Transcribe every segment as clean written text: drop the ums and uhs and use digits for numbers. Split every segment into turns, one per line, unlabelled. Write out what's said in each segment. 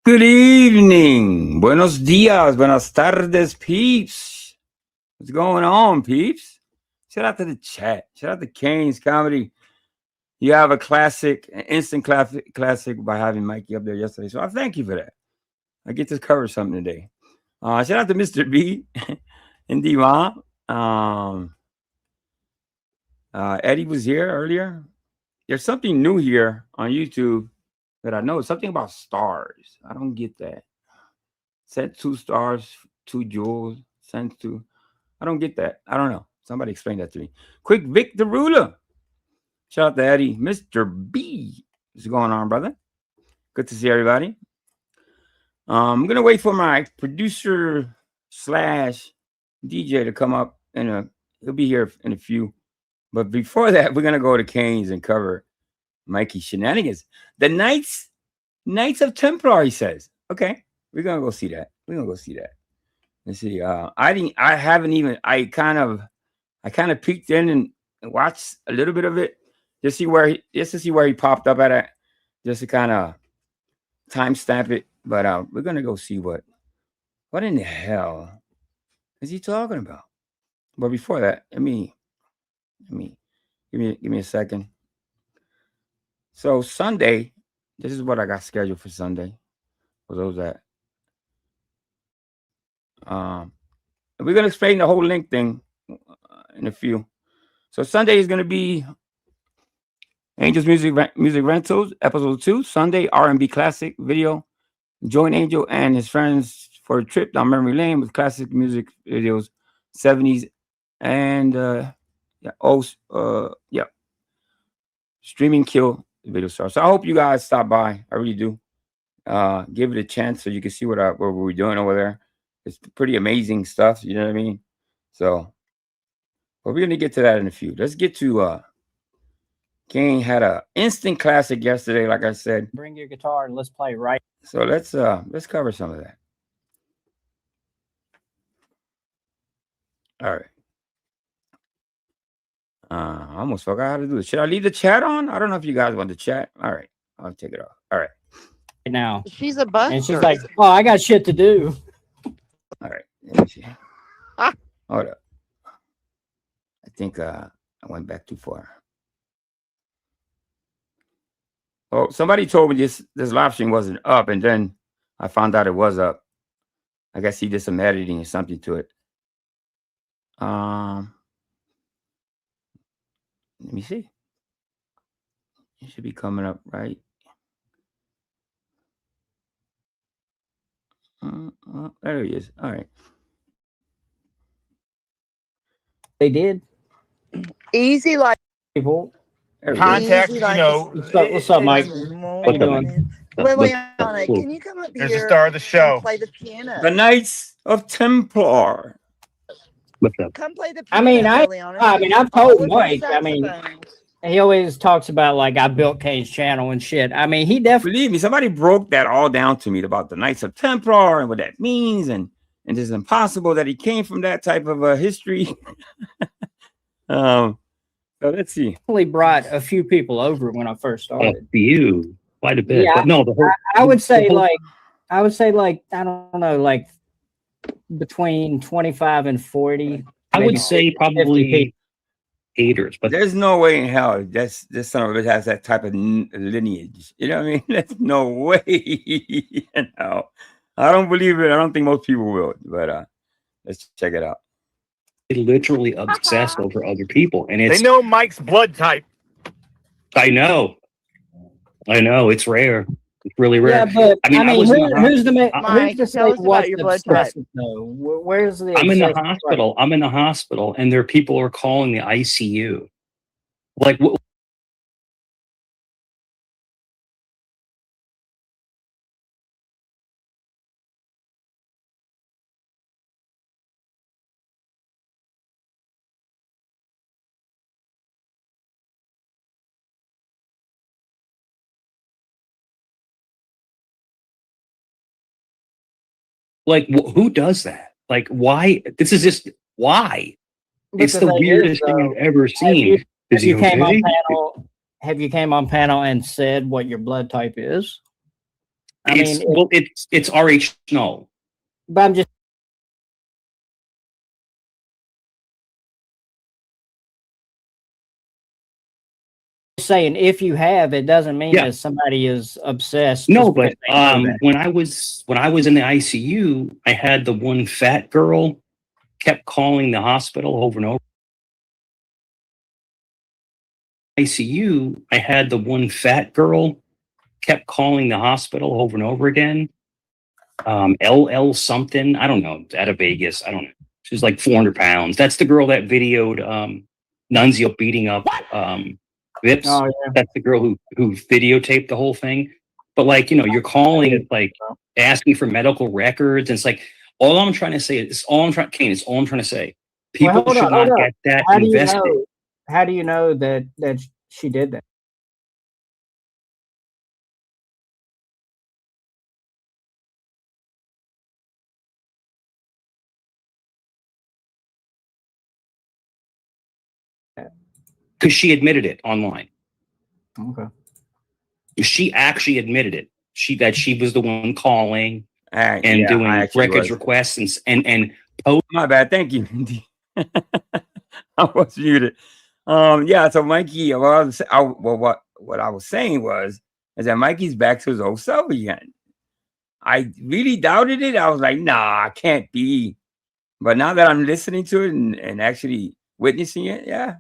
Good evening. Buenos dias. Buenas tardes, peeps. What's going on, peeps? Shout out to the chat. Shout out to Kane's Comedy. You have a classic, an instant classic by having Mikey up there yesterday. So I thank you for that. I get to cover something today. Shout out to Mr. B and D-Ma. Eddie was here earlier. There's something new here on YouTube that I know. Something about stars. I don't get that. Sent 2 stars, 2 jewels, sent 2. I don't get that. I don't know. Somebody explain that to me. Quick Vic the Ruler. Shout out to Eddie. Mr. B. What's going on, brother? Good to see everybody. I'm going to wait for my producer / DJ to come up. He'll be here in a few But before that, we're gonna go to Canes and cover Mikey shenanigans. The Knights of Templar, he says. Okay, we're gonna go see that. We're gonna go see that. Let's see. I haven't even. I kind of peeked in and watched a little bit of it, just to see where he popped up at, just to kind of timestamp it. But we're gonna go see what in the hell is he talking about? But before that, give me a second. So Sunday, this is what I got scheduled for Sunday. For those that we're gonna explain the whole link thing in a few. So Sunday is gonna be Angel's Music Rentals, episode 2, Sunday R&B classic video. Join Angel and his friends for a trip down memory lane with classic music videos, 70s and streaming kill video star. So I hope you guys stop by. I really do. Give it a chance so you can see what we're doing over there. It's pretty amazing stuff. You know what I mean? So, but we're gonna get to that in a few. Let's get to Kane had a instant classic yesterday, like I said.
Bring your guitar and let's play right.
So let's cover some of that. All right. I almost forgot how to do it. Should I leave the chat on? I don't know if you guys want to chat. All right, I'll take it off. All right.
Now
she's a buster.
And she's like, "Oh, I got shit to do."
All right. Let me see. Hold up. I think I went back too far. Oh, somebody told me this live stream wasn't up, and then I found out it was up. I guess he did some editing or something to it. Let me see. It should be coming up, right? There he is. All right.
They did.
Easy like
People.
Contact,
easy
you
like
know.
What's up, Mike? How you doing?
Liliana, can you come up
Here's
here?
the star of the show.
And play the piano.
The Knights of Templar.
What's up?
Come play the
I
piano.
mean,
Liliana.
I've
All
told
with
Mike.
the
I mean,
saxophones.
he always talks about like I built Kane's channel and shit. I mean, he definitely.
Believe me, somebody broke that all down to me about the Knights of Templar and what that means, and it's impossible that he came from that type of a history. So let's see.
Brought a few people over when I first
A
started.
few, quite a bit.
Yeah,
But no, the whole.
I would say
the whole-
like I don't know, like between 25 and 40.
I
maybe
would say
50
probably
people.
haters, but
There's no way in hell this son of it has that type of lineage. You know what I mean? There's no way. You know, I don't believe it. I don't think most people will. But let's check it out.
they literally obsess over other people, and
They
it's.
know Mike's blood type.
I know, it's rare. It's really rare.
Yeah, but
I mean, I was in the
who's
Mike,
to say
tell us about
what's
your blood type.
obsessive though? Where's the?
I'm in the
obsessive
hospital. I'm in the hospital, and there are people who are calling the ICU. Like, who does that? Like, why? This is just why.
But
It's the
thing
weirdest
is,
thing
though,
I've ever seen.
Have
Is he
you came on
okay?
panel? Have you came on panel and said what your blood type is? I
It's
mean,
well, it's RH null.
but I'm just saying if you have, it doesn't mean
Yeah.
that somebody is obsessed.
No,
just
but
because they know that.
when I was in the ICU, I had the one fat girl kept calling the hospital over and over. ICU, I had the one fat girl kept calling the hospital over and over again. LL something, I don't know, out of Vegas. I don't know. She's like 400 pounds. That's the girl that videoed Nunzio beating up Vips.
Oh yeah.
That's the girl who videotaped the whole thing. But like, you know, you're calling, like asking for medical records. And it's like, all I'm trying to say is Kane, it's all I'm trying to say. People
hold
should
on, hold
not
on.
get that
How do you
invested.
know? how do you know that she did that?
Because she admitted it online.
Okay.
She actually admitted it. That she was the one calling and
Yeah, I
doing
actually
records
was.
requests and post.
My bad. Thank you. I was muted. Yeah. So Mikey, what I was saying was is that Mikey's back to his old self again. I really doubted it. I was like, nah, can't be. But now that I'm listening to it and actually witnessing it, yeah,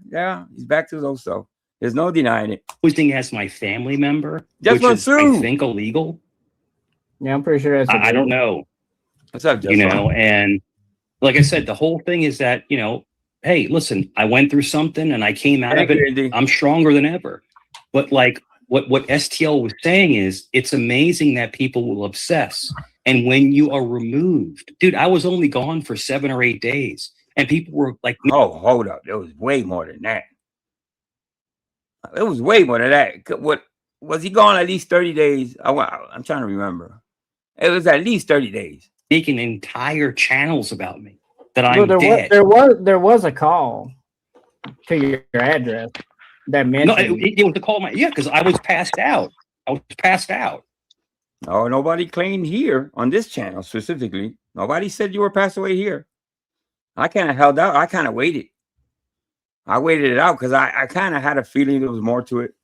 he's back to his old self. There's no denying it.
Posting as my family member,
Just
which
one
is,
Sue.
I think, illegal.
Yeah, I'm pretty sure that's.
I don't know,
What's up,
you know. And like I said, the whole thing is that, you know, hey, listen, I went through something and I came out of it. I'm stronger than ever. But like what STL was saying is, it's amazing that people will obsess. And when you are removed, dude, I was only gone for 7 or 8 days, and people were like,
oh, hold up. There was way more than that. It was way more than that. What was he gone at least 30 days? I'm trying to remember. It was at least 30 days.
making entire channels about me that
Well,
I'm dead.
there was a call to your address that mentioned.
No, it was a call. Because I was passed out.
Oh, nobody claimed here on this channel specifically. Nobody said you were passed away here. I kind of held out. I kind of waited. I waited it out because I kind of had a feeling there was more to it.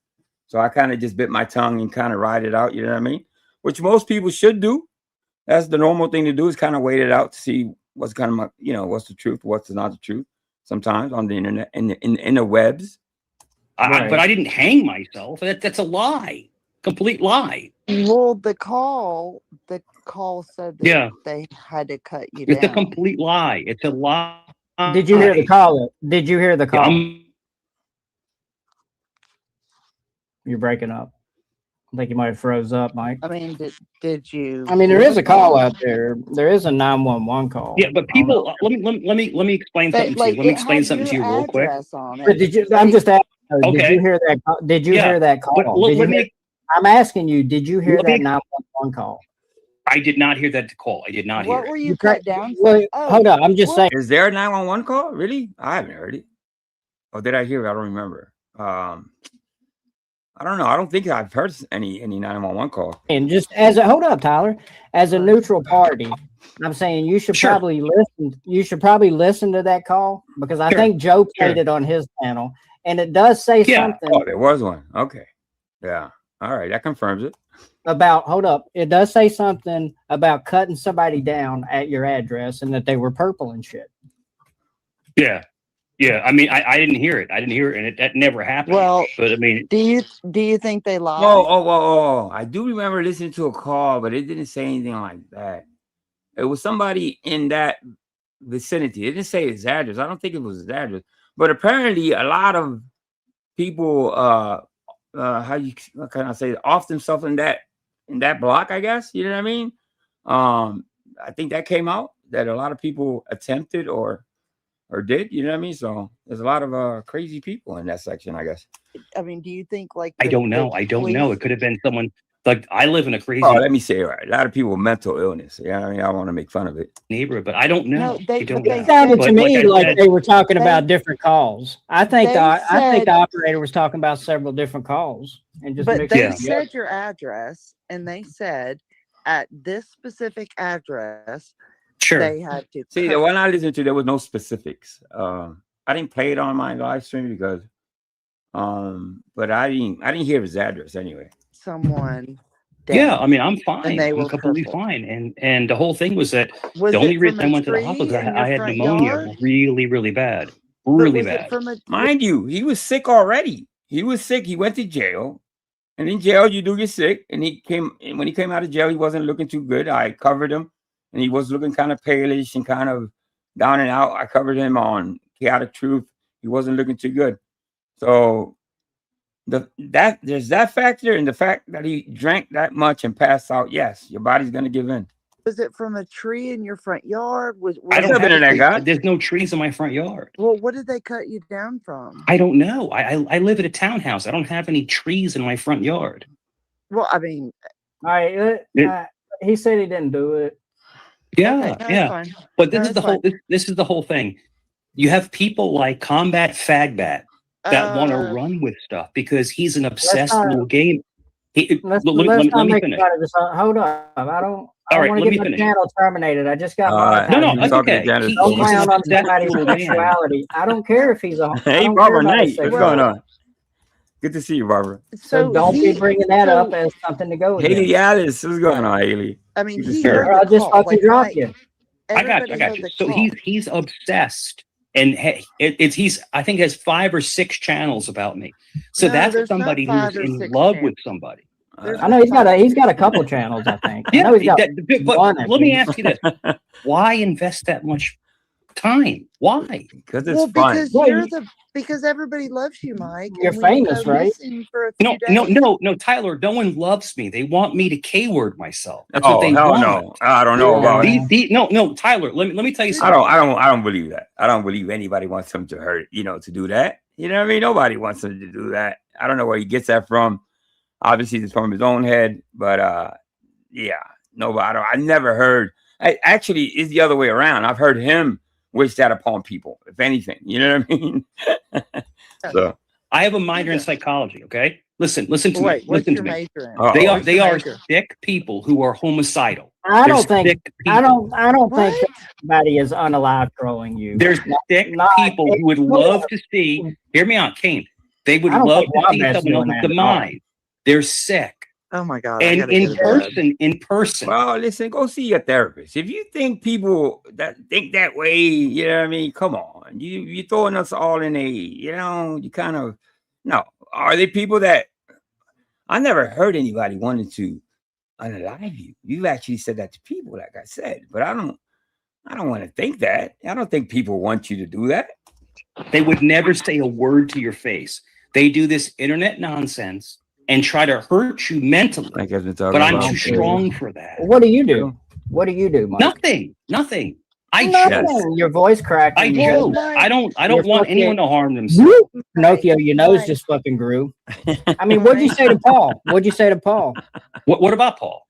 So I kind of just bit my tongue and kind of ride it out. You know what I mean? Which most people should do. That's the normal thing to do, is kind of wait it out to see what's kind of, you know, what's the truth, what's not the truth. Sometimes on the internet, in the webs.
But I didn't hang myself. That's a lie. Complete lie.
Well, the call said that they had to cut you down.
It's a complete lie. It's a lie.
Did you hear the call? Did you hear the call? You're breaking up. I think you might have froze up, Mike.
I mean, did you?
I mean, there is a call out there. There is a 911 call.
Yeah, but people, let me explain something to you. Let me explain something to you real quick.
But did you? I'm just asking.
Okay.
Did you hear that? Did you hear that call? I'm asking you. Did you hear that 911 call?
I did not hear that call. I did not hear it.
What were you cut down?
Well, hold on. I'm just saying.
Is there a 911 call? Really? I haven't heard it. Or did I hear it? I don't remember. I don't know. I don't think I've heard any 911 call.
And just hold up, Tyler, as a neutral party, I'm saying you should probably listen. You should probably listen to that call, because I think Joe played it on his channel, and it does say something.
Oh, there was one. Okay. Yeah. All right. That confirms it.
About, hold up. It does say something about cutting somebody down at your address and that they were purple and shit.
Yeah. Yeah. I mean, I didn't hear it. And that never happened.
Well,
but I mean,
do you think they lied?
Oh. I do remember listening to a call, but it didn't say anything like that. It was somebody in that vicinity. It didn't say his address. I don't think it was his address. But apparently a lot of people how can I say, off themselves in that block, I guess. You know what I mean? I think that came out that a lot of people attempted or did, you know what I mean? So there's a lot of crazy people in that section, I guess.
I mean, do you think like
I don't know. It could have been someone, like, I live in a crazy
let me say, right, a lot of people with mental illness. Yeah, I mean, I want to make fun of it.
Neighborhood, but I don't know.
It sounded to me like they were talking about different calls. I think the operator was talking about several different calls.
But they said your address, and they said at this specific address, they had to
see the one I listened to. There was no specifics. I didn't play it on my live stream because, but I didn't hear his address anyway.
Someone.
Yeah, I mean, I'm fine. I'm completely fine. And the whole thing was that the only reason I went to the hospital, I had pneumonia really, really bad. Really bad.
Mind you, he was sick already. He was sick. He went to jail. And in jail, you do get sick. And when he came out of jail, he wasn't looking too good. I covered him. And he was looking kind of palish and kind of down and out. I covered him on Chaotic Truth. He wasn't looking too good. So there's that factor, and the fact that he drank that much and passed out. Yes, your body's going to give in.
Was it from a tree in your front yard?
I don't
What's happening
have
to that guy?
there's no trees in my front yard.
Well, what did they cut you down from?
I don't know. I live at a townhouse. I don't have any trees in my front yard.
Well, I mean,
All right. He said he didn't do it.
Yeah,
okay, no,
yeah.
it's fine.
But this
No,
is the
it's
whole this is the whole thing. You have people like Combat Fagbat that want to run with stuff because he's an obsessed little game.
Let's
Let
not
me
make
finish.
fun of this. Hold up. I don't
right,
want
let
to
me
get my
finish.
channel terminated. I just got
No,
monetized.
that's
talking to
okay.
Janice.
Don't
He's
clown
an
on
obsessed
somebody's
little man.
sexuality. I don't care if he's a. I
Hey,
don't care
Barbara
about his
Knight. What's
sexuality.
going on? Good to see you, Barbara.
So don't be bringing that up as something to go with.
Haley Alice, what's going on, Haley?
I mean,
Good to
he
see you.
heard
Or I'll
the
just
call.
fucking
Like,
drop
Mike,
you.
I got you.
everybody heard the
So
call.
he's obsessed, and he's I think has 5 or 6 channels about me. So
No,
that's
there's not
somebody
5
who's
or
in
6
love
channels.
with somebody.
I know he's got a couple channels. I think. I know he's got
but
one, I
let me
think.
ask you this: why invest that much time? Why?
Because it's
Well,
fun.
because because everybody loves you, Mike.
You're
and when you
famous,
go
right?
missing for a few
No,
days-
Tyler. No one loves me. They want me to K-word myself. That's
Oh,
what they
hell
want.
no. I don't know about it.
No, Tyler. Let me tell you
I
something.
don't believe that. I don't believe anybody wants him to hurt, to do that. You know what I mean? Nobody wants him to do that. I don't know where he gets that from. Obviously, it's from his own head, but yeah, nobody. I never heard. Actually, it's the other way around. I've heard him wish that upon people, if anything. You know what I mean? So
I have a minor in psychology. Okay, listen to me.
Wait, what's
Listen
your
to me.
major in?
Uh-oh.
They are
major?
sick people who are homicidal.
I
They're
don't think.
sick
I
people.
don't think
What?
anybody is unalive trolling you.
There's sick people who would love to see. Hear me out, Kane. They would
I don't
love
think
to see
Wombat's
someone
doing
else's
that at all.
demise. They're sick.
Oh my God! I
And
gotta
in
go to bed.
person.
Well, listen, go see your therapist. If you think people that think that way, you know what I mean? Come on. You're throwing us all in you kind of no. Are they people that I never heard anybody wanting to unalive you? You've actually said that to people, like I said, but I don't want to think that. I don't think people want you to do that.
They would never say a word to your face. They do this internet nonsense and try to hurt you mentally.
Like I've been talking
But I'm
about.
too strong for that.
What do you do? What do you do, Mike?
Nothing. I
Nothing.
joke.
Your voice cracked.
I joke. I don't
You're
want
fucking-
anyone to harm themselves.
Pinocchio, your nose just fucking grew. I mean, what'd you say to Paul? What'd you say to Paul?
What about Paul?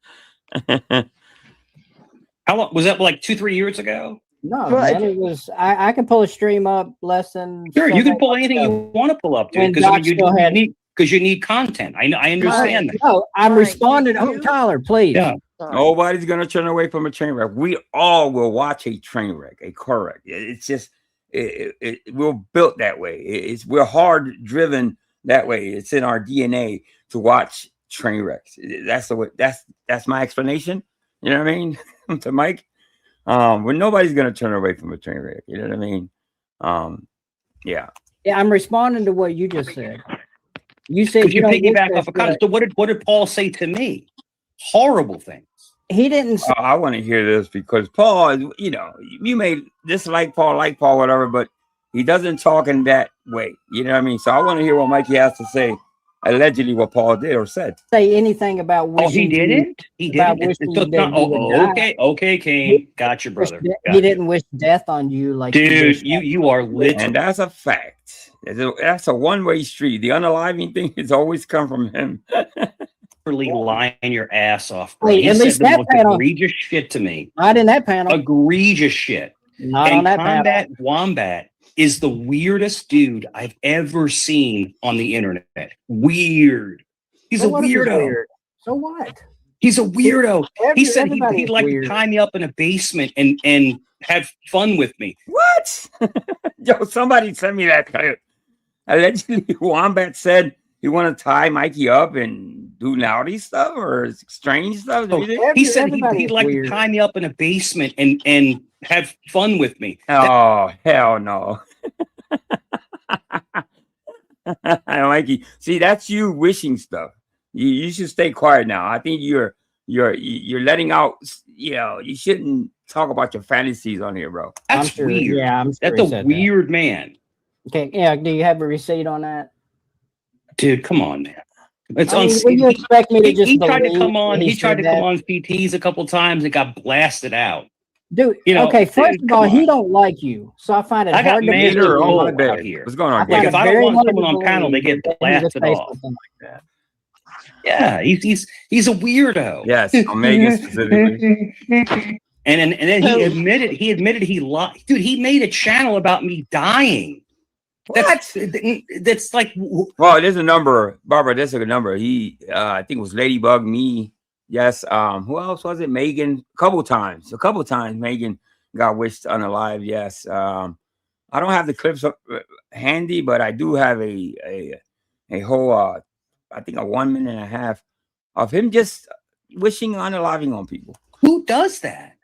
How long was that? Like 2-3 years ago?
No,
Well,
man, it was. I can pull a stream up less than.
Sure, you
7
can pull
months
anything
ago.
you want to pull up,
When
dude,
Doc still had-
because you need content. I understand that.
No, I'm
Right,
responding.
you-
Oh, Tyler, please.
Yeah.
Sorry.
Nobody's gonna turn away from a train wreck. We all will watch a train wreck, a car wreck. It's just we're built that way. We're hard driven that way. It's in our DNA to watch train wrecks. That's my explanation. You know what I mean? To Mike. When nobody's gonna turn away from a train wreck. You know what I mean? Yeah.
Yeah, I'm responding to what you just said. You said
Because you
don't get
piggyback
this,
off a comment. So what did Paul say to me? Horrible things.
He didn't. Say,
I want to hear this because Paul, you may dislike Paul, like Paul, whatever, but he doesn't talk in that way. You know what I mean? So I want to hear what Mikey has to say, allegedly what Paul did or said.
say anything about wishing.
Oh, he didn't? He
about
didn't?
wishing
So it's
that
not,
you would die.
okay, Kane. Got you, brother.
He
Got you.
didn't wish death on you, like
Dude, you are lit.
And that's a fact. That's a one-way street. The unaliving thing has always come from him.
Literally lying your ass off, bro.
Wait,
He
at
said
least
the
that
most
panel-
egregious shit to me.
Not in that panel.
Egregious shit.
Not
And
on that panel.
Combat Wombat is the weirdest dude I've ever seen on the internet. Weird. He's
So
a
what if he's
weirdo.
weird? So what?
He's a weirdo. He said
Everybody's
he'd like
weird.
to tie me up in a basement and have fun with me.
What? Yo, somebody sent me that clip. Allegedly, Wombat said he want to tie Mikey up and do naughty stuff or strange stuff.
Oh, he said he'd like to tie me up in a basement and have fun with me.
Oh, hell no. Mikey, see, that's you wishing stuff. You should stay quiet now. I think you're letting out, you shouldn't talk about your fantasies on here, bro.
That's
I'm sure,
weird.
Yeah, I'm sure
That's
he
a
said
weird man.
that. Okay, yeah. Do you have a receipt on that?
Dude, come on, man. It's
I
on.
mean, will you expect me to just
He tried to
believe
come on.
that
He tried
said
to come
that?
on CTs a couple times and got blasted out.
Dude,
You know,
okay, first
dude,
of
come
all, he
on.
don't like you. So I find it
I got
hard to
mans
believe.
with
Neither on my
bull out
bed.
here.
What's going on,
I
Like
find
Dave?
if
it
I don't
very
want
hard to
someone on panel, they
believe
get
that he would
blasted
say
off.
something like that.
Yeah, he's a weirdo.
Yes, on Megan specifically.
And then
So-
he admitted he lied. Dude, he made a channel about me dying. That's like
Well, there's a number, Barbara. There's a number. He, I think it was Ladybug, me. Yes. Who else was it? Megan. A couple times. Megan got wished unalive. Yes. I don't have the clips handy, but I do have a whole, I think a 1 minute and a half of him just wishing unaliving on people.
who does that?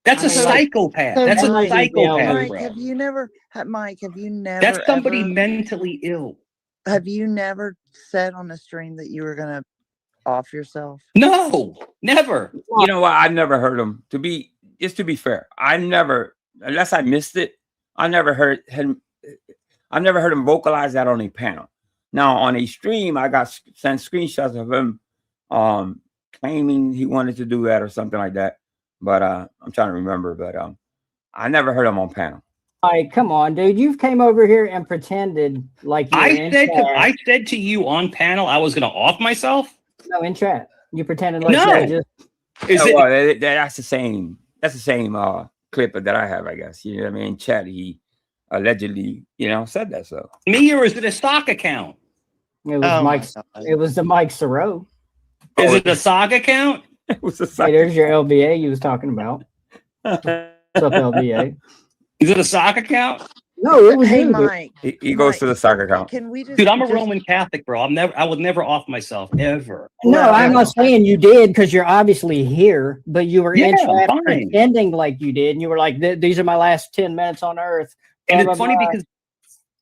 That's
I
a
mean, like,
psychopath.
so
That's a
Mike-
psychopath,
Mike,
bro.
have you never,
That's somebody
ever,
mentally ill.
have you never said on the stream that you were gonna off yourself?
No, never.
You know what? I've never heard him. To be fair, I never, unless I missed it, I never heard him. I've never heard him vocalize that on a panel. Now on a stream, I got sent screenshots of him claiming he wanted to do that or something like that. But I'm trying to remember. But I never heard him on panel.
Like, come on, dude. You came over here and pretended like you were in chat.
I said to you on panel I was going to off myself.
No, in chat. You pretended like
No.
you were just
Is
Yeah,
it?
well, that's the same. That's the same clip that I have. I guess you know what I mean. Chat. He allegedly, said that. So
Me or is it a stock account?
it was
Oh my
Mike.
God.
It was the Mike Soro.
Is it a stock account?
it was a
Hey, there's your LBA you was talking about. What's up, LBA?
Is it a sock account?
No, it was
Hey,
you. dude.
Mike.
he goes to the soccer account.
Can we just,
Dude, I'm a
just-
Roman Catholic, bro. I would never off myself ever.
No,
Well,
I'm not saying you did because you're obviously here, but you were in
Yeah,
chat
fine.
pretending like you did, and you were like, "These are my last 10 minutes on Earth."
And
blah,
it's
blah,
funny
blah.
because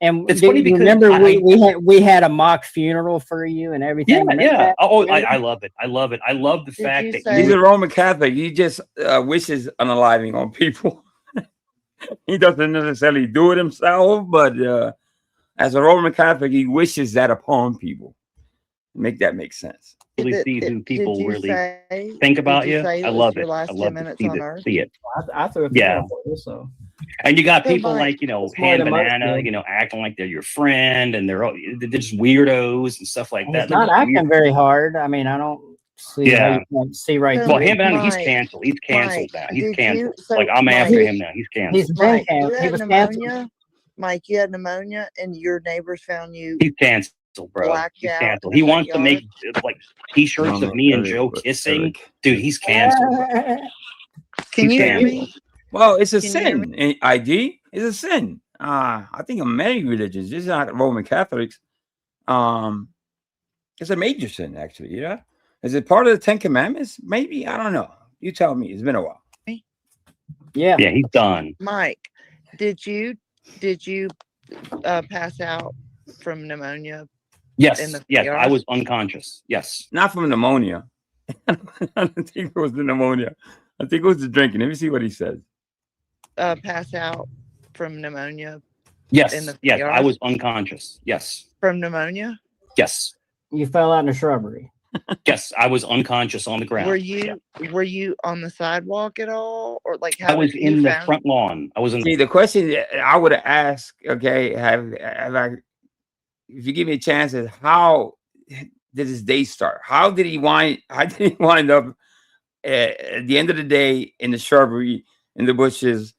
And
It's
do
funny
you
because
remember
I-
we had a mock funeral for you and everything.
yeah,
Remember
yeah.
that?
Oh, I love it. I love it. I love the
Did
fact
you
that
say-
He's a Roman Catholic. He just wishes unaliving on people. He doesn't necessarily do it himself, but as a Roman Catholic, he wishes that upon people. Make that make sense.
really see who people
did you
really
say-
think about
did
you.
say
I
was
love
your
it.
last
I
10
love to
minutes
see,
on
it,
Earth?
see it.
I threw a
Yeah.
funeral for you, so
And you got
So,
people
Mike,
like,
more
Han
than most
Banana,
do.
acting like they're your friend and they're just weirdos and stuff like that.
he's not
They're just
acting
weird.
very hard. I mean, I don't see how
Yeah.
you can't see right
So,
through
Well,
it.
Han Banana, he's
Mike,
canceled. He's canceled now. He's
did you-
canceled.
so,
Like I'm after
Mike-
him now. He's canceled.
He's been
Mike, you
canceled. He
had
was canceled.
pneumonia. Mike, you had pneumonia, and your neighbors found you.
He's canceled, bro.
Blacked
He's
out
canceled.
in
He
the
wants to
backyard.
make like t-shirts of me and Joe kissing. Dude, he's canceled. Bro.
Can
He's
you hear me?
canceled.
Well, it's a
Can you hear
sin. ID is a sin. I think in many religions, this is not Roman Catholics. It's a major sin, actually. Yeah, is it part of the 10 Commandments? Maybe, I don't know. You tell me. It's been a while.
Yeah.
Yeah, he's done.
Mike, did you pass out from pneumonia?
Yes,
In the
yes.
PR?
I was unconscious. Yes.
Not from pneumonia. I don't think it was the pneumonia. I think it was the drinking. Let me see what he says.
Pass out from pneumonia?
Yes.
In the
Yes.
PR?
I was unconscious. Yes.
From pneumonia?
Yes.
You fell out in the shrubbery.
Yes. I was unconscious on the ground.
Were
Yeah.
you on the sidewalk at all, or like
I
how
was
did you
in the
found-
front lawn. I was in
See, the question that I would have asked, okay, have I, if you give me a chance, is how did his day start? How did he wind up at the end of the day in the shrubbery, in the bushes,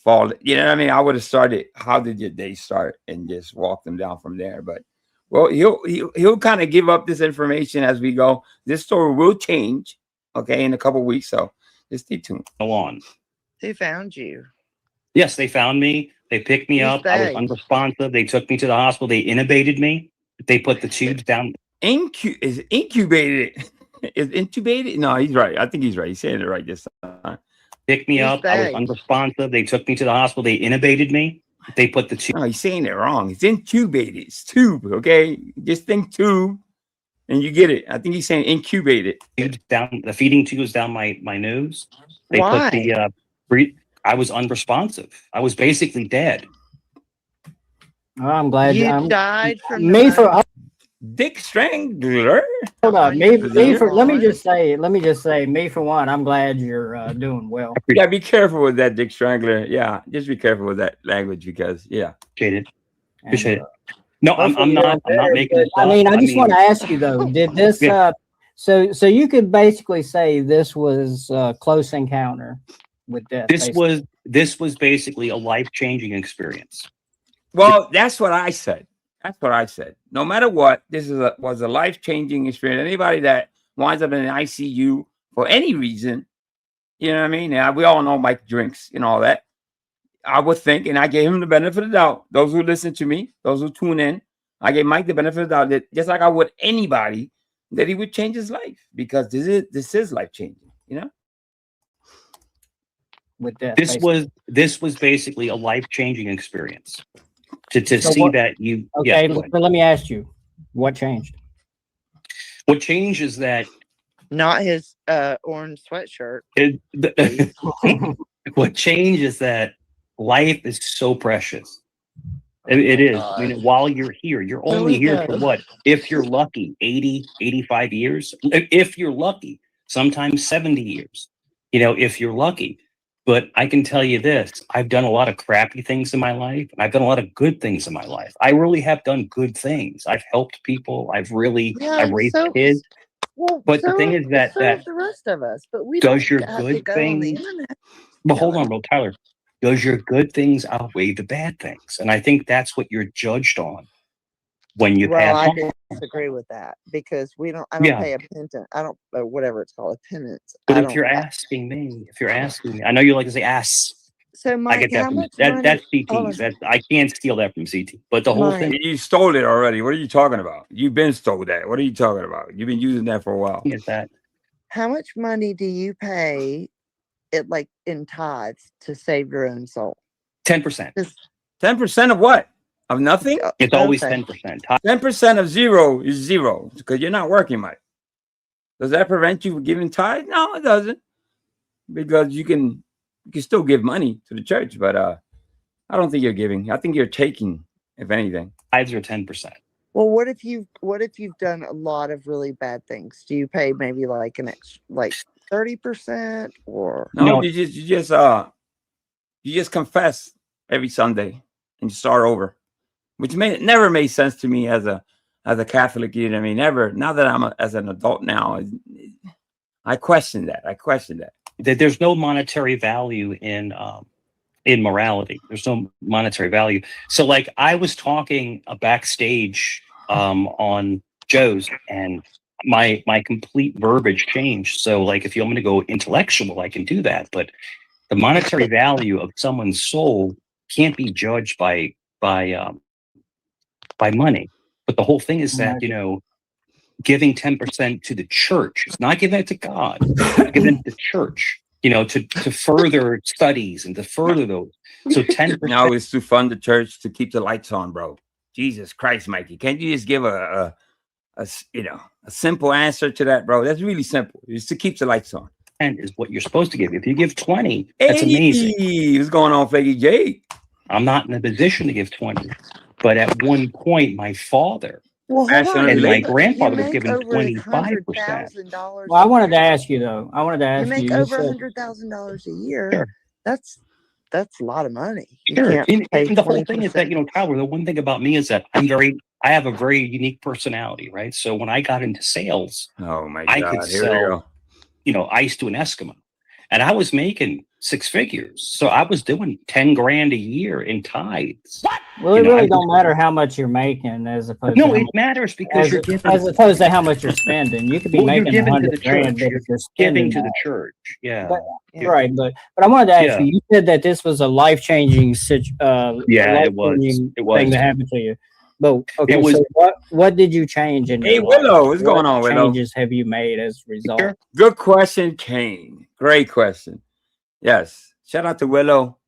fall? You know what I mean? I would have started, how did your day start, and just walk them down from there. But well, he'll kind of give up this information as we go. This story will change, okay, in a couple weeks. So just stay tuned.
the lawn.
Who found you?
Yes, they found me. They picked me
Who's
up. I was
they?
unresponsive. They took me to the hospital. They intubated me. They put the tubes down.
Is incubated. Is intubated? No, he's right. I think he's right. He's saying it right this time.
Picked me
Who's
up. I was
they?
unresponsive. They took me to the hospital. They intubated me. They put the tubes
No, he's saying it wrong. It's incubated. It's tube. Okay, just think tube, and you get it. I think he's saying incubated.
down, the feeding tubes down my nose. They
Why?
put the I was unresponsive. I was basically dead.
Oh, I'm glad.
You died from
me for
pneumonia.
Dick Strangler.
Hold on,
Is it here?
let me just say, me for one, I'm glad you're doing well.
Yeah, be careful with that, Dick Strangler. Yeah, just be careful with that language because
Appreciate it.
And,
Appreciate it. No, I'm
hopefully
not.
you're
I'm not
better,
making
but,
this up.
I mean, I just want to ask you though, did this
Yeah.
so you could basically say this was a close encounter with death.
This was basically a life-changing experience.
well, that's what I said. That's what I said. No matter what, this was a life-changing experience. Anybody that winds up in an ICU for any reason, you know what I mean? Now, we all know Mike drinks and all that. I would think, and I gave him the benefit of the doubt. Those who listen to me, those who tune in, I gave Mike the benefit of the doubt that just like I would anybody, that he would change his life because this is life-changing, you know?
with death.
This was basically a life-changing experience. To
So
see
what-
that you
Okay,
go ahead.
but let me ask you, what changed?
What changed is that
Not his orange sweatshirt.
what changed is that life is so precious. It is. I mean, while you're here, you're only here for what? If you're lucky, 80, 85 years. If you're lucky, sometimes 70 years, if you're lucky. But I can tell you this, I've done a lot of crappy things in my life. And I've done a lot of good things in my life. I really have done good things. I've helped people. I've raised kids.
Well,
But the thing is that
the rest of us, but we
does
don't
your
have to
good
go on the
things-
internet.
But hold on, bro, Tyler. Does your good things outweigh the bad things? And I think that's what you're judged on when you
Well,
pass
I
on.
disagree with that because I don't
Yeah.
pay a penance. I don't, whatever it's called, a penance.
But
I
if
don't-
you're asking me, I know you like to say ass.
So,
I
Mike,
get that
how
from
much
that's
money?
CT's. I can't steal that from CT. But the whole
Mike.
thing
You stole it already. What are you talking about? You've been stole that. What are you talking about? You've been using that for a while.
is that
How much money do you pay it like in tithes to save your own soul?
10%.
10% of what? Of nothing?
It's always
Okay.
10%.
10% of zero is zero because you're not working, Mike. Does that prevent you from giving tithe? No, it doesn't. Because you can still give money to the church, but I don't think you're giving. I think you're taking, if anything.
Tithes are 10%.
Well, what if you've done a lot of really bad things? Do you pay maybe like an extra, like 30% or?
No,
No.
you just confess every Sunday and you start over, which never made sense to me as a Catholic. You know what I mean? Never. Now that I'm as an adult now, I question that.
There's no monetary value in morality. There's no monetary value. So like I was talking backstage on Joe's and my complete verbiage changed. So like if you want me to go intellectual, I can do that. But the monetary value of someone's soul can't be judged by money. But the whole thing is that, giving 10% to the church, it's not giving it to God, it's giving it to the church, to further studies and to further those. So 10%.
No, it's to fund the church to keep the lights on, bro. Jesus Christ, Mikey. Can't you just give a simple answer to that, bro? That's really simple. It's to keep the lights on.
Is what you're supposed to give. If you give 20, that's amazing.
What's going on, Flaky Jake?
I'm not in a position to give 20. But at one point, my father and my grandfather was giving 25%.
Well, I wanted to ask you though.
You make over $100,000 a year.
Sure.
That's a lot of money. You
Sure.
can't
And
pay
the whole thing is
20%.
that, Tyler, the one thing about me is that I have a very unique personality, right? So when I got into sales,
Oh my
I
God.
could
Here we
sell,
go.
ice to an Eskimo. And I was making 6 figures. So I was doing 10 grand a year in tithes.
Well, it really don't matter how much you're making as opposed
No,
to
it matters because you're giving.
as opposed to how much you're spending. You could be
Well, you're
making
giving to the
100 grand,
church.
but if you're
Giving
spending
to the church. Yeah.
But, right, but I wanted to ask
Yeah.
you. You said that this was a life-changing
Yeah, it was.
life-changing
It was.
thing that happened to you. But okay,
It was-
so what did you change in
Hey,
your life?
Willow, what's
What
going on, Willow?
changes have you made as a result?
Sure.
Good question, Kane. Great question. Yes. Shout out to Willow.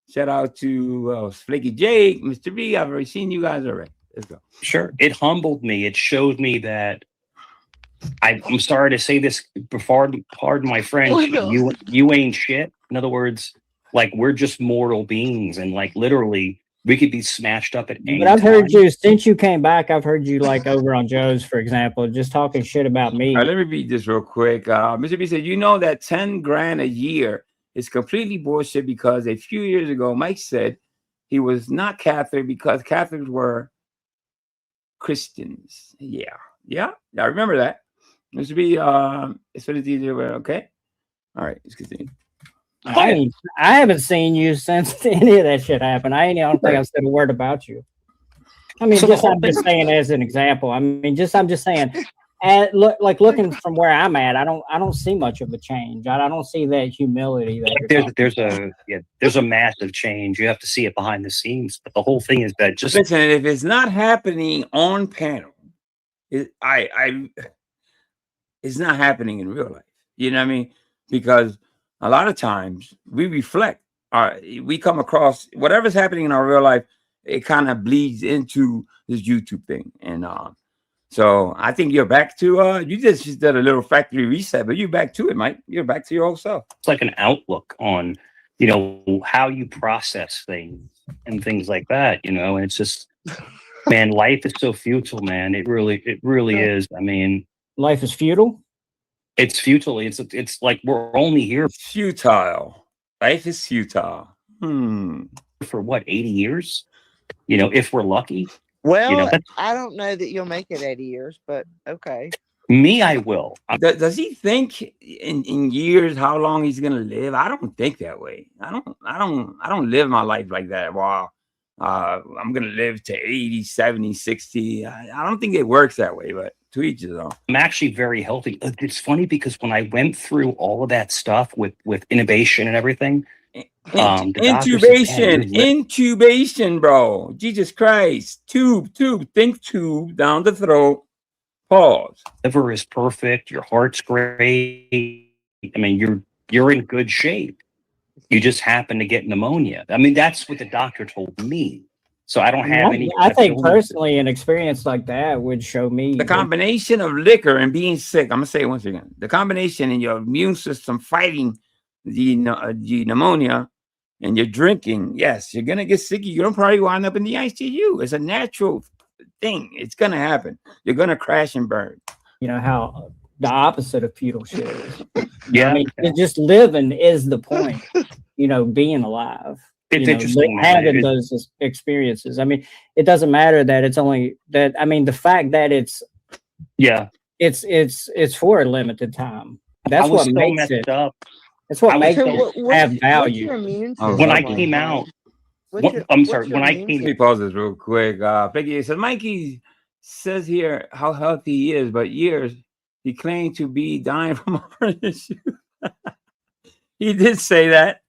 Shout out to Flaky Jake, Mr. B. I've already seen you guys already. Let's go.
Sure. It humbled me. It showed me that I'm sorry to say this before, pardon my French, you ain't shit. In other words, like we're just mortal beings and like literally We could be smashed up at any
But I've heard
time.
you since you came back. I've heard you like over on Joe's, for example, just talking shit about me.
All right, let me read this real quick. Mr. B said, you know that 10 grand a year is completely bullshit because a few years ago, Mike said he was not Catholic because Catholics were Christians. Yeah. I remember that. Mr. B, it's for the DJ. Okay. All right, let's continue.
I haven't seen you since any of that shit happened. I don't think I've said a word about you. I mean,
So
I'm just saying as an example. I mean, I'm just saying, looking from where I'm at, I don't see much of a change. I don't see that humility that
there's a massive change. You have to see it behind the scenes. But the whole thing is that just
listen, if it's not happening on panel, it's not happening in real life. You know what I mean? Because a lot of times we reflect, we come across whatever's happening in our real life, it kind of bleeds into this YouTube thing. And so I think you're back to you just did a little factory reset, but you're back to it, Mike. You're back to your old self.
it's like an outlook on, how you process things and things like that, and it's just, man, life is so futile, man. It really is. I mean,
life is futile.
It's futile. It's like we're only here
futile. Life is futile.
For what, 80 years? If we're lucky.
Well, I don't know that you'll make it 80 years, but okay.
Me, I will.
Does he think in years how long he's gonna live? I don't think that way. I don't live my life like that. Wow. I'm gonna live to 80, 70, 60. I don't think it works that way, but to each his own.
I'm actually very healthy. It's funny because when I went through all of that stuff with intubation and everything,
intubation, bro. Jesus Christ. Tube, think tube down the throat. Pause.
Liver is perfect. Your heart's great. I mean, you're in good shape. You just happen to get pneumonia. I mean, that's what the doctor told me. So I don't have any.
I think personally, an experience like that would show me
the combination of liquor and being sick. I'm gonna say it once again: the combination in your immune system fighting the pneumonia, and you're drinking. Yes, you're gonna get sick. You're gonna probably wind up in the ICU. It's a natural thing. It's gonna happen. You're gonna crash and burn.
You know how the opposite of futile shit is.
Yeah,
I mean, just living is the point. Being alive.
It's interesting
having those experiences. I mean, it doesn't matter that it's only that. I mean, the fact that it's for a limited time. That's what makes it
up.
That's what makes it have value.
When I came out, I'm sorry. When I came,
let me pause this real quick. Peggy says Mikey says here how healthy he is, but years he claimed to be dying from a heart issue. He did say that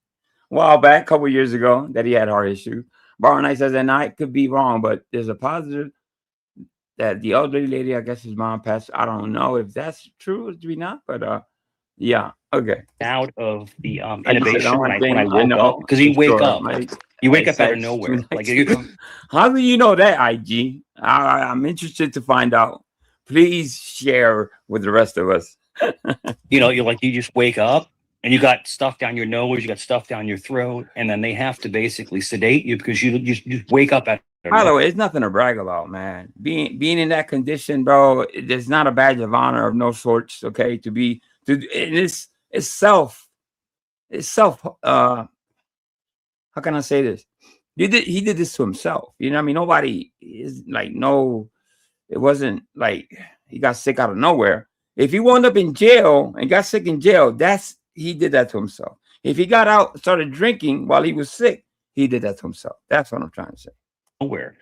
a while back, a couple years ago, that he had heart issues. Bar Knight says, and I could be wrong, but there's a positive that the elderly lady, I guess his mom passed. I don't know if that's true, to be not, but yeah, okay.
Out of the innovation when I woke up, because you wake up, you wake up out of nowhere. Like,
how do you know that, IG? I'm interested to find out. Please share with the rest of us.
You just wake up. And you got stuff down your nose, you got stuff down your throat, and then they have to basically sedate you because you wake up at.
By the way, it's nothing to brag about, man. Being in that condition, bro, it's not a badge of honor of no sorts. Okay, it's self. How can I say this? He did this to himself. You know what I mean? Nobody is like it wasn't like he got sick out of nowhere. If he wound up in jail and got sick in jail, he did that to himself. If he got out, started drinking while he was sick, he did that to himself. That's what I'm trying to say.
Nowhere.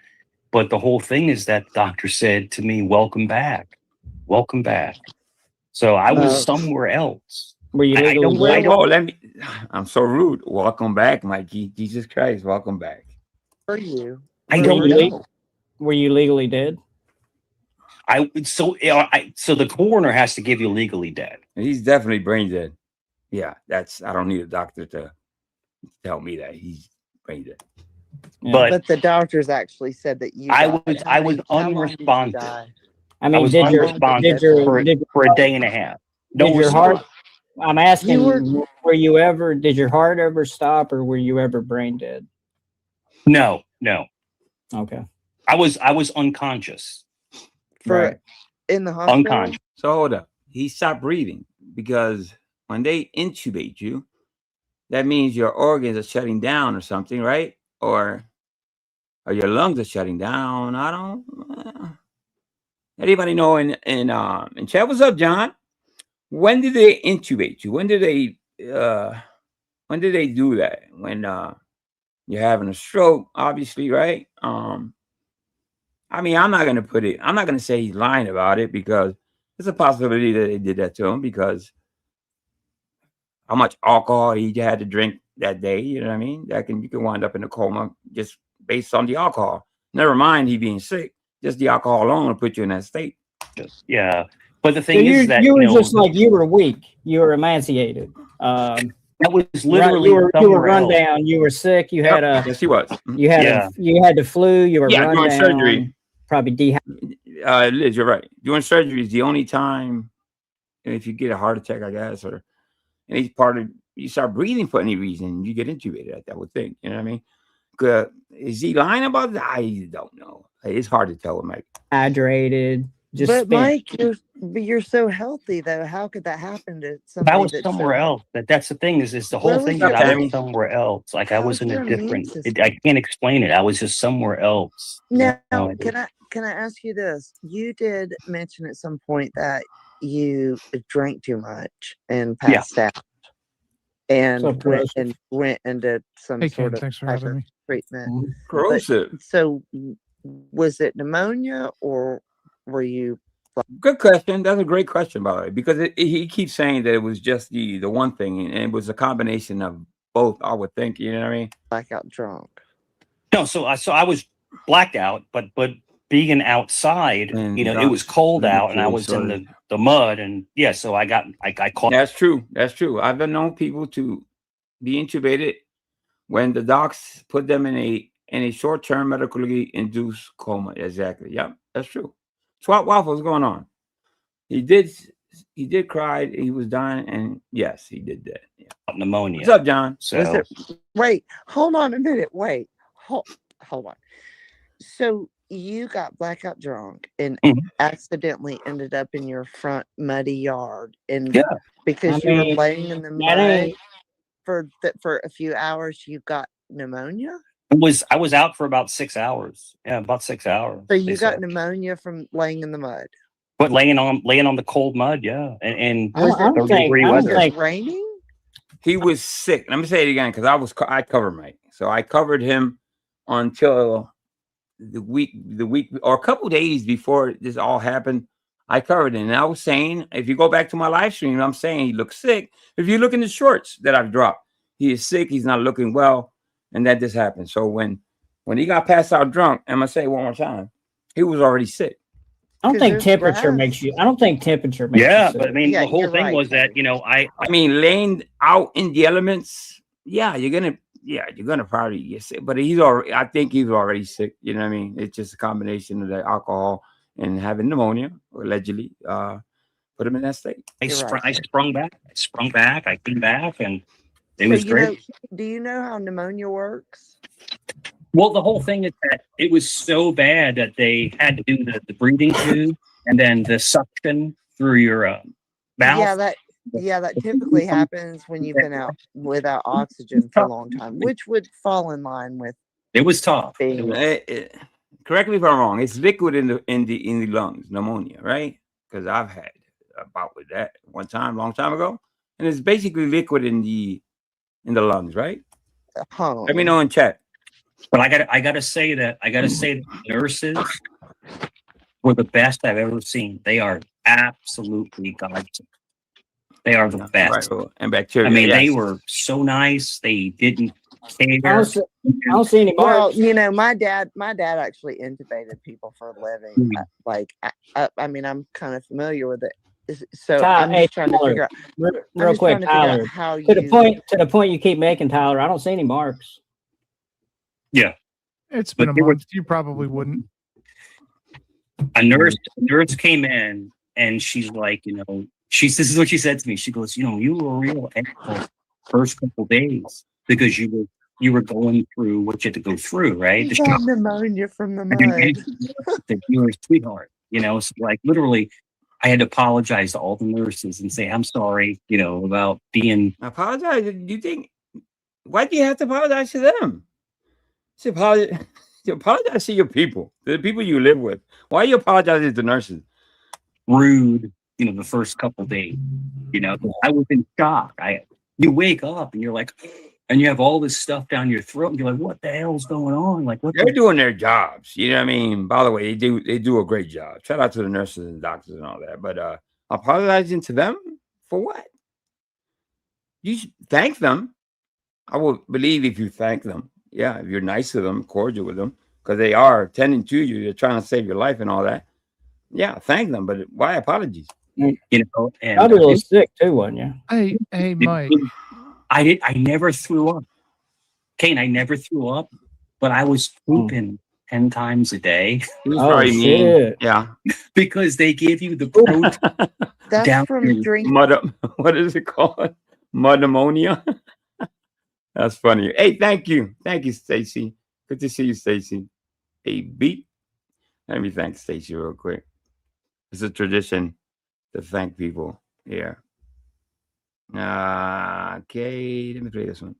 But the whole thing is that doctor said to me, welcome back. Welcome back. So I was somewhere else.
Were you
I'm so rude. Welcome back, Mikey. Jesus Christ, welcome back.
For you.
I don't know.
Were you legally dead?
So the coroner has to give you legally dead.
He's definitely brain dead. Yeah, I don't need a doctor to tell me that he's brain dead.
Yeah.
But the doctors actually said that you.
I was unresponsive.
I mean,
I was unresponsive for a day and a half. No,
your heart. I'm asking, did your heart ever stop, or were you ever brain dead?
No.
Okay.
I was unconscious.
For in the hospital?
Unconscious.
So hold up. He stopped breathing because when they intubate you, that means your organs are shutting down or something, right? Or your lungs are shutting down. I don't. Anybody know? And chat, what's up, John? When did they intubate you? When did they do that? When you're having a stroke, obviously, right? I mean, I'm not gonna say he's lying about it because there's a possibility that they did that to him because how much alcohol he had to drink that day, you know what I mean? You can wind up in a coma just based on the alcohol. Never mind he being sick, just the alcohol alone will put you in that state.
Yeah. But the
So
thing is that
you were just like, you were weak. You were emaciated.
that was literally
you were run
else.
down. You were sick. You had
yes, he was.
you had you had the flu. You were run
doing
down.
Surgery.
Probably dehydrated.
Liz, you're right. Doing surgery is the only time if you get a heart attack, I guess, or any part of you start breathing for any reason, you get intubated. I would think. You know what I mean? Is he lying about that? I don't know. It's hard to tell, Mike.
Hydrated. Just
but
spent.
Mike, you're so healthy though. How could that happen to somebody?
I was somewhere else. That's the thing. Is the whole thing that I was somewhere else. Like I was in a different. I can't explain it. I was just somewhere else.
Now, can I ask you this? You did mention at some point that you drank too much and passed out, and went into some sort of type of treatment.
Corrosive.
So, was it pneumonia or were you?
Good question. That's a great question, by the way, because he keeps saying that it was just the one thing, and it was a combination of both. I would think, you know what I mean?
Blackout drunk.
No, so I was blacked out, but being outside,
and
it was cold out, and I was in the mud, and so I caught.
That's true. That's true. I've known people to be intubated when the docs put them in a short-term medically induced coma. Exactly. Yep, that's true. Swap Waffle, what's going on? He did cry. He was dying, and yes, he did that. Yeah.
Pneumonia.
What's up, John?
So
wait, hold on a minute. Wait, hold on. So you got blackout drunk and accidentally ended up in your front muddy yard, and because you were laying in the mud for a few hours, you got pneumonia.
I was out for about 6 hours. Yeah, about 6 hours.
So you got pneumonia from laying in the mud.
But laying on the cold mud, yeah, and
I don't think
raining.
He was sick. Let me say it again because I covered Mike, so I covered him until the week or a couple days before this all happened. I covered him, and I was saying, if you go back to my live stream, I'm saying he looks sick. If you look in the shorts that I've dropped, he is sick. He's not looking well. And that just happened. So when he got passed out drunk, I'm gonna say it one more time, he was already sick.
I don't think temperature makes you. I don't think temperature makes you sick.
But I mean, the whole thing was that
I mean, laying out in the elements. Yeah, you're gonna probably get sick. But I think he's already sick. You know what I mean? It's just a combination of the alcohol and having pneumonia, allegedly, put him in that state.
I sprung back. I came back, and it was great.
Do you know how pneumonia works?
Well, the whole thing is that it was so bad that they had to do the breathing tube and then the suction through your mouth.
Yeah, that typically happens when you've been out without oxygen for a long time, which would fall in line with.
It was tough.
Correct me if I'm wrong. It's liquid in the lungs, pneumonia, right? Because I've had a bout with that one time, long time ago, and it's basically liquid in the lungs, right? Let me know in chat.
But I gotta say that the nurses were the best I've ever seen. They are absolutely godsend. They are the best.
Right. And bacteria.
I mean, they were so nice. They didn't care.
I don't see any marks.
Well, my dad actually intubated people for a living. I mean, I'm kind of familiar with it. So I'm just trying to figure out
real quick, Tyler. To the point you keep making, Tyler. I don't see any marks.
Yeah,
it's been a month. You probably wouldn't.
A nurse came in and she's like, this is what she said to me. She goes, you were real asshole first couple days because you were you were going through what you had to go through, right?
You got pneumonia from the
And
mud.
you were a sweetheart, you know. So like literally, I had to apologize to all the nurses and say I'm sorry, you know, about being.
Apologize? Do you think? Why do you have to apologize to them? You apologize to your people, the people you live with. Why are you apologizing to nurses?
Rude, you know, the first couple days. You know, I was in shock. You wake up and you're like, and you have all this stuff down your throat, and you're like, what the hell's going on? Like, what?
They're doing their jobs. You know what I mean? By the way, they do a great job. Shout out to the nurses and doctors and all that. But apologizing to them for what? You should thank them. I will believe if you thank them. Yeah, if you're nice to them, cordial with them, because they are tending to you, they're trying to save your life and all that. Yeah, thank them, but why apologies?
You know, and
Probably a little sick too, wasn't you?
Hey, Mike.
I never threw up. Kane, I never threw up, but I was pooping 10 times a day.
He was
Oh,
probably mean.
shit.
Yeah.
Because they give you the protein
That's
down
from
your-
drinking.
What is it called? Mud ammonia. That's funny. Hey, thank you, Stacy. Good to see you, Stacy. A beat. Let me thank Stacy real quick. It's a tradition to thank people here. Okay, let me play this one.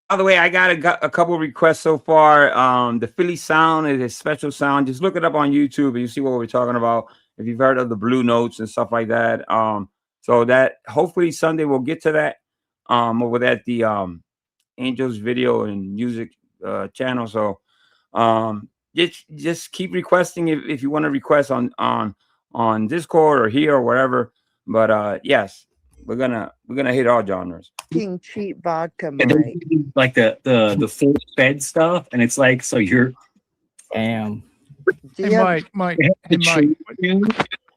By the way, I got a couple requests so far. The Philly sound is a special sound. Just look it up on YouTube and you see what we're talking about. If you've heard of the Blue Notes and stuff like that. So that hopefully Sunday we'll get to that over at the Angels Video and Music channel. So just keep requesting if you want to request on Discord or here or wherever. But yes, we're gonna hit all genres.
Drinking cheap vodka,
and then
Mike.
you do, like the full fed stuff, and it's like so you're
Damn.
Do
Hey,
you have-
Mike.
they have
Hey,
to
Mike.
treat you,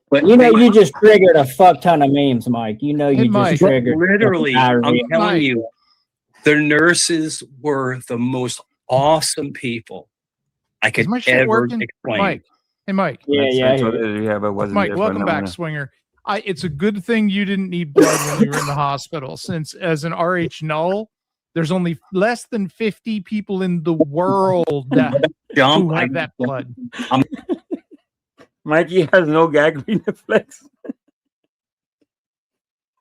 but
You know,
they-
you just triggered a fuck ton of memes, Mike. You know,
Hey,
you
Mike.
just triggered.
literally, I'm
diarrhea.
telling
Mike.
you, the nurses were the most awesome people I could
Is my shit
ever
working?
explain.
Mike. Hey, Mike.
Yeah,
But wasn't
Mike,
there for
welcome
no
back,
one.
Swinger. It's a good thing you didn't need blood when you were in the hospital, since as an RH null, there's only less than 50 people in the world that
Jump,
who
I
have that blood.
Mikey has no gag reflex.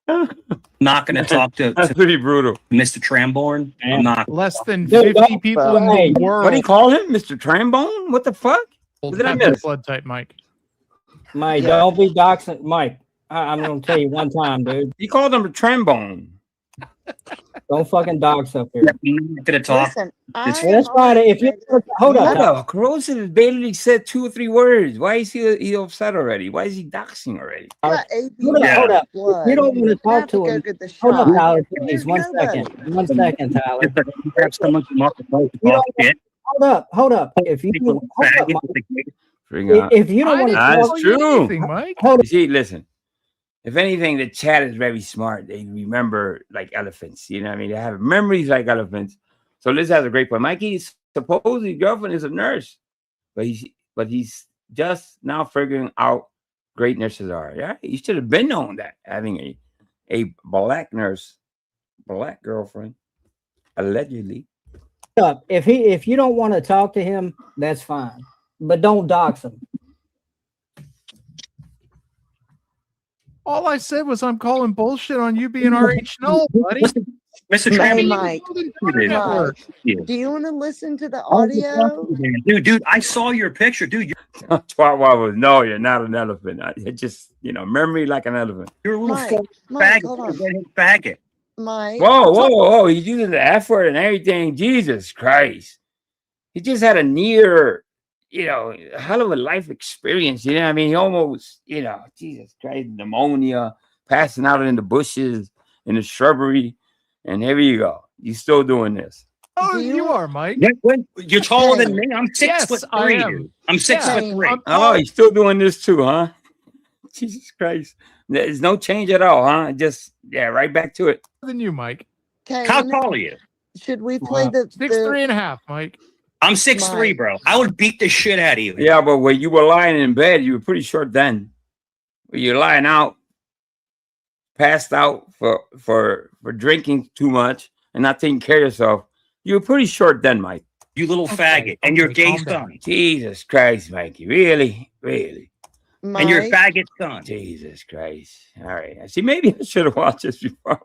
not going to talk to
That's pretty brutal.
Mr. Tramborn.
Yeah.
I'm not.
Less than
Dude,
50 people in
hey,
the world.
What do you call him? Mr. Trambone? What the fuck? What did I
have that
miss?
blood type, Mike.
Mike,
Yeah.
don't be doxing. Mike, I'm going to tell you one time, dude.
He called him a Trambone.
Don't fucking dox up here.
I'm not going to talk.
Listen,
It's-
I
That's
am
fine.
always
If you
ready.
hold
Hold
up,
up. Corrosive has barely said 2 or 3 words. Why is he upset already? Why is he doxing already?
I got AB
hold up,
Yeah.
hold up.
blood.
You don't want to
You
talk
have
to
go
him.
get the
Hold up,
shot.
Tyler, please.
There's
One
nobody.
second. 1 second, Tyler.
Just like you have someone come up with
You
talk
don't-
shit.
Hold up. If you
People
hold up,
faggot
Mike.
with the-
Figuring out.
If you don't
I
want to
didn't
That's
call you
true.
anything, Mike.
hold
You see, listen. If anything, the chat is very smart. They remember like elephants. You know what I mean? They have memories like elephants. So Liz has a great point. Mikey's supposedly girlfriend is a nurse, but he's just now figuring out great nurses are. Yeah, he should have been known that having a black nurse, black girlfriend, allegedly.
up. If you don't want to talk to him, that's fine. But don't dox him.
All I said was I'm calling bullshit on you being RH null, buddy.
Mr.
Hey,
Tramborn.
Mike.
Network.
Do you want to listen to the audio?
Dude, I saw your picture, dude.
Chihuahua was no, you're not an elephant. It just memory like an elephant.
You're a little
Mike,
fucking
Mike, hold on.
faggot.
Mike.
Whoa! He's using the F word and everything. Jesus Christ! He just had a near, hell of a life experience. You know what I mean? He almost, Jesus Christ, pneumonia, passing out in the bushes, in the shrubbery, and here you go. You still doing this?
Oh,
Do
you
you-
are, Mike.
You're taller than
Okay.
me. I'm 6
Yes,
foot
I
3.
am.
Dude. I'm 6'3".
Oh, he's still doing this too, huh? Jesus Christ. There's no change at all, huh? Just, yeah, right back to it.
Than you, Mike.
How
Kane,
tall are you?
should we play
Wow.
the
6'3.5", Mike.
I'm 6'3",
Mike.
bro. I would beat the shit out of you.
Yeah, but when you were lying in bed, you were pretty short then. When you're lying out, passed out for drinking too much and not taking care of yourself, you were pretty short then, Mike.
You little
Okay,
faggot. And your
okay,
gay
calm down.
son.
Jesus Christ, Mikey. Really? Really?
And your
Mike,
faggot son.
Jesus Christ. All right. See, maybe I should have watched this before.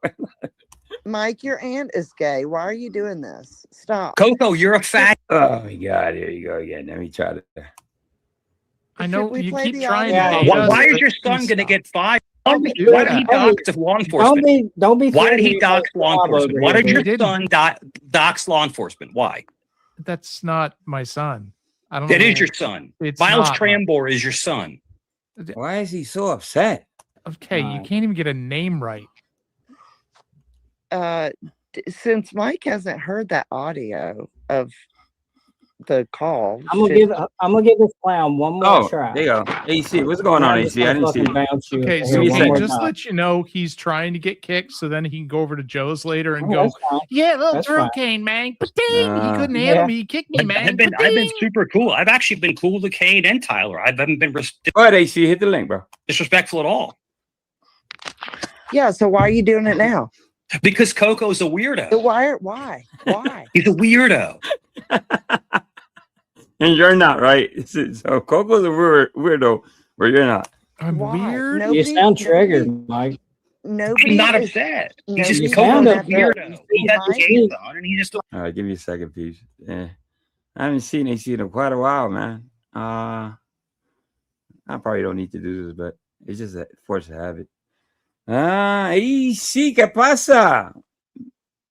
Mike, your aunt is gay. Why are you doing this? Stop.
Coco, you're a fag.
Oh my God. Here you go again. Let me try to.
I know
Should we
you
play
keep
the
trying
audio?
to.
Yeah,
Why is
but
your son
please
going to
stop.
get fired?
Don't be
Why did he
doing
dox
that.
the law enforcement?
Don't be
Why did he
feeling
dox law
yourself
enforcement?
over
Why
here,
did your
dude.
didn't.
son dox law enforcement? Why?
That's not my son. I don't
That
know.
is your son.
It's
Miles
not,
Trambor is your son.
Why is he so upset?
Okay, you can't even get a name right.
Since Mike hasn't heard that audio of the call,
I'm gonna give this clown one more
Oh,
try.
there you go. AC, what's going on,
I'm just
AC? I
gonna
didn't see
fucking
it.
bounce you
Okay,
over
so
here
me a
one
Mike,
more
second.
just
time.
let you know he's trying to get kicked, so then he can go over to Joe's later and
Oh,
go,
that's fine.
yeah, little
That's
throat
fine.
cane, man. Ba-ding! He couldn't
Yeah.
handle me. He kicked me,
I've
man.
been
Ba-ding!
super cool. I've actually been cool to Kane and Tyler. I haven't been
Go ahead, AC. Hit the link, bro.
disrespectful at all.
yeah. So why are you doing it now?
Because Coco's a weirdo.
Why?
He's a weirdo.
And you're not, right? So Coco's a weirdo, but you're not.
I'm
Why?
weird.
No.
You sound triggered, Mike.
Nobody
I'm not
is-
upset. He's
nobody
just
You
Coco's
sound
a
upset.
weirdo. He has a
Mike?
gay son, and he just
All right, give me a second, please. Yeah. I haven't seen AC in quite a while, man. I probably don't need to do this, but it's just a force of habit. AC, ¿qué pasa?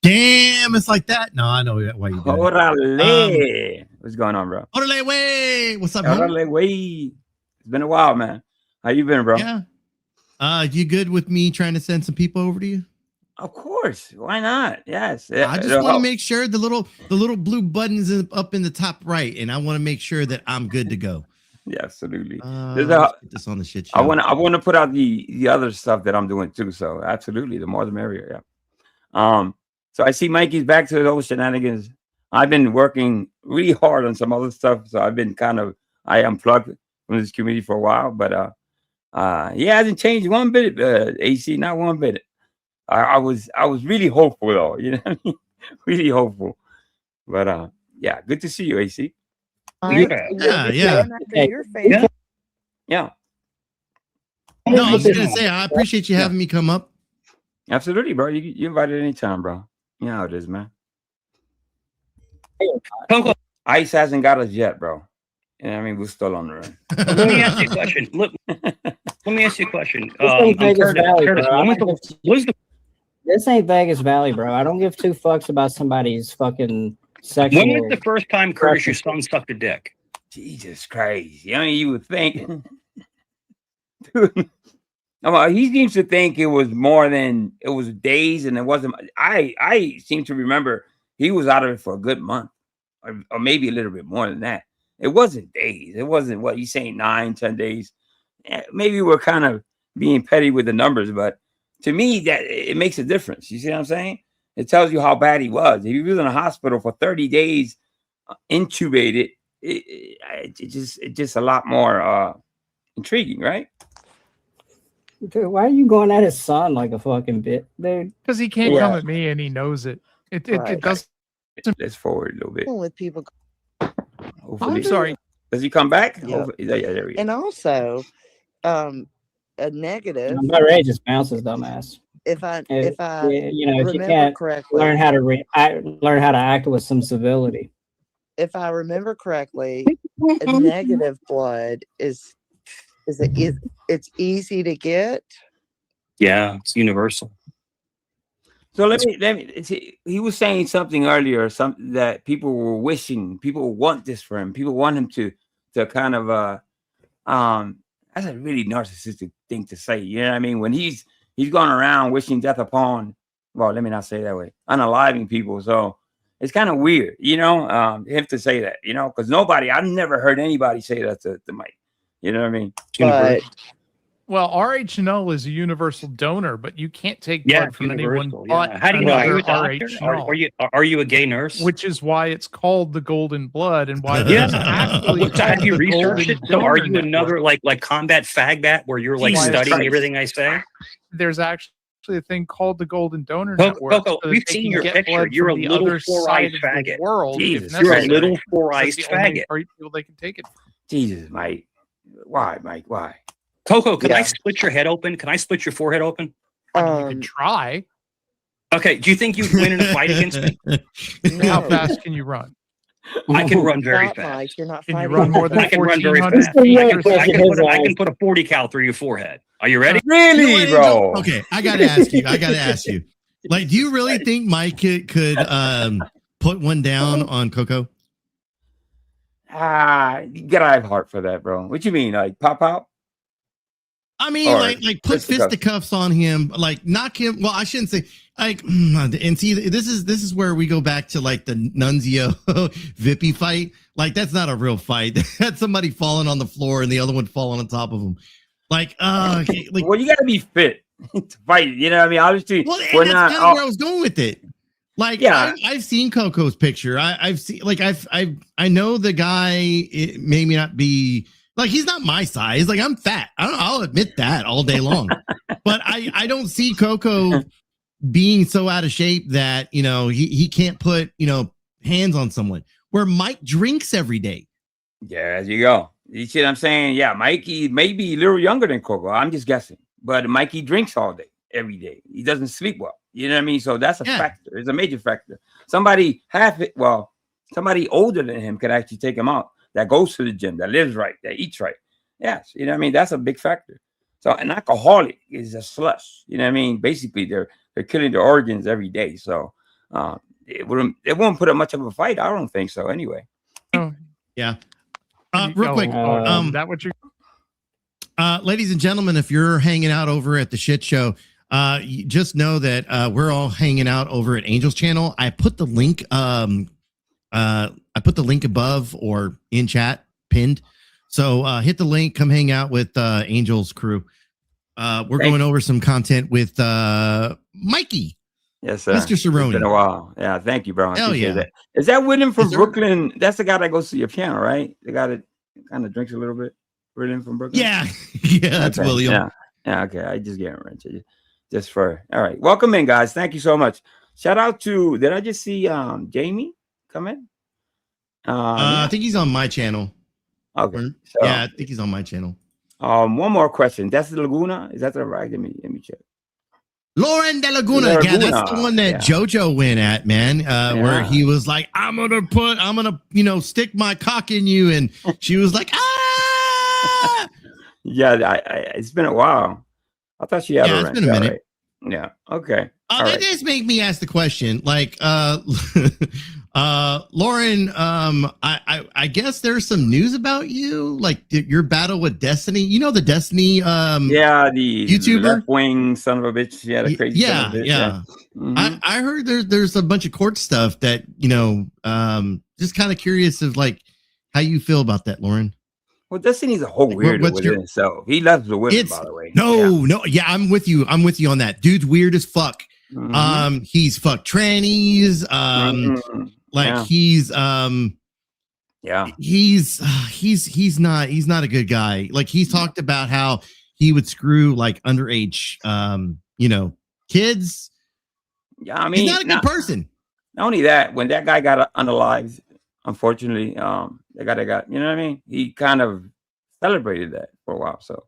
Damn, it's like that. No, I know why you did it.
Órale. What's going on, bro?
Orale, way. What's up, homie?
Órale, wey. It's been a while, man. How you been, bro?
Yeah. You good with me trying to send some people over to you?
Of course. Why not? Yes.
I just want to make sure the little blue button is up in the top right, and I want to make sure that I'm good to go.
Yeah, absolutely.
Let's get this on the shit show.
I want to put out the other stuff that I'm doing too. So absolutely, the more the merrier. Yeah. So I see Mikey's back to those shenanigans. I've been working really hard on some other stuff, so I've been I unplugged from this community for a while, but it hasn't changed one bit. AC, not one bit. I was really hopeful though, you know what I mean? Really hopeful. But yeah, good to see you, AC.
Mike,
Yeah.
you're
Yeah.
going after your face.
Yeah,
No, I was gonna say I appreciate you having me come up.
absolutely, bro. You invited anytime, bro. You know how it is, man.
Coco.
Ice hasn't got us yet, bro. And I mean, we're still on the run.
Let me ask you a question. Let me ask you a question.
This ain't Vegas Valley,
Curtis,
bro.
when's the
This ain't Vegas Valley, bro. I don't give two fucks about somebody's fucking sexual.
when was the first time, Curtis, your son sucked a dick?
Jesus Christ. You know, you would think. Dude, he seems to think it was more than it was days, and it wasn't. I seem to remember he was out of it for a good month, or maybe a little bit more than that. It wasn't days. It wasn't what he's saying, 9-10 days. Maybe we're kind of being petty with the numbers, but to me, that it makes a difference. You see what I'm saying? It tells you how bad he was. If he was in a hospital for 30 days, intubated, it's just a lot more intriguing, right?
Dude, why are you going at his son like a fucking bit, dude?
Because he can't
Yeah.
come at me and he knows it. It
Right.
does.
Let's forward a little bit.
With people,
Hopefully.
I'm sorry.
Does he come back?
Yeah.
Yeah, there we go.
and also, a negative.
My Ray just bounces, dumbass.
If I
If you
remember
can't
correctly,
learn how to learn how to act with some civility.
if I remember correctly, a negative blood is it's easy to get.
Yeah, it's universal.
So let me see. He was saying something earlier, something that people were wishing, people want this for him. People want him to kind of that's a really narcissistic thing to say. You know what I mean? When he's gone around wishing death upon, well, let me not say it that way, unaliving people. So it's kind of weird, him to say that, because I've never heard anybody say that to Mike. You know what I mean?
But
Well, RH0 is a universal donor, but you can't take blood from anyone
universal,
but
How do you know? Are you a
another
doctor?
RH0.
Are you a gay nurse?
Which is why it's called the golden blood and why
Yeah.
it's actually
Have you
called the
researched it?
golden
So are
donor
you
network.
another like combat fagbat where you're like
Jesus
studying
Christ.
everything I say?
There's actually a thing called the golden donor
Coco,
network.
Coco,
so that
we've
they
seen
can
your
get
picture.
blood
You're a
from the
little
other
four-eyed
side of
faggot.
the world. if
Jesus
You're a
necessary.
little
That's
four-eyed
the only
faggot.
people they can take it from.
Jesus, Mike. Why, Mike? Why?
Coco, can I
Yeah.
split your head open? Can I split your forehead open?
I mean, you could try.
Okay, do you think you'd win in a fight against me?
How
No.
fast can you run?
I can run very
Not
fast.
Mike, you're not
Can you
fighting.
run more than
I can run very
1,400
fast.
He's
feet?
still
or
pushing
something?
his
I can
eyes.
put a 40 cal through your forehead. Are you ready?
Really,
You know what,
bro?
Angel? Okay, I gotta ask you. Like, do you really think Mike could put one down on Coco?
You gotta have heart for that, bro. What you mean, like pop out?
I mean,
Or
like put fisticuffs on him, like knock him. Well, I shouldn't say like. And see, this is where we go back to like the Nunzio Vippy fight. Like that's not a real fight. That's somebody falling on the floor and the other one falling on top of him. Like, like
Well, you gotta be fit to fight. You know what I mean? Obviously,
well, and
we're
that's
not.
kind of where I was going with it. Like,
Yeah.
I've seen Coco's picture. I've seen, like, I know the guy. It may not be like he's not my size. Like, I'm fat. I'll admit that all day long. But I don't see Coco being so out of shape that he can't put hands on someone. Where Mike drinks every day.
Yeah, there you go. You see what I'm saying? Yeah, Mikey may be a little younger than Coco. I'm just guessing, but Mikey drinks all day, every day. He doesn't sleep well. You know what I mean? So that's a factor. It's a major factor. Somebody somebody older than him could actually take him out. That goes to the gym, that lives right, that eats right. Yes, you know what I mean? That's a big factor. So an alcoholic is a slush. You know what I mean? Basically, they're killing their organs every day. So it won't put up much of a fight. I don't think so. Anyway.
Oh,
yeah. Real quick,
is that what you?
Ladies and gentlemen, if you're hanging out over at the shit show, you just know that we're all hanging out over at Angel's channel. I put the link. I put the link above or in chat pinned. So hit the link. Come hang out with Angel's crew. We're going over some content with Mikey.
Yes, sir.
Mr. Cerrone.
It's been a while. Yeah, thank you, bro. I
Hell
appreciate
yeah.
that. Is that William from Brooklyn? That's the guy that goes to your piano, right? The guy that kind of drinks a little bit. William from Brooklyn?
Yeah. Yeah, that's
Okay.
William.
Yeah, okay. I just get it just for all right. Welcome in, guys. Thank you so much. Shout out to did I just see Jamie come in?
I think he's on my channel.
Okay. So,
Yeah, I think he's on my channel.
one more question. That's the Laguna? Is that the right? Let me check.
Lauren De Laguna. Yeah, that's the one that JoJo went at, man. Where he was like, I'm gonna stick my cock in you, and she was like, ah.
Yeah, it's been a while. I thought she had
it's been a minute.
Right. Yeah. Okay.
That does make me ask the question. Like, Lauren, I guess there's some news about you, like your battle with Destiny. You know the Destiny,
yeah, the
YouTuber,
left-wing son of a bitch. Yeah, the crazy.
Yeah,
son of a bitch.
yeah. Mm-hmm. I heard there's a bunch of court stuff that just kind of curious of like how you feel about that, Lauren.
Well, Destiny's a whole weirdo within itself. He loves the women, by the way.
No, yeah, I'm with you. I'm with you on that. Dude's weird as fuck. Mm-hmm. He's fucked trannies. He's not a good guy. Like he's talked about how he would screw like underage kids.
Yeah, I mean,
he's not a good person.
Not only that, when that guy got unalived, unfortunately, the guy that got, you know what I mean? He kind of celebrated that for a while. So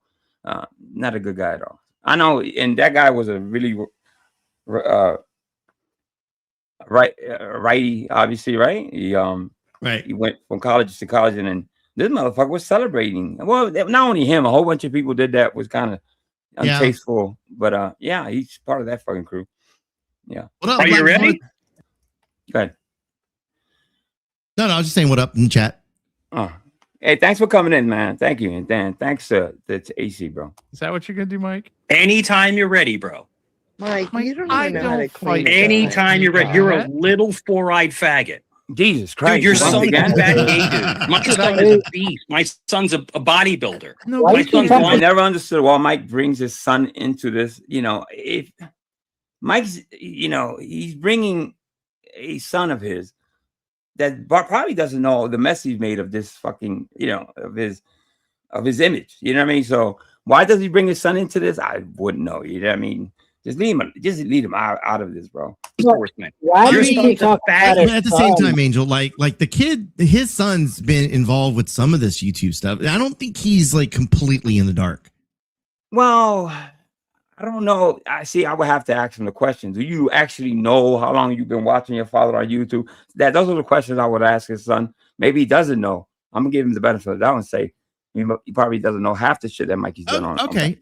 not a good guy at all. I know, and that guy was a really righty, obviously, right? He he went from college to college, and then this motherfucker was celebrating. Well, not only him, a whole bunch of people did that. Was kind of untasteful, but he's part of that fucking crew. Yeah.
What up,
are you ready?
Go ahead.
No, I was just saying what up in the chat.
Oh, hey, thanks for coming in, man. Thank you, and Dan, thanks to AC, bro.
Is that what you're gonna do, Mike?
Anytime you're ready, bro.
Mike,
Mike,
you don't
I
even know how to
don't
clean
fight
it up.
Anytime you're ready, you're a little four-eyed faggot.
Jesus Christ.
Dude, your
once
son's
again.
a bad gay dude. My
Dude,
son is a beast. My son's a bodybuilder.
No,
Why
My
you keep
son's
talking-
I
long.
never understood why Mike brings his son into this. You know, if Mike's, you know, he's bringing a son of his that probably doesn't know the mess he's made of this fucking, you know, of his image. You know what I mean? So why does he bring his son into this? I wouldn't know. You know what I mean? Just leave him out of this, bro.
Enforcement.
Why do
Your
you
son's
keep
a
talking about
faggot.
his
But at the same
son?
time, Angel, like the kid, his son's been involved with some of this YouTube stuff. I don't think he's like completely in the dark.
Well, I don't know. I would have to ask him the question. Do you actually know how long you've been watching your father on YouTube? Those are the questions I would ask his son. Maybe he doesn't know. I'm gonna give him the benefit of that and say he probably doesn't know half the shit that Mikey's done on.
Okay.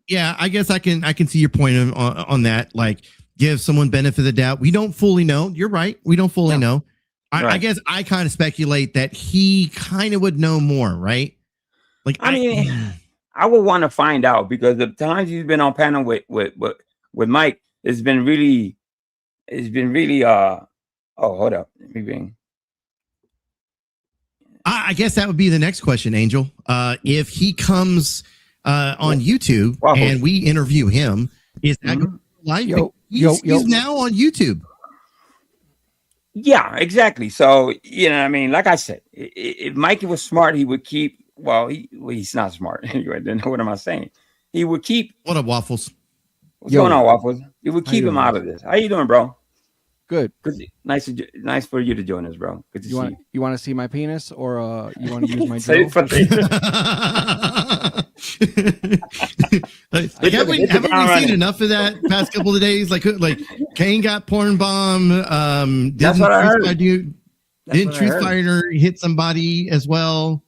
Yeah.
I guess I can see your point on that. Like, give someone benefit of the doubt. We don't fully know. You're right. We don't fully know. I
Right.
guess I kind of speculate that he kind of would know more, right? Like,
I mean, I would want to find out because the times he's been on panel with Mike, it's been really oh, hold up. Let me bring.
I guess that would be the next question, Angel. If he comes on YouTube and we interview him, is that going to be live? He's now on YouTube.
Yeah, exactly. So, you know what I mean? Like I said, if Mikey was smart, he would keep, he's not smart anyway. Then what am I saying? He would keep.
What up, Waffles?
What's going on, Waffles? He would keep him out of this. How you doing, bro?
Good.
Nice for you to join us, bro. Good to see you.
You want to see my penis or you want to use my
Say
drill?
Haven't we seen enough of that past couple of days? Like Kane got porn bomb.
That's what I heard.
Didn't Truth Fighter hit somebody as well?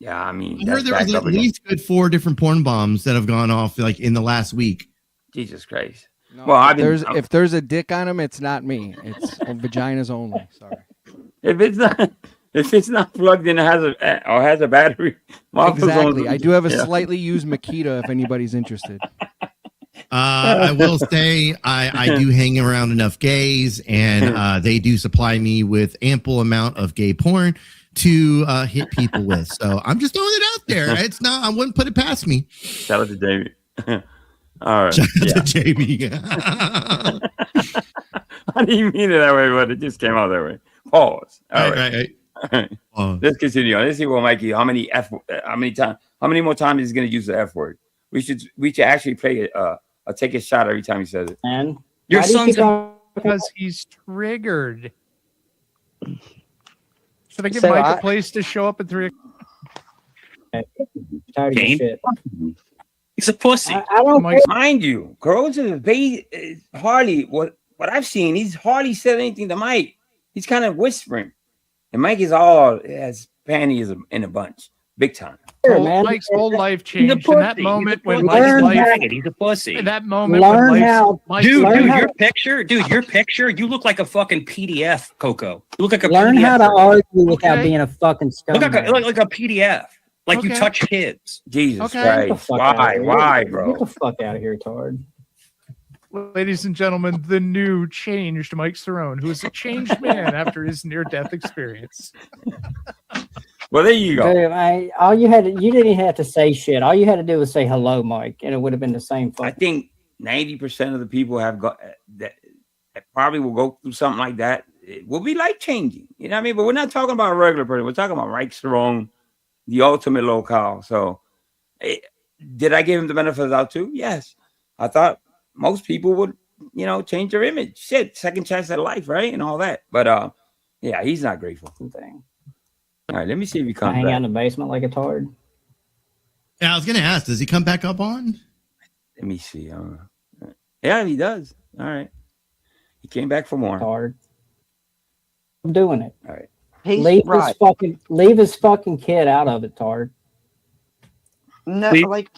Yeah, I mean,
I heard there was at least good 4 different porn bombs that have gone off like in the last week.
Jesus Christ.
No,
well,
if there's a dick on him, it's not me. It's vaginas only. Sorry.
If it's not plugged in, has a battery.
Exactly. I do have a slightly used Makita if anybody's interested.
I will say I do hang around enough gays, and they do supply me with ample amount of gay porn to hit people with. So I'm just throwing it out there. It's not. I wouldn't put it past me.
Shout out to Jamie. All right.
Shout out to Jamie.
I didn't mean it that way, but it just came out that way. Pause. All right. Let's continue on. Let's see what Mikey. How many more times he's going to use the F word? We should actually play take a shot every time he says it.
And
Your son's
because he's triggered. Should I give
So
Mike a place to show up at 3 o'clock?
tired of your shit.
He's a pussy.
I don't
Mike,
Mind you, Groves is hardly what I've seen. He's hardly said anything to Mike. He's kind of whispering, and Mike is all has panties in a bunch, big time.
Mike's whole life changed in that moment when Mike's
Learn
life.
how-
He's a pussy.
In that moment,
Learn
when
how-
Mike's
Dude,
Learn how-
your picture, you look like a fucking PDF, Coco. You look like a
Learn
PDF.
how to argue without
Okay.
being a fucking
Look
scumbag.
like a PDF. Like you
Okay.
touch kids.
Jesus
Okay.
Get the
Christ!
fuck out of
Why,
here. Get
bro?
the fuck out of here, Tard.
Ladies and gentlemen, the new changed Mike Cerrone, who is a changed man after his near-death experience.
Well, there you go.
Dude, you didn't even have to say shit. All you had to do was say hello, Mike, and it would have been the same
I
fucking.
think 90% of the people have got that probably will go through something like that. It will be life changing. You know what I mean? But we're not talking about a regular person. We're talking about Mike Cerrone, the ultimate locale. So, did I give him the benefit of the doubt too? Yes. I thought most people would, change their image. Shit, second chance at life, right? And all that. But yeah, he's not grateful.
thing.
All right, let me see if he
I
comes
hang out
back.
in the basement like a Tard.
Yeah, I was gonna ask, does he come back up on?
Let me see. Yeah, he does. All right. He came back for more.
Tard. I'm doing it.
All right.
He's
Leave
right.
leave his fucking kid out of it, Tard.
No,
Leave-
like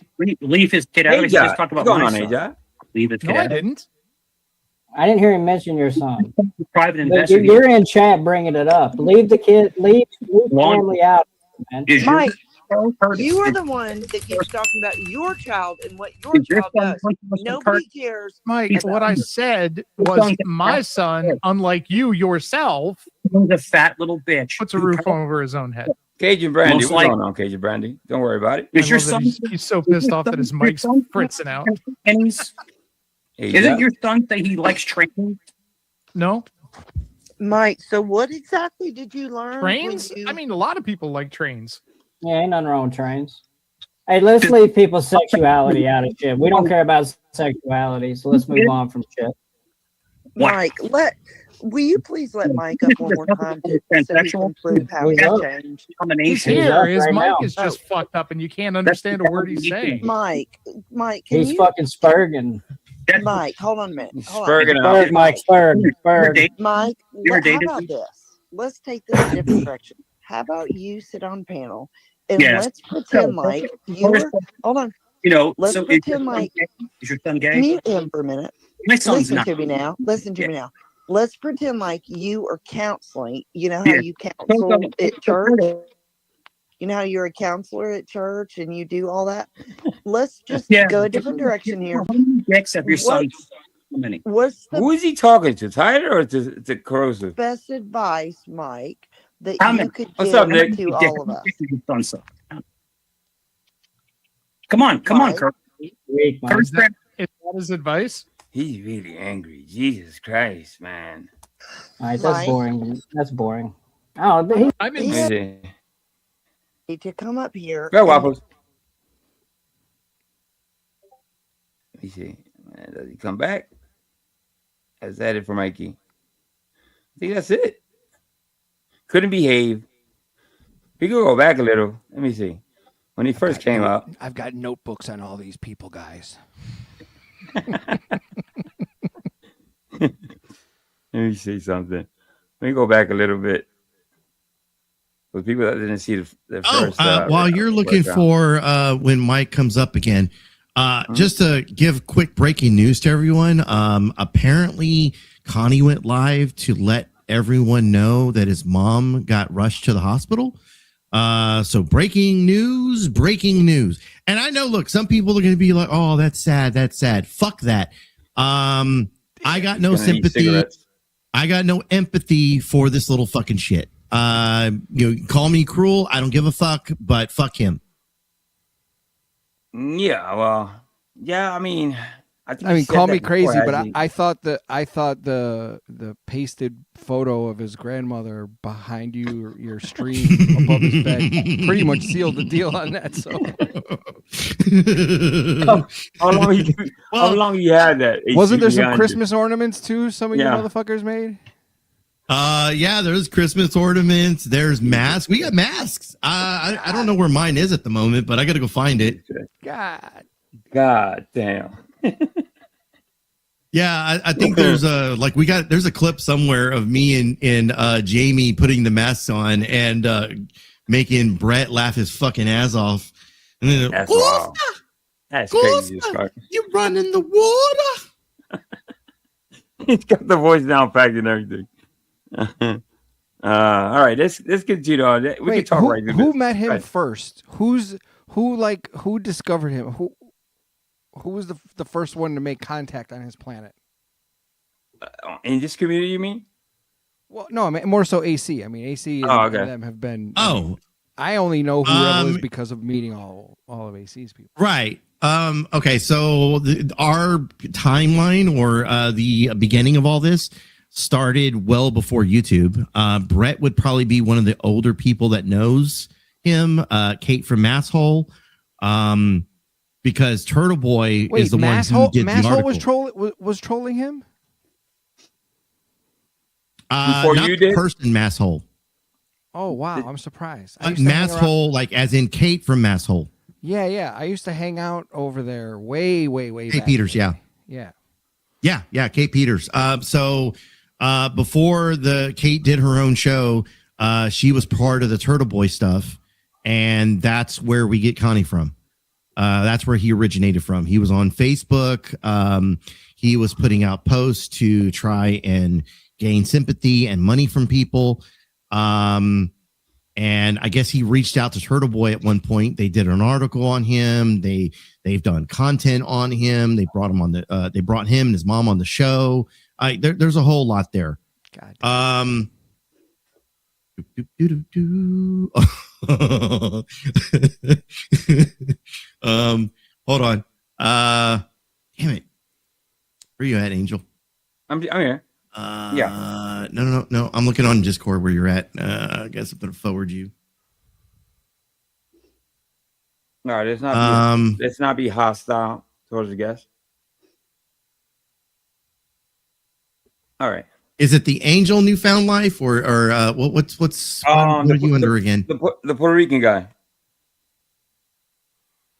Leave his kid out.
Hey,
He's
Jai,
just talking
what's
about
going
my
on,
son.
AJ?
Leave his kid
No, I
out.
didn't.
I didn't hear him mention your son.
Private
But
investigator.
you're in chat bringing it up. Leave the kid, leave
Lawn-
family out, man.
Is
Mike, You are the one that keeps talking about your child and what your
Is your
child
son
does.
going to listen to Kurt?
Nobody cares.
Mike,
He's
what I said was my son, unlike you yourself,
He's a fat little bitch.
puts a roof over his own head.
Cajun Brandy,
Most
what's
like-
going on, Cajun Brandy? Don't worry about it.
Is
I
your
love that
son?
he's so pissed off that his mic's fritzing out.
Pennies?
Hey,
Isn't
Jeff.
your son say he likes training?
No?
Mike, so what exactly did you learn? when
Trains?
you-
I mean, a lot of people like trains.
Yeah, ain't nothing wrong with trains. Hey, let's leave people's sexuality out of shit. We don't care about sexuality, so let's move on from shit.
Mike, will you please let Mike up one more time so he can prove how he's
He's
changed?
He's
Combination.
He's
here.
up
His
right
mic
now.
is just fucked up and you can't understand a word he's saying.
Mike, can
He's
you?
fucking spurging.
Mike, hold on a minute.
He's
Hold on.
spurging out.
Spurg, Mike, spurg, spurg.
Mike,
You ever
how
dated
about
me?
this? Let's take this a different direction. How about you sit on panel and
Yeah.
let's pretend like you're. Hold on.
You know,
Let's
so
pretend like-
is your son gay?
Mute him for a minute.
My son's
Listen
not.
to me now. Listen to me now. Let's pretend like you are counseling. You know how
Yeah.
you counsel at church? You know how you're a counselor at church and you do all that? Let's just
Yeah.
go a different direction here.
How many dicks have your son? How many?
What's the
Who is he talking to? Tyler or to Corrosive?
best advice, Mike, that
How
you
many-
could
What's
give
up, Nick?
to all of us?
Come on,
Mike.
Kurt.
Weak, Mike.
Kurt's back.
Is that his advice?
He's really angry. Jesus Christ, man.
All right, that's
Mike.
boring. That's boring. Oh, but he,
I'm in.
Yeah.
Let me see.
Need to come up here.
Go,
and-
Waffles. Let me see. Does he come back? Is that it for Mikey? I think that's it. Couldn't behave. He could go back a little. Let me see. When he first came up.
I've got notebooks on all these people, guys.
Let me see something. Let me go back a little bit. For people that didn't see the first.
While you're looking
workout.
for when Mike comes up again, just to give quick breaking news to everyone. Apparently, Connie went live to let everyone know that his mom got rushed to the hospital. So breaking news. And I know, look, some people are going to be like, "Oh, that's sad. That's sad." Fuck that. I got no
Gonna eat
sympathy.
cigarettes.
I got no empathy for this little fucking shit. Call me cruel. I don't give a fuck, but fuck him.
Yeah, well, yeah. I mean, think
I
he
mean,
said
call
that
me
before,
crazy, but
hasn't he?
I thought the pasted photo of his grandmother behind your stream above his bed pretty much sealed the deal on that. So
How long you had that?
wasn't there some
behind you?
Christmas ornaments too? Some of you
Yeah.
motherfuckers made.
Yeah, there's Christmas ornaments. There's masks. We got masks. I don't know where mine is at the moment, but I got to go find it.
God damn.
Yeah, I think there's there's a clip somewhere of me and Jamie putting the masks on and making Brett laugh his fucking ass off. And then,
That's wild. That's crazy. as fuck.
You run in the water.
He's got the voice down packed and everything. All right, let's continue on. We can
Wait,
talk
who,
right through
who
this.
met him
Right.
first? Who discovered him? Who was the first one to make contact on his planet?
In this community, you mean?
Well, no, I mean more so AC. I mean AC and,
Oh, okay.
and them have been.
Oh,
I only know who Rebel is because of meeting all of AC's people.
right. Okay, so our timeline or the beginning of all this started well before YouTube. Brett would probably be one of the older people that knows him. Kate from Masshole, because Turtle Boy is the one who did the article.
was trolling him.
Before
not
you
the
did?
person Masshole.
Oh wow, I'm surprised. I used to hang around-
Masshole, like as in Kate from Masshole.
Yeah. I used to hang out over there way
Kate
back.
Peters, yeah.
Yeah.
Kate Peters. So before Kate did her own show, she was part of the Turtle Boy stuff, and that's where we get Connie from. That's where he originated from. He was on Facebook. He was putting out posts to try and gain sympathy and money from people. And I guess he reached out to Turtle Boy at one point. They did an article on him. They've done content on him. They brought him on the. They brought him and his mom on the show. There's a whole lot there.
God.
Hold on. Damn it. Where you at, Angel?
I'm here. Yeah.
No. I'm looking on Discord where you're at. I guess I'm gonna forward you.
All right, let's not be hostile towards the guest. All right.
Is it the Angel Newfound Life or what are you under again?
The Puerto Rican guy.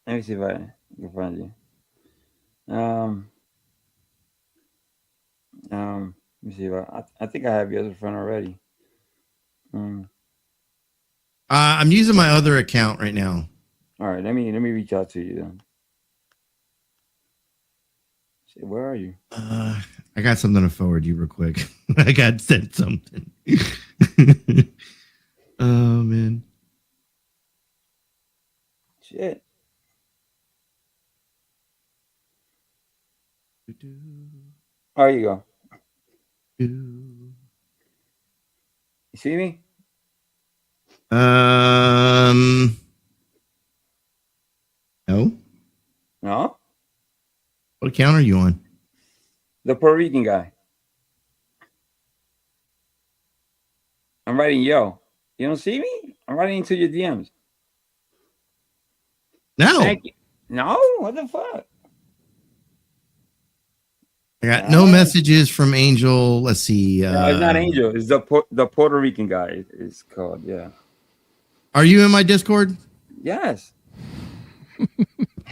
Let me see if I can find you. Let me see if I think I have you as a friend already.
I'm using my other account right now.
All right, let me reach out to you then. See, where are you?
I got something to forward you real quick. I got sent something. Oh man.
Shit. There you go. You see me?
No.
No?
What account are you on?
The Puerto Rican guy. I'm writing yo. You don't see me? I'm writing into your DMs.
No.
Thank you. No? What the fuck?
I got no messages from Angel. Let's see.
No, it's not Angel. It's the Puerto Rican guy. It's called. Yeah.
Are you in my Discord?
Yes.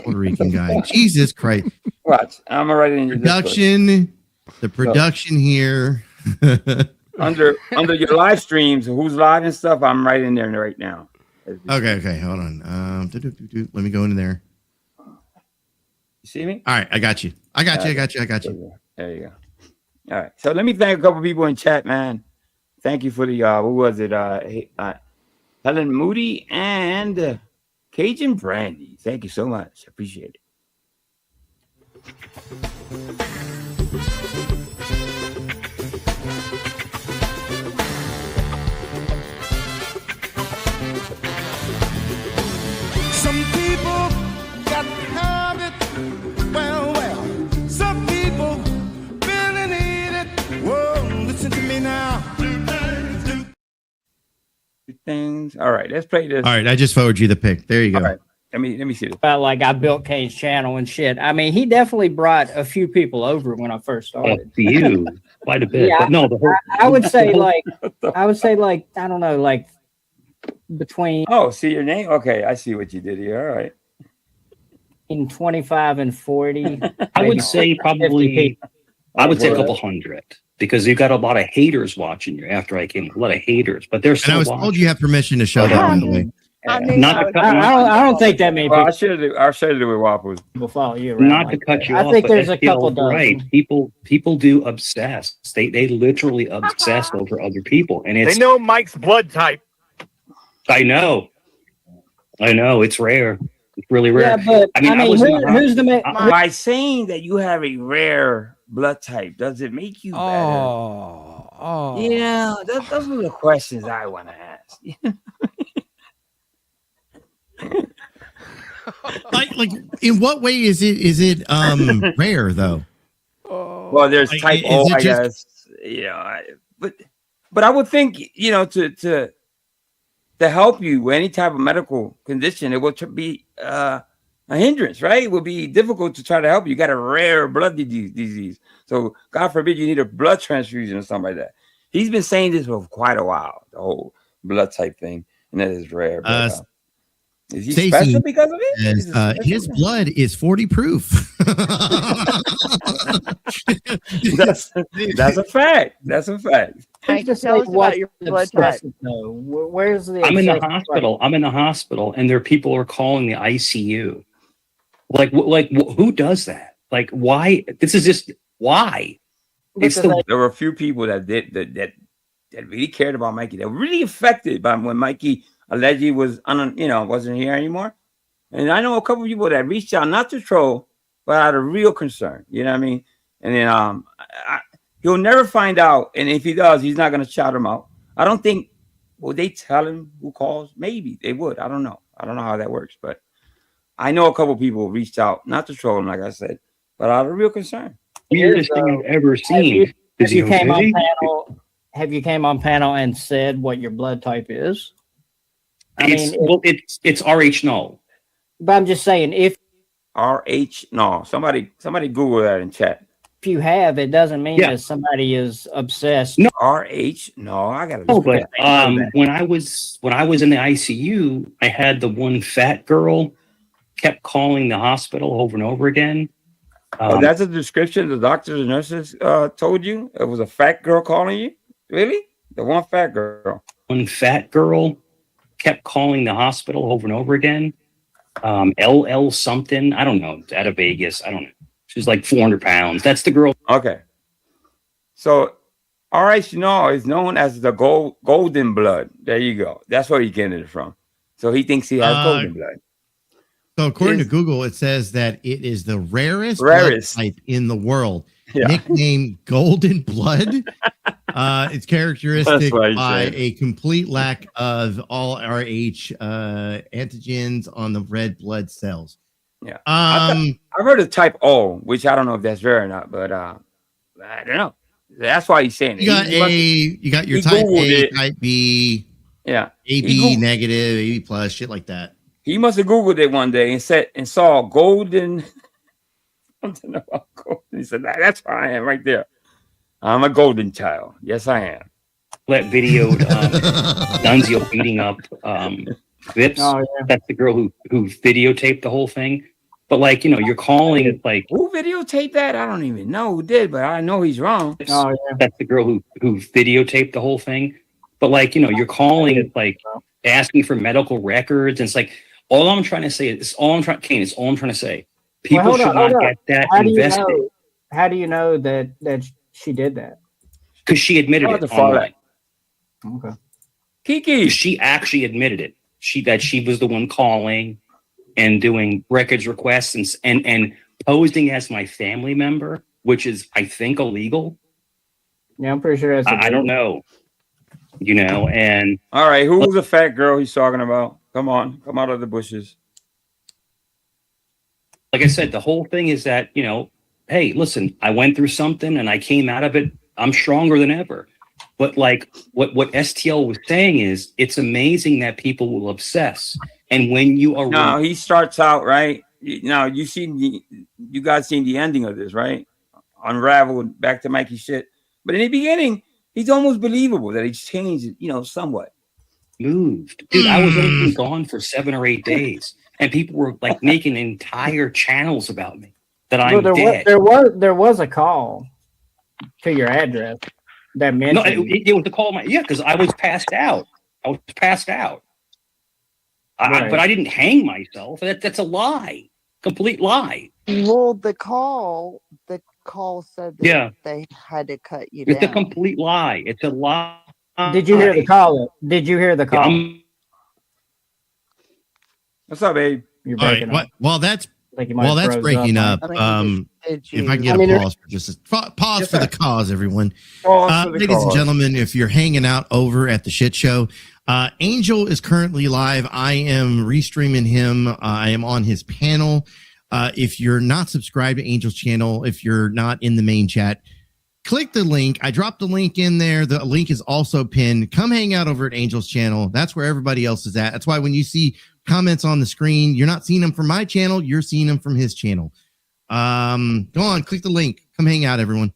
Puerto Rican guy. Jesus Christ.
Watch. I'm gonna write it in your
production. The production here.
under your live streams, who's live and stuff. I'm right in there right now.
Okay. Hold on. Let me go into there.
You see me?
All right, I got you. I got you.
There you go. All right. So let me thank a couple people in chat, man. Thank you for the who was it? Helen Moody and Cajun Brandy. Thank you so much. Appreciate it.
Some people got to have it. Well. Some people really need it. Whoa, listen to me now.
Things. All right, let's play this.
All right, I just forwarded you the pic. There you go.
All right. Let me see this.
About like I built Kane's channel and shit. I mean, he definitely brought a few people over when I first started.
You quite a bit.
Yeah,
But no, the whole,
I would say like I don't know, like between
See your name? Okay, I see what you did here. All right.
in 25 and 40.
I would say probably I would say a couple hundred because you've got a lot of haters watching you after I came. A lot of haters, but there's
and I was told you have permission to show that, by the way.
I don't think that many people.
I should have it with Waffles.
Will follow you around.
Not to cut you off.
I think
but
there's a
feel
couple dozen.
Right. People do obsess. They literally obsess over other people, and
They know Mike's blood type.
I know. It's rare. It's really rare.
Yeah, but I mean, who's the
by saying that you have a rare blood type, does it make you better?
Oh.
Yeah, those are the questions I want to ask.
like in what way is it rare though?
Well, there's type O, I guess. But I would think, to help you with any type of medical condition, it would be a hindrance, right? It would be difficult to try to help you. You got a rare blood disease. So God forbid you need a blood transfusion or something like that. He's been saying this for quite a while, the whole blood type thing, and that is rare. But, is he
Stacey
special because of it?
His blood is 40 proof.
That's a fact. That's a fact.
Tell us about your blood type.
Where's the?
I'm in the hospital. I'm in the hospital, and there are people who are calling the ICU. Like who does that? Like, why? This is just why.
There were a few people that really cared about Mikey. They were really affected by when Mikey allegedly was wasn't here anymore. And I know a couple of people that reached out not to troll, but out of real concern. You know what I mean? And then he'll never find out. And if he does, he's not going to shout him out. I don't think. Will they tell him who calls? Maybe they would. I don't know. I don't know how that works, but I know a couple of people reached out not to troll him, like I said, but out of real concern.
Weirdest thing I've ever seen.
Have you came on panel? Have you came on panel and said what your blood type is?
It's RH null.
But I'm just saying, if
RH no, somebody Google that in chat.
If you have, it doesn't mean that somebody is obsessed.
No,
RH no, I gotta.
No, but when I was in the ICU, I had the one fat girl kept calling the hospital over and over again.
That's a description the doctors and nurses told you? It was a fat girl calling you? Really? The one fat girl.
One fat girl kept calling the hospital over and over again. LL something. I don't know. Out of Vegas. I don't know. She's like 400 pounds. That's the girl.
Okay. So RH is known as the golden blood. There you go. That's where he's getting it from. So he thinks he has golden blood.
So according to Google, it says that it is the rarest blood type in the world. Yeah. Nicknamed golden blood. It's characteristic by a complete lack of all RH antigens on the red blood cells.
Yeah. I've heard of type O, which I don't know if that's rare or not, but I don't know. That's why he's saying it.
You got your type A, type B, AB negative, AB plus, shit like that.
He must have Googled it one day and saw golden. Something about golden. He said, that's who I am right there. I'm a golden child. Yes, I am.
That videoed Nunzio beating up Vips.
Oh, yeah.
That's the girl who videotaped the whole thing. But you're calling like
who videotaped that? I don't even know who did, but I know he's wrong.
Oh, yeah.
That's the girl who videotaped the whole thing. But you're calling like asking for medical records, and it's like all I'm trying to say is it's all I'm trying to say. People should not get that invested.
How do you know that she did that?
Because she admitted it.
Okay.
Kiki.
She actually admitted it. That she was the one calling and doing records requests and posing as my family member, which is, I think, illegal.
Yeah, I'm pretty sure that's.
I don't know. And
all right, who's the fat girl he's talking about? Come on, come out of the bushes.
Like I said, the whole thing is that, hey, listen, I went through something and I came out of it. I'm stronger than ever. But what STL was saying is it's amazing that people will obsess. And when you are
no, he starts out right. Now you guys seen the ending of this, right? Unraveled back to Mikey shit. But in the beginning, he's almost believable that he's changed, somewhat.
Moved. Dude, I was only gone for 7 or 8 days. And people were making entire channels about me that I'm dead.
There was a call to your address that mentioned.
No, it was a call. Because I was passed out.
Right.
But I didn't hang myself. That's a lie. Complete lie.
Well, the call said that they had to cut you down.
It's a complete lie. It's a lie.
Did you hear the call? Did you hear the call?
What's up, babe?
You're breaking up.
Well, that's breaking up. If I can get a pause for just pause for the cause, everyone. Ladies and gentlemen, if you're hanging out over at the shit show, Angel is currently live. I am restreaming him. I am on his panel. If you're not subscribed to Angel's channel, if you're not in the main chat, click the link. I dropped the link in there. The link is also pinned. Come hang out over at Angel's channel. That's where everybody else is at. That's why when you see comments on the screen, you're not seeing them from my channel. You're seeing them from his channel. Go on, click the link. Come hang out, everyone.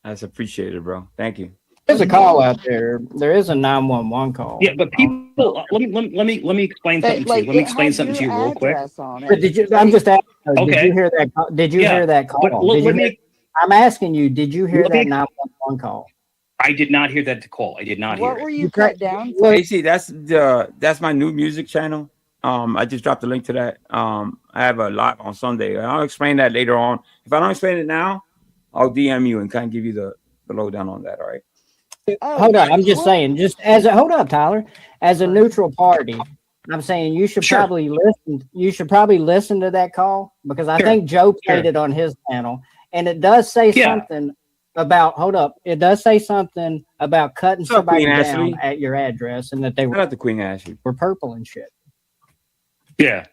That's appreciated, bro. Thank you.
There's a call out there. There is a 911 call.
Yeah, but people, let me explain something to you. Let me explain something to you real quick.
But I'm just asking. Okay. Did you hear that? Did you hear that call? I'm asking you. Did you hear that 911 call?
I did not hear that call. I did not hear it.
What were you cut down?
AC, that's my new music channel. I just dropped the link to that. I have a live on Sunday. I'll explain that later on. If I don't explain it now, I'll DM you and kind of give you the lowdown on that. All right.
hold on. I'm just saying, hold up, Tyler. As a neutral party, I'm saying you should
Sure.
probably listen. You should probably listen to that call because I
Sure.
think Joe played
Sure.
it on his panel, and it does say something about. Hold up, it does say something about cutting
What's up,
somebody
Queen
down
Ashley?
at your address, and that they
Shout out to Queen Ashley.
were purple and shit.
Yeah.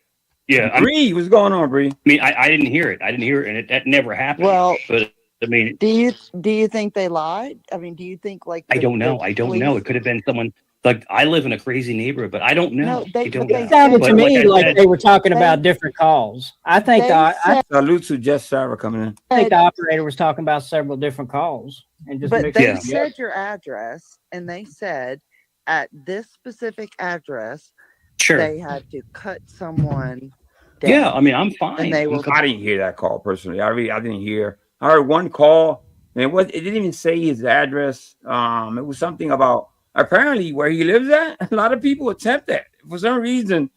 Yeah.
Bree, what's going on, Bree?
I mean, I didn't hear it. And that never happened.
Well,
but I mean,
do you think they lied? I mean, do you think like
I don't know. I don't know. It could have been someone like I live in a crazy neighborhood, but I don't know.
No, they-
I don't
but they
know.
It sounded to
But
me
I
like
said-
they were talking
they-
about different calls. I think
they
I
said-
Salute to Jess Sarah coming in.
think the operator was talking about several different calls and just
But
mixing
they
it together.
said your address, and they said at this specific address
Sure.
they had to cut someone down.
Yeah, I mean, I'm fine.
And they will-
I didn't hear that call personally. I didn't hear. I heard one call, and it didn't even say his address. It was something about apparently where he lives at. A lot of people attempt that for some reason.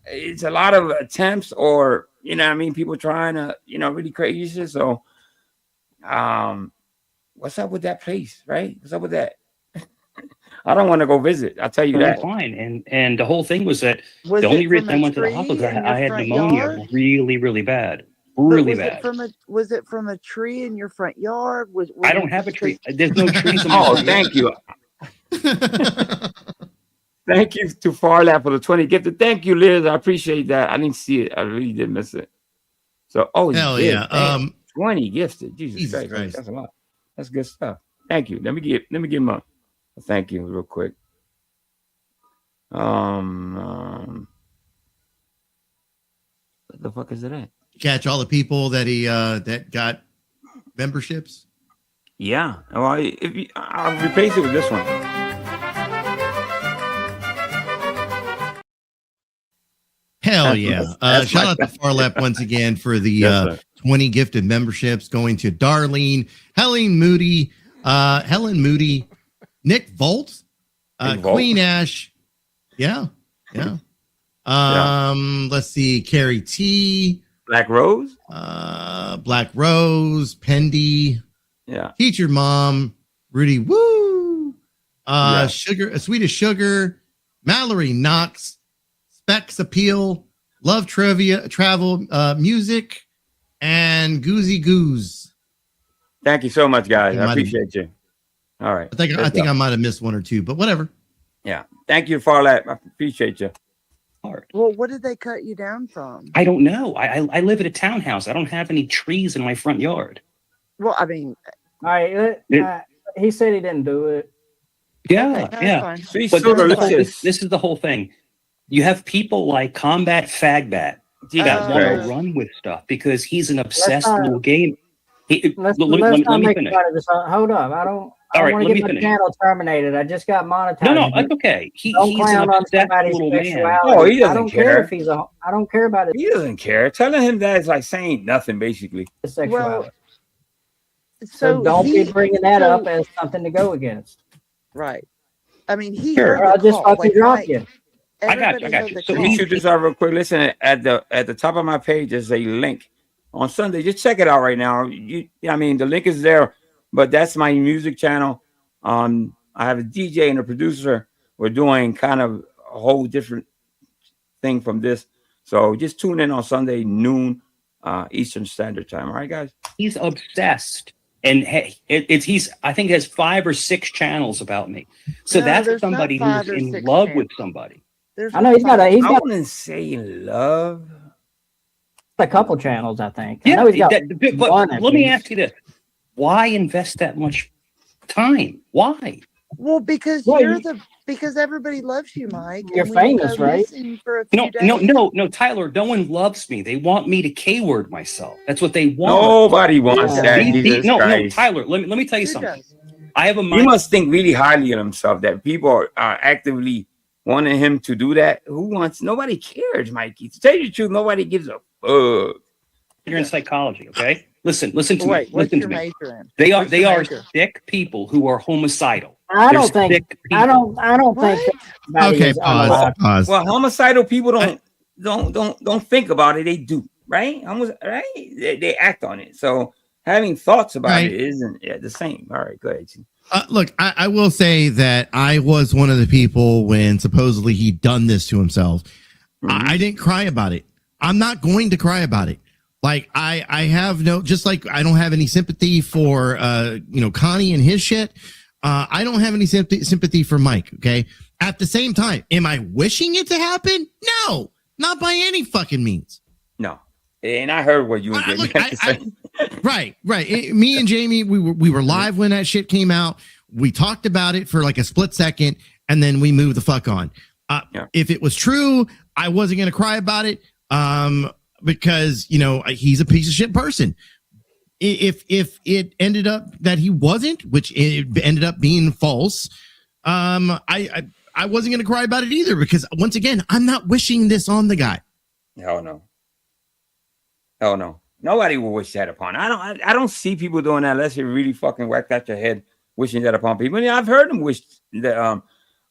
It's a lot of attempts, or you know, what I mean, people trying to, you know, really crazy shit. So, what's up with that place, right? What's up with that? I don't want to go visit. I'll tell you that.
Fine. And the whole thing was that
Was
the only
it
reason
from
I
a
went to the
tree
hospital is
in your
I had
front
pneumonia
yard?
really, really bad.
But
Really
was
bad.
it from a tree in your front yard?
I don't have a tree. There's no trees in my
Oh,
front
thank
yard.
you. Thank you to Farlap for the 20 gifted. Thank you, Liz. I appreciate that. I didn't see it. I really did miss it. So,
Hell
Liz,
yeah.
damn, 20 gifted. Jesus
Jesus
Christ.
Christ.
That's a lot. That's good stuff. Thank you. Let me give him a thank you real quick. What the fuck is it at?
Catch all the people that he that got memberships.
Yeah. Well, I'll replace it with this one.
Hell
That's-
yeah.
that's
Shout
my-
out to Farlap once again for the
Yes, sir.
20 gifted memberships going to Darlene, Helen Moody, Nick Volt,
Nick Volt.
Queen Ash. Yeah. Yeah. Let's see, Carrie T,
Black Rose.
Black Rose, Pendy,
Yeah.
Teacher Mom, Rudy Woo,
Yeah.
Sugar, Swedish Sugar, Mallory Knox, Specs Appeal, Love Trivia, Travel, Music, and Goozy Goose.
Thank you so much, guys.
You
I
might have-
appreciate you. All right.
I think I might have missed one or two, but whatever.
Yeah. Thank you, Farlap. I appreciate you.
Hard.
Well, what did they cut you down from?
I don't know. I live at a townhouse. I don't have any trees in my front yard.
Well, I mean,
All right, he said he didn't do it.
Yeah,
okay, that's
yeah.
fine.
See,
But
so
this is the whole thing. You have people like Combat Fagbat that want
Christ.
to run with stuff because he's an obsessed
not-
little game.
Let's
Let
not
me
make
finish.
fun of this. Hold up. I don't
All right,
want
let
to
me
get my
finish.
channel terminated. I just got monetized.
No, that's okay.
Don't
He's an
clown on
obsessed
somebody's
little man.
sexuality.
Oh, he
I
doesn't
don't care
care.
if he's a. I don't care about
He doesn't care. Telling him that is like saying nothing, basically.
his sexuality.
So
So don't
he-
be bringing that
so-
up as something to go against.
Right. I mean, he
Sure.
heard
Or I'll
the
just
call.
fucking
Like,
drop
Mike,
you.
I got you.
everybody heard the
So
Let me
call.
shoot this out real quick. Listen, at the top of my page is a link on Sunday. Just check it out right now. I mean, the link is there, but that's my music channel. I have a DJ and a producer. We're doing kind of a whole different thing from this. So just tune in on Sunday noon Eastern Standard Time. All right, guys.
He's obsessed, and he's I think has 5 or 6 channels about me. So
No,
that's
there's not
somebody
5
who's
or
in
6
love
channels.
with somebody.
There's
I know he's got a
I wouldn't say in love.
couple channels. I think. I
Yeah,
know he's got
but
one at
let me
least.
ask you this: why invest that much time? Why?
Well, because
Well,
because everybody loves you, Mike.
You're
and when you
famous,
go
right?
missing for a few
No,
days-
Tyler. No one loves me. They want me to K-word myself. That's what they want.
Nobody wants
Yeah.
that. Jesus
No,
Christ.
Tyler. Let me tell you
Who
something.
does?
I have a
He
mind.
must think really highly of himself that people are actively wanting him to do that. Who wants? Nobody cares, Mikey. To tell you the truth, nobody gives a fuck.
You're in psychology, okay? Listen to
Wait,
me.
what's
Listen
your
to me.
major in?
They
What's your
are
major?
sick people who are homicidal.
I
They're
don't think.
sick people.
I don't think.
What?
Somebody
Okay,
is unalive.
pause.
Well, homicidal people don't think about it. They do, right? Almost right. They act on it. So having thoughts about
Right.
it isn't the same. All right, go ahead.
Look, I will say that I was one of the people when supposedly he'd done this to himself. I didn't cry about it. I'm not going to cry about it. Like I have no, just like I don't have any sympathy for Connie and his shit. I don't have any sympathy for Mike. Okay. At the same time, am I wishing it to happen? No, not by any fucking means.
No. And I heard what you and Jamie had to say.
Right. Me and Jamie, we were live when that shit came out. We talked about it for like a split second, and then we moved the fuck on. If it was true, I wasn't going to cry about it because, he's a piece of shit person. If it ended up that he wasn't, which it ended up being false, I wasn't going to cry about it either because, once again, I'm not wishing this on the guy.
Hell no. Nobody will wish that upon. I don't see people doing that unless you really fucking whacked out your head wishing that upon people. And I've heard them wish that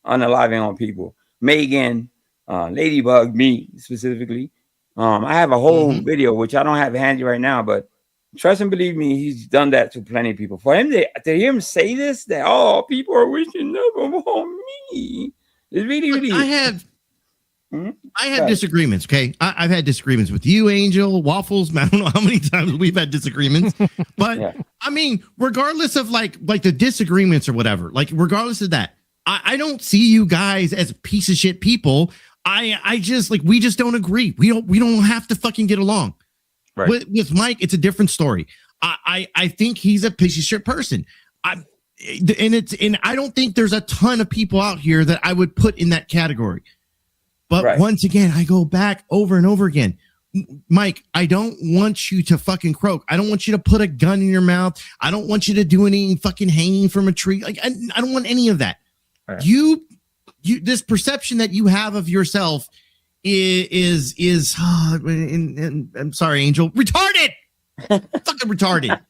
unaliving on people. Megan, Ladybug, me specifically. I have a whole video which I don't have handy right now, but trust and believe me, he's done that to plenty of people. For him to hear him say this, that people are wishing that upon me, it's really. I have disagreements. Okay, I've had disagreements with you, Angel, Waffles. I don't know how many times we've had disagreements, but I mean, regardless of like the disagreements or whatever, like regardless of that, I don't see you guys as piece of shit people. I just we just don't agree. We don't have to fucking get along. Right. With Mike, it's a different story. I think he's a piece of shit person. I don't think there's a ton of people out here that I would put in that category. But once again, I go back over and over again. Mike, I don't want you to fucking croak. I don't want you to put a gun in your mouth. I don't want you to do any fucking hanging from a tree. Like I don't want any of that. Right. You this perception that you have of yourself is I'm sorry, Angel, retarded. Fucking retarded.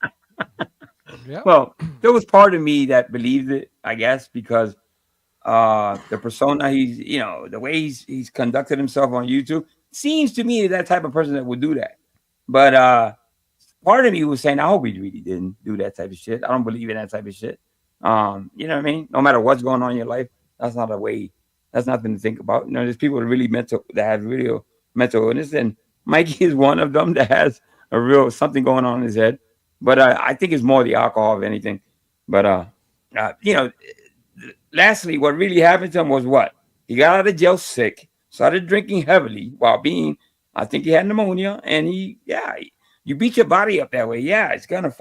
Yep. Well, there was part of me that believed it, I guess, because the persona he's, the way he's conducted himself on YouTube seems to me that type of person that would do that. But part of me was saying, I hope he really didn't do that type of shit. I don't believe in that type of shit. You know what I mean? No matter what's going on in your life, that's not a way. That's nothing to think about. There's people that really that have real mental illness, and Mikey is one of them that has a real something going on in his head. But I think it's more the alcohol of anything. But lastly, what really happened to him was what? He got out of jail sick, started drinking heavily while I think he had pneumonia, and you beat your body up that way. Yeah, it's gonna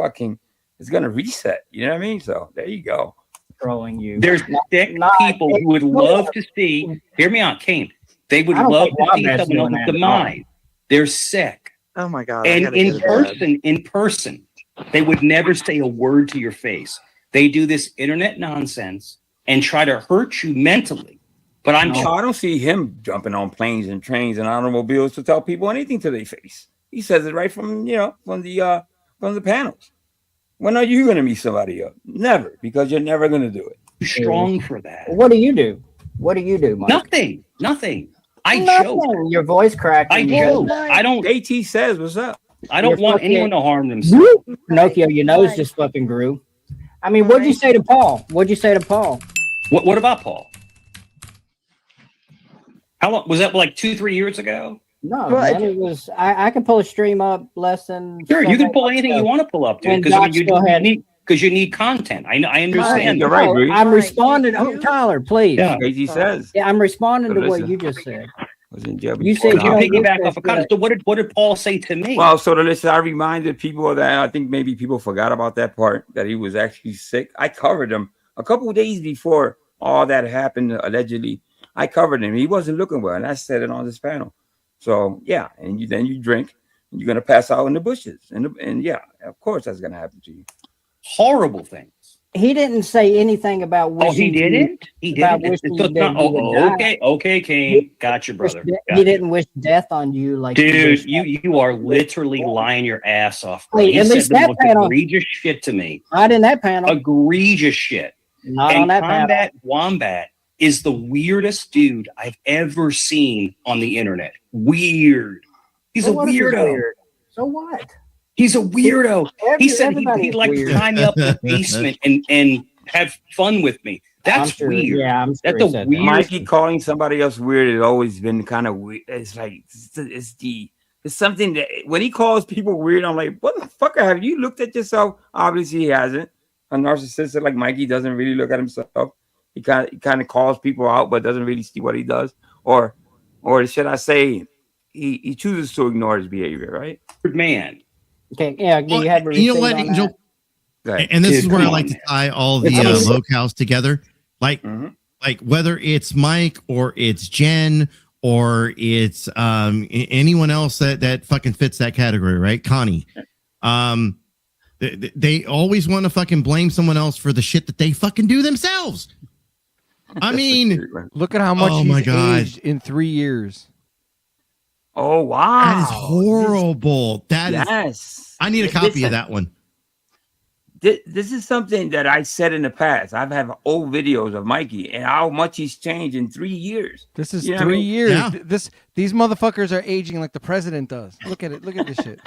reset. You know what I mean? So there you go.
Throwing you.
There's sick people who would love to see, hear me out, Kane. They would love to see someone else's demise. They're sick.
Oh my God.
And in person, they would never say a word to your face. They do this internet nonsense and try to hurt you mentally. But I
don't see him jumping on planes and trains and automobiles to tell people anything to their face. He says it right from the panels. When are you going to meet somebody up? Never, because you're never going to do it.
Too strong for that.
What do you do? Mike?
Nothing.
Nothing.
Joke.
Your voice cracked.
I joke. I don't.
AT says, "What's up?"
I don't want anyone to harm themselves.
Pinocchio, your nose just fucking grew. I mean, what'd you say to Paul?
What about Paul? How long was that? Like 2-3 years ago?
No, man, it was. I can pull a stream up less than.
Sure, you can pull anything you want to pull up, dude. Because you need content. I understand.
You're right, Bruce.
I'm responding. Oh, Tyler, please.
Yeah.
He says.
Yeah, I'm responding to what you just said.
You said you piggyback off a comment. So what did Paul say to me?
Well, so I reminded people that I think maybe people forgot about that part, that he was actually sick. I covered him a couple of days before all that happened, allegedly. I covered him. He wasn't looking well, and I said it on this panel. So yeah, and then you drink, and you're gonna pass out in the bushes, and yeah, of course that's gonna happen to you.
Horrible things.
He didn't say anything about wishing.
Oh, he didn't. He didn't. Okay, Kane, got you, brother.
He didn't wish death on you, like
dude. You are literally lying your ass off.
Wait, at least that panel.
Egregious shit to me.
Right in that panel.
Egregious shit.
Not on that
panel. Wombat is the weirdest dude I've ever seen on the internet. Weird. He's a weirdo.
So what?
He's a weirdo. He said
everybody's
he'd like to
weird.
tie me up in the basement and have fun with me. That's
I'm sure,
weird.
yeah, I'm sure
That's
he
a
said that.
weird.
Mikey calling somebody else weird has always been kind of weird. It's like it's something that when he calls people weird, I'm like, what the fuck? Have you looked at yourself? Obviously, he hasn't. A narcissist like Mikey doesn't really look at himself. He kind of calls people out, but doesn't really see what he does, or should I say, he chooses to ignore his behavior, right?
Man.
Okay, yeah. Do you have a
You know
receipt
what,
on
Angel?
that?
And this
Dude,
is where I
come
like
on,
to
man.
tie all the
It's
locales together. Like, like whether it's Mike or it's Jen or it's anyone else that fucking fits that category, right? Connie. They always want to fucking blame someone else for the shit that they fucking do themselves. I mean,
Look at how much
Oh my
he's
God.
aged in 3 years.
Oh wow,
that is horrible. That is.
Yes,
I need a copy of that one.
This is something that I said in the past. I've had old videos of Mikey and how much he's changed in 3 years.
This is
You know what I
3
mean?
years.
Yeah.
These motherfuckers are aging like the president does. Look at it. Look at this shit.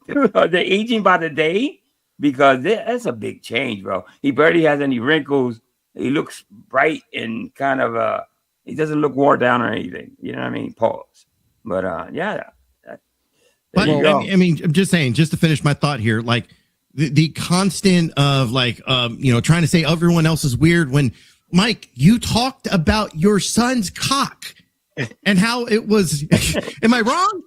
They're aging by the day because that's a big change, bro. He barely has any wrinkles. He looks bright and kind of he doesn't look worn down or anything. You know what I mean? Pause. But yeah.
But
There you go.
I mean, I'm just saying, just to finish my thought here, like the constant of like, trying to say everyone else is weird when Mike, you talked about your son's cock and how it was. Am I wrong?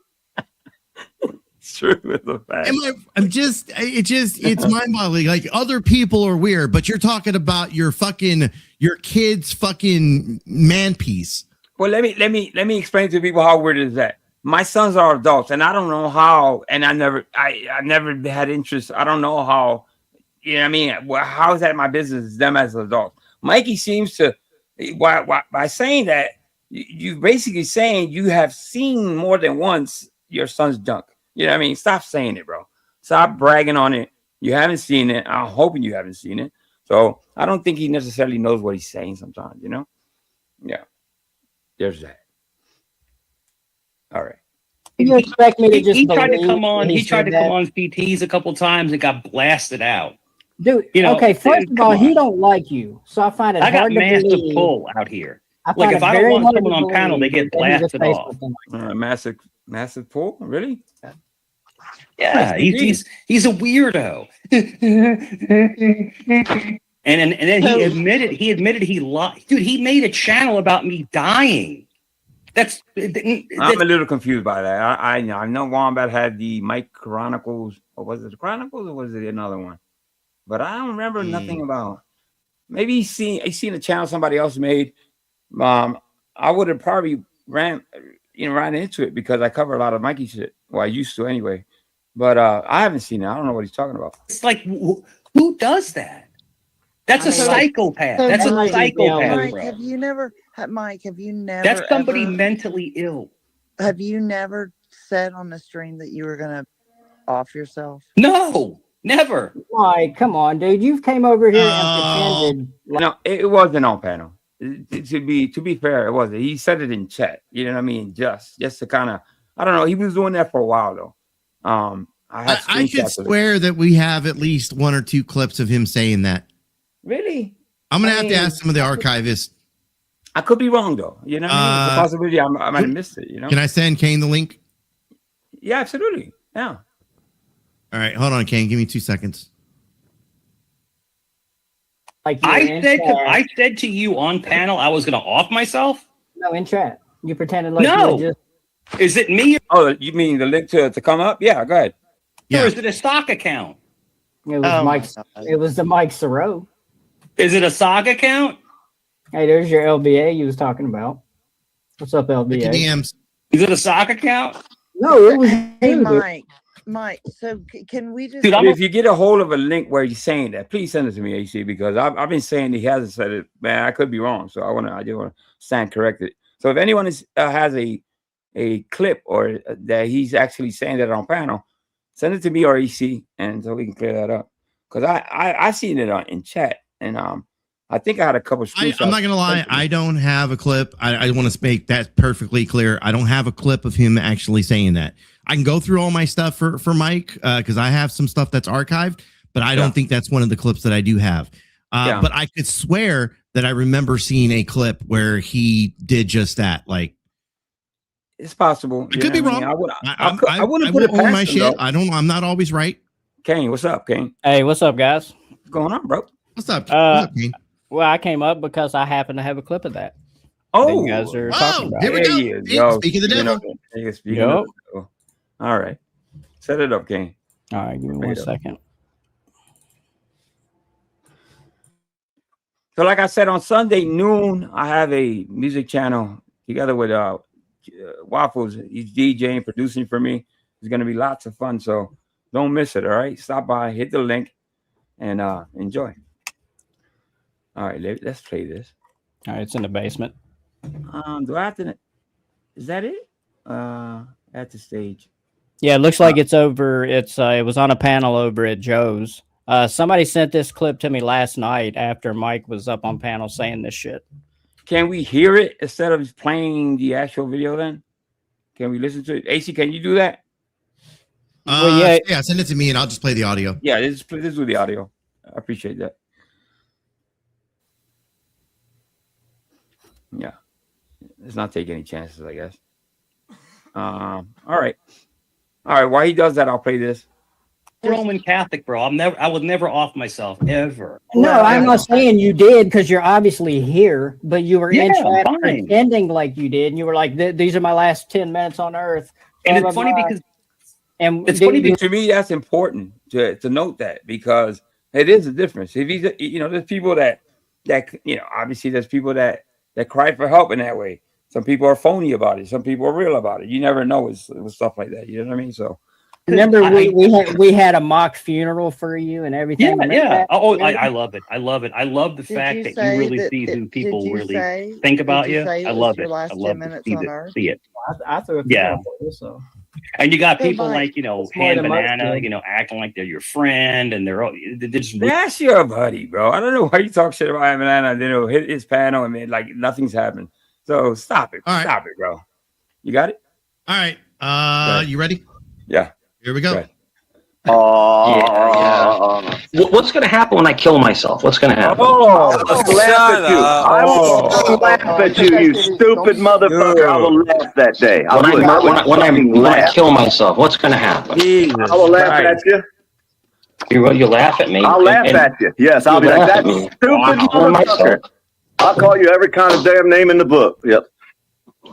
It's true. It's a fact.
It's mind-boggling. Like other people are weird, but you're talking about your kid's fucking man piece.
Well, let me explain to people how weird is that. My sons are adults, and I don't know how. And I never had interest. I don't know how. You know what I mean? Well, how is that my business? Them as adults. Mikey seems to, by saying that, you basically saying you have seen more than once your son's junk. You know what I mean? Stop saying it, bro. Stop bragging on it. You haven't seen it. I'm hoping you haven't seen it. So I don't think he necessarily knows what he's saying sometimes, you know? Yeah. There's that. All right.
You expect me to just
He tried to
believe
come on.
when
He tried to
said
come
that?
on PTs a couple times and got blasted out.
Dude,
You know,
okay, first
dude,
of all,
come
he
on.
don't like you. So I find it
I got
hard to
massive
believe.
pull out here.
I
Like
find
if
it
I don't
very
want
hard
someone
to
on panel, they
believe
get
that he's a
blasted off.
Facebook
Massive pull? Really?
Yeah, he's a weirdo. and then he admitted he lied. Dude, he made a channel about me dying. That's
I'm a little confused by that. I know Wombat had the Mike Chronicles, or was it the Chronicles, or was it another one? But I don't remember nothing about. Maybe he's seen a channel somebody else made. I would have probably ran into it because I cover a lot of Mikey shit. Well, I used to anyway. But I haven't seen it. I don't know what he's talking about.
It's like who does that? That's a psychopath.
So
That's a
Mike,
psychopath,
Mike,
bro.
have you never,
That's somebody
ever-
mentally ill.
Have you never said on the stream that you were gonna off yourself?
No, never.
Like, come on, dude. You came over here and pretended.
No, it wasn't on panel. To be fair, it wasn't. He said it in chat. You know what I mean? Just to kind of, I don't know. He was doing that for a while though. I
could swear that we have at least 1 or 2 clips of him saying that.
Really?
I'm gonna have to ask some of the archivists.
I could be wrong though. You know what I mean? It's a possibility. I might have missed it. You know?
Can I send Kane the link?
Yeah, absolutely. Yeah.
All right, hold on, Kane. Give me 2 seconds.
Like
I said to you on panel I was going to off myself.
No, in chat. You pretended like
No.
you were just.
Is it me?
Oh, you mean the link to come up? Yeah, go ahead.
Or is it a stock account?
It was Mike. It was the Mike Soro.
Is it a stock account?
Hey, there's your LBA you was talking about. What's up, LBA?
DMs.
Is it a stock account?
No, it was.
Hey, Mike. So can we just?
Dude, if you get a hold of a link where he's saying that, please send it to me, AC, because I've been saying he hasn't said it. Man, I could be wrong, so I just want to stand corrected. So if anyone has a clip or that he's actually saying that on panel, send it to me or EC, and so we can clear that up. Because I seen it in chat, and I think I had a couple.
I'm not gonna lie, I don't have a clip. I want to make that perfectly clear. I don't have a clip of him actually saying that. I can go through all my stuff for Mike because I have some stuff that's archived, but I don't think that's one of the clips that I do have. But I could swear that I remember seeing a clip where he did just that. Like,
it's possible.
I could be wrong.
I
I
wouldn't put it
own
past
my
him,
shit.
though.
I'm not always right.
Kane, what's up, Kane?
Hey, what's up, guys?
What's going on, bro?
What's up? What's up, Kane?
Well, I came up because I happen to have a clip of that.
Oh,
you guys are talking about.
Here we go. Speak of the devil.
Speaking of the devil. All right. Set it up, Kane.
All right, give me 1 second.
So, like I said, on Sunday noon, I have a music channel together with Waffles. He's DJing, producing for me. It's going to be lots of fun. So don't miss it. All right. Stop by, hit the link, and enjoy. All right. Let's play this.
All right. It's in the basement.
Do I have to? Is that it? At the stage.
Yeah, it looks like it's over. It was on a panel over at Joe's. Somebody sent this clip to me last night after Mike was up on panel saying this shit.
Can we hear it instead of playing the actual video then? Can we listen to it? AC, can you do that?
Well,
yeah, send it to me and I'll just play the audio.
Yeah, this is with the audio. I appreciate that. Yeah. Let's not take any chances, I guess. All right. All right, while he does that, I'll play this.
Roman Catholic, bro. I would never off myself ever.
No, I'm not saying you did because you're obviously here, but you were in chat pretending like you did, and you were like, "These are my last 10 minutes on Earth."
And it's funny because
to me that's important to note that because it is a difference. If he's, there's people that obviously there's people that cry for help in that way. Some people are phony about it. Some people are real about it. You never know with stuff like that. You know what I mean? So.
Remember, we had a mock funeral for you and everything.
Yeah. I love it. I love it. I love the fact that you really see who people really think about you. I love it. I love to see it.
I threw a
so. And you got people like Hand Banana, acting like they're your friend, and they're just.
That's your buddy, bro. I don't know why you talk shit about Hand Banana. Then hit his panel and like nothing's happened. So stop it. Stop it, bro. You got it.
All right. You ready?
Yeah.
Here we go.
What's going to happen when I kill myself? What's going to happen?
I will laugh at you. I will laugh at you, you stupid motherfucker. I will laugh that day.
When I kill myself, what's going to happen?
I will laugh at you.
You laugh at me?
I'll laugh at you. Yes, I'll be like, that stupid motherfucker. I'll call you every kind of damn name in the book. Yep.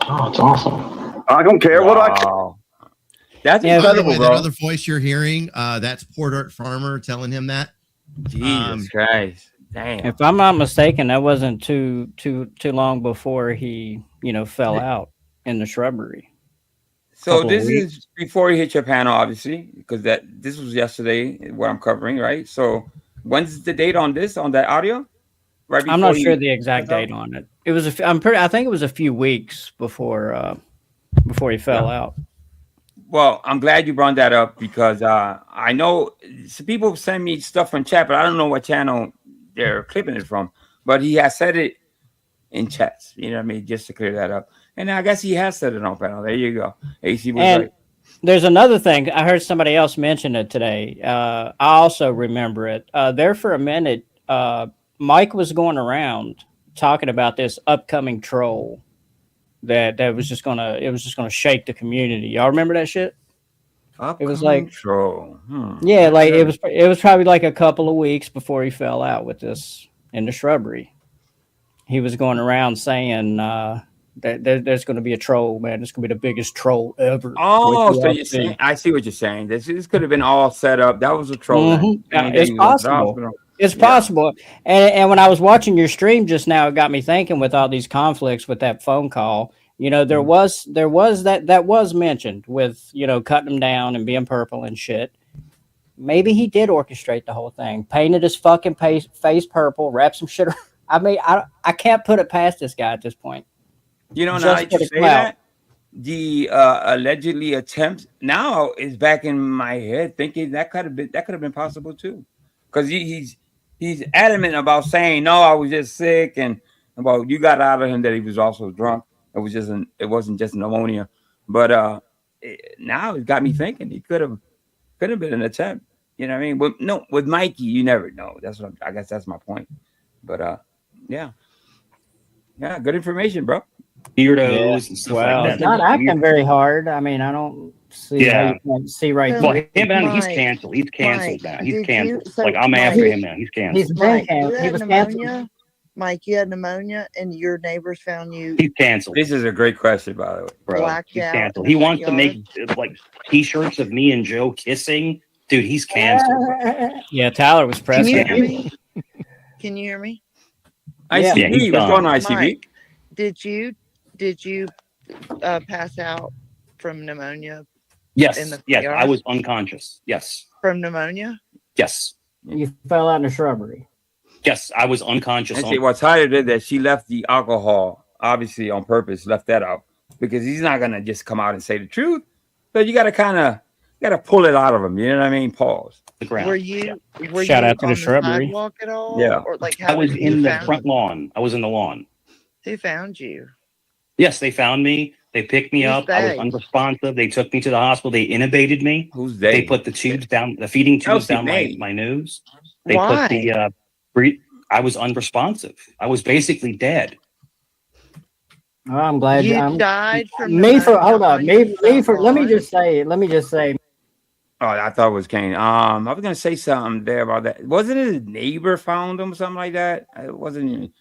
Oh, it's awesome.
I don't care what I care.
That's incredible, bro.
That other voice you're hearing, that's Port Art Farmer telling him that.
Jesus Christ. Damn.
If I'm not mistaken, that wasn't too long before he, fell out in the shrubbery.
So this is before he hit your panel, obviously, because this was yesterday what I'm covering, right? So when's the date on that audio? Right.
I'm not sure the exact date on it. It was I think it was a few weeks before he fell out.
Well, I'm glad you brought that up because I know some people send me stuff from chat, but I don't know what channel they're clipping it from. But he has said it in chats, you know what I mean, just to clear that up. And I guess he has said it on panel. There you go. AC was right.
There's another thing. I heard somebody else mention it today. I also remember it. There for a minute, Mike was going around talking about this upcoming troll. That was just gonna shake the community. Y'all remember that shit? It was like
troll.
Yeah, like it was probably like a couple of weeks before he fell out with this in the shrubbery. He was going around saying that there's going to be a troll, man. It's going to be the biggest troll ever.
Oh, so you're saying, I see what you're saying. This could have been all set up. That was a troll.
Mm-hmm. It's possible. It's possible. And when I was watching your stream just now, it got me thinking with all these conflicts with that phone call, there was that was mentioned with, cutting him down and being purple and shit. Maybe he did orchestrate the whole thing, painted his fucking face purple, wrapped some shit. I mean, I can't put it past this guy at this point.
Now that you say that, the allegedly attempt now is back in my head thinking that could have been possible too. Because he's adamant about saying, no, I was just sick, and about you got out of him that he was also drunk. It wasn't just pneumonia. But now it got me thinking. He could have been an attempt. You know what I mean? With Mikey, you never know. That's what I guess that's my point. But yeah, good information, bro.
Weirdos and stuff
Wow.
like
He's
that.
not acting very hard. I mean, I don't see how you can see right
Well,
through.
him and he's
Mike,
canceled. He's canceled now. He's
did
canceled.
you- so,
like I'm
Mike,
after him now. He's canceled.
He's been
Mike, you
canceled. He
had
was canceled.
pneumonia. Mike, you had pneumonia, and your neighbors found you
He's canceled.
This is a great question, by the way,
Bro,
blacked
he's
out
canceled.
in
He
the
wants to
backyard.
make like t-shirts of me and Joe kissing. Dude, he's canceled. Bro.
Yeah, Tyler was
Can
pressing.
you hear me? Can you hear me?
ICB,
Yeah, he's
what's going on,
done.
ICB?
Mike, did you pass out from pneumonia?
Yes,
In the
yes,
yard?
I was unconscious. Yes,
From pneumonia?
yes,
You fell out in the shrubbery.
yes, I was unconscious.
And see, what's Tyler did that she left the alcohol, obviously on purpose, left that out because he's not gonna just come out and say the truth. So you gotta pull it out of him. You know what I mean? Pause.
The ground.
Were you
Shout out to
on
the shrubbery.
sidewalk at all?
Yeah.
Or like
I
how
was
did
in
you
the
found-
front lawn. I was in the lawn.
Who found you?
Yes, they found me. They picked me
Who's
up. I was
they?
unresponsive. They took me to the hospital. They intubated me.
Who's
They
they?
put the tubes down, the feeding tubes
Chelsea
down
May.
my nose. They
Why?
put the I was unresponsive. I was basically dead.
Oh, I'm glad
You
I'm,
died from
me for
pneumonia
hold on.
on
Me
your
for let me
lawn?
just say
Oh, I thought it was Kane. I was gonna say something there about that. Wasn't it his neighbor found him, something like that? It wasn't even.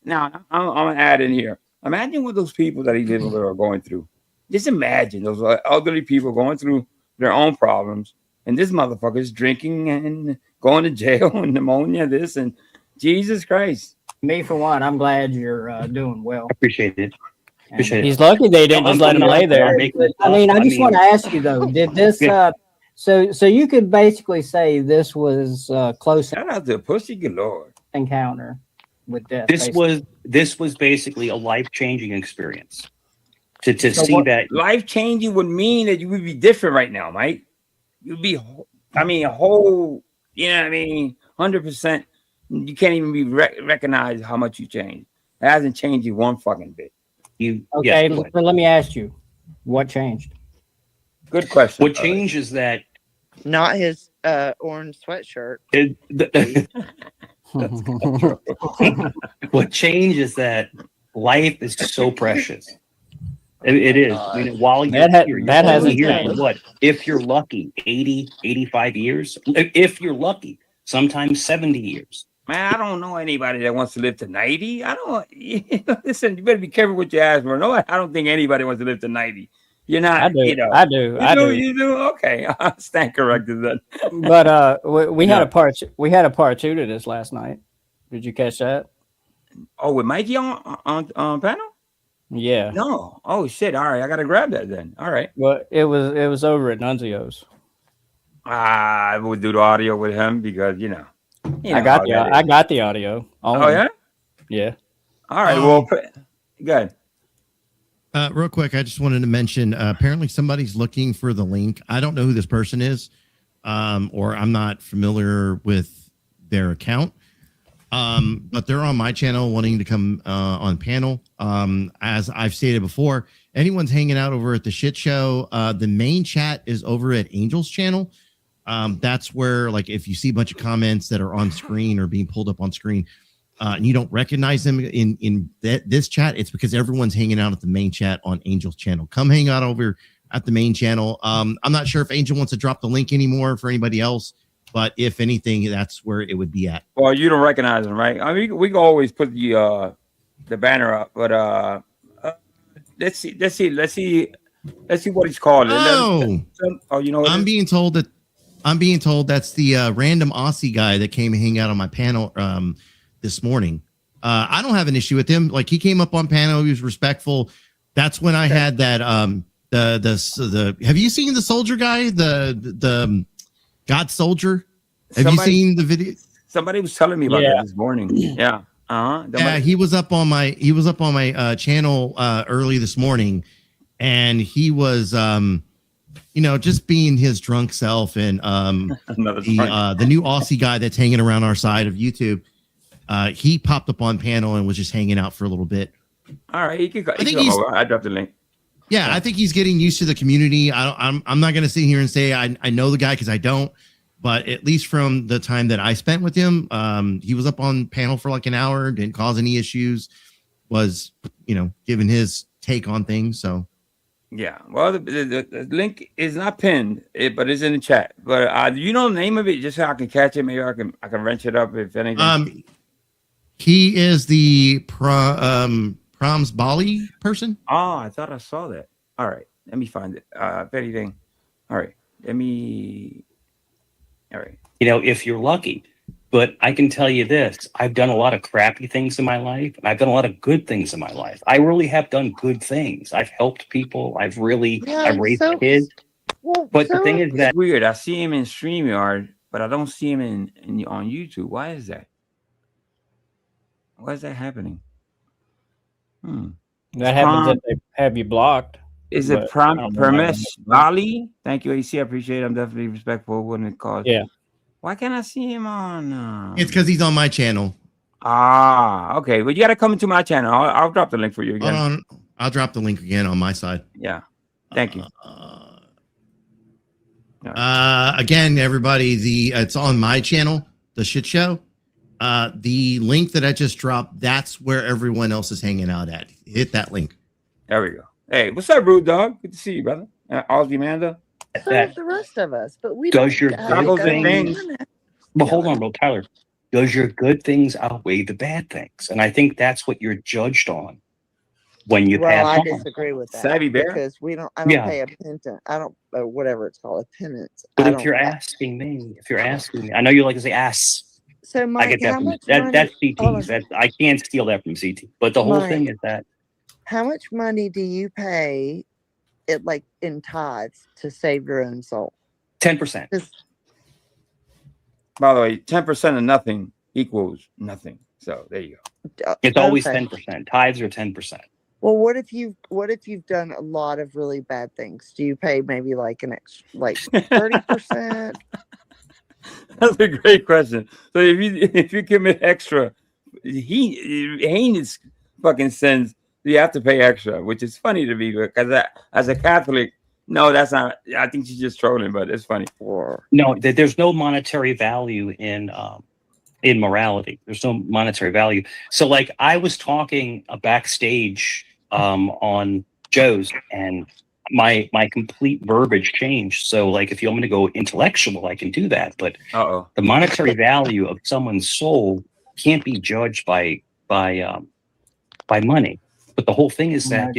Now I'm gonna add in here. Imagine what those people that he lives with are going through. Just imagine those elderly people going through their own problems, and this motherfucker's drinking and going to jail and pneumonia, this and Jesus Christ.
me for one, I'm glad you're doing well.
Appreciate it. Appreciate it.
He's lucky they didn't just let him lay there.
I mean, I just want to ask you though, did this
Yeah.
so you could basically say this was close
Shout out to Pussy Galore.
encounter with death.
This
basically.
was basically a life-changing experience. To
So
see
what-
that
Life changing would mean that you would be different right now, Mike. You'd be, a whole, you know what I mean, 100%. You can't even be recognize how much you changed. It hasn't changed you one fucking bit.
you
Okay,
yes,
but let me ask you, what changed?
Good question.
what changed is that
Not his orange sweatshirt.
what changed is that life is so precious. It is. I mean, while you're here,
that
you're
hasn't
only here
changed.
for what? If you're lucky, 80, 85 years. If you're lucky, sometimes 70 years.
Man, I don't know anybody that wants to live to 90. I don't. Listen, you better be careful what you ask for. No, I don't think anybody wants to live to 90. You're not.
I do.
You know.
I do. I do.
You do. Okay, I stand corrected then.
But we had
Yeah.
a part two to this last night. Did you catch that?
Oh, with Mikey on panel?
Yeah.
No. Oh shit. All right, I gotta grab that then. All right.
Well, it was over at Nunzio's.
I would do the audio with him because you know
I got
how that is.
I got the audio.
Oh yeah.
Yeah.
All right. Well, good.
Real quick, I just wanted to mention. Apparently, somebody's looking for the link. I don't know who this person is, or I'm not familiar with their account. But they're on my channel, wanting to come on panel. As I've stated before, anyone's hanging out over at the shit show. The main chat is over at Angel's channel. That's where, like, if you see a bunch of comments that are on screen or being pulled up on screen, and you don't recognize them in this chat, it's because everyone's hanging out at the main chat on Angel's channel. Come hang out over at the main channel. I'm not sure if Angel wants to drop the link anymore for anybody else, but if anything, that's where it would be at.
Well, you don't recognize him, right? I mean, we can always put the banner up, but let's see what he's called.
Oh,
you know what?
I'm being told that's the random Aussie guy that came and hang out on my panel this morning. I don't have an issue with him. Like, he came up on panel, he was respectful. That's when I had that the have you seen the soldier guy, the God soldier? Have you seen the video?
Somebody was telling me about that this morning. Yeah.
Yeah, he was up on my channel early this morning, and he was just being his drunk self, and the new Aussie guy that's hanging around our side of YouTube, he popped up on panel and was just hanging out for a little bit.
All right, he can
I think
come over. I dropped the link.
Yeah, I think he's getting used to the community. I'm not going to sit here and say I know the guy because I don't. But at least from the time that I spent with him, he was up on panel for like an hour, didn't cause any issues, was, giving his take on things. So,
yeah. Well, the link is not pinned, but it's in the chat. But do you know the name of it, just so I can catch it? Maybe I can wrench it up if anything.
He is the Proms Bali person.
Oh, I thought I saw that. All right, let me find it. If anything, all right, all right.
If you're lucky. But I can tell you this, I've done a lot of crappy things in my life, and I've done a lot of good things in my life. I really have done good things. I've helped people. I've raised kids. But the thing is that
it's weird. I see him in StreamYard, but I don't see him on YouTube. Why is that? Why is that happening?
That happens if they have you blocked.
Is it Permesh Ali? Thank you, AC. I appreciate it. I'm definitely respectful when it calls.
Yeah.
Why can't I see him on?
It's because he's on my channel.
Okay. Well, you got to come into my channel. I'll drop the link for you again.
I'll drop the link again on my side.
Yeah. Thank you.
Again, everybody, it's on my channel, The Shit Show. The link that I just dropped, that's where everyone else is hanging out at. Hit that link.
There we go. Hey, what's up, Rude Dog? Good to see you, brother. Ozzy Amanda.
So does the rest of us, but we
does your
don't
good things. But hold on, bro, Tyler. Does your good things outweigh the bad things? And I think that's what you're judged on when you pass
I
on.
disagree with that.
Savvy Bear?
Because I don't pay a penance. I don't whatever it's called, a penance.
But if you're asking me, I know you like to say ass.
So Mike,
I get that
how
from
much
that's CT. I can't steal that from CT. But the whole thing is that
how much money do you pay in tithes to save your own soul?
10%.
By
the way, 10% of nothing equals nothing. So there you
go. It's always 10%. Tithes are 10%.
Well, what if you've done a lot of really bad things? Do you pay maybe an extra 30%?
That's a great question. So if you commit extra, heinous fucking sins, you have to pay extra, which is funny to me because as a Catholic, no, that's not. I think she's just trolling, but it's funny.
No, there's no monetary value in morality. There's no monetary value. So, I was talking backstage on Joe's, and my complete verbiage changed. So, if you want me to go intellectual, I can do that. But the monetary value of someone's soul can't be judged by money. But the whole thing is that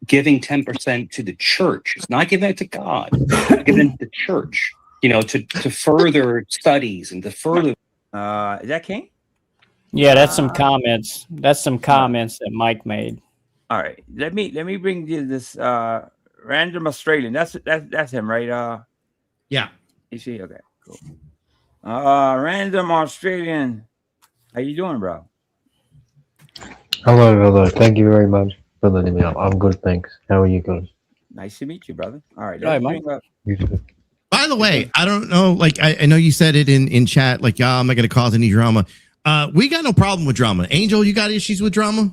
giving 10% to the church. It's not giving it to God. It's giving it to the church, to further studies and to further.
Is that King?
Yeah, that's some comments. That's some comments that Mike made.
All right. Let me bring you this random Australian. That's him, right?
Yeah.
You see? Okay, cool. Random Australian. How you doing, bro?
Hello. Thank you very much for letting me up. I'm good, thanks. How are you guys?
Nice to meet you, brother. All right.
Hi, Mike.
You too.
By the way, I don't know, I know you said it in chat, I'm not going to cause any drama. We got no problem with drama. Angel, you got issues with drama?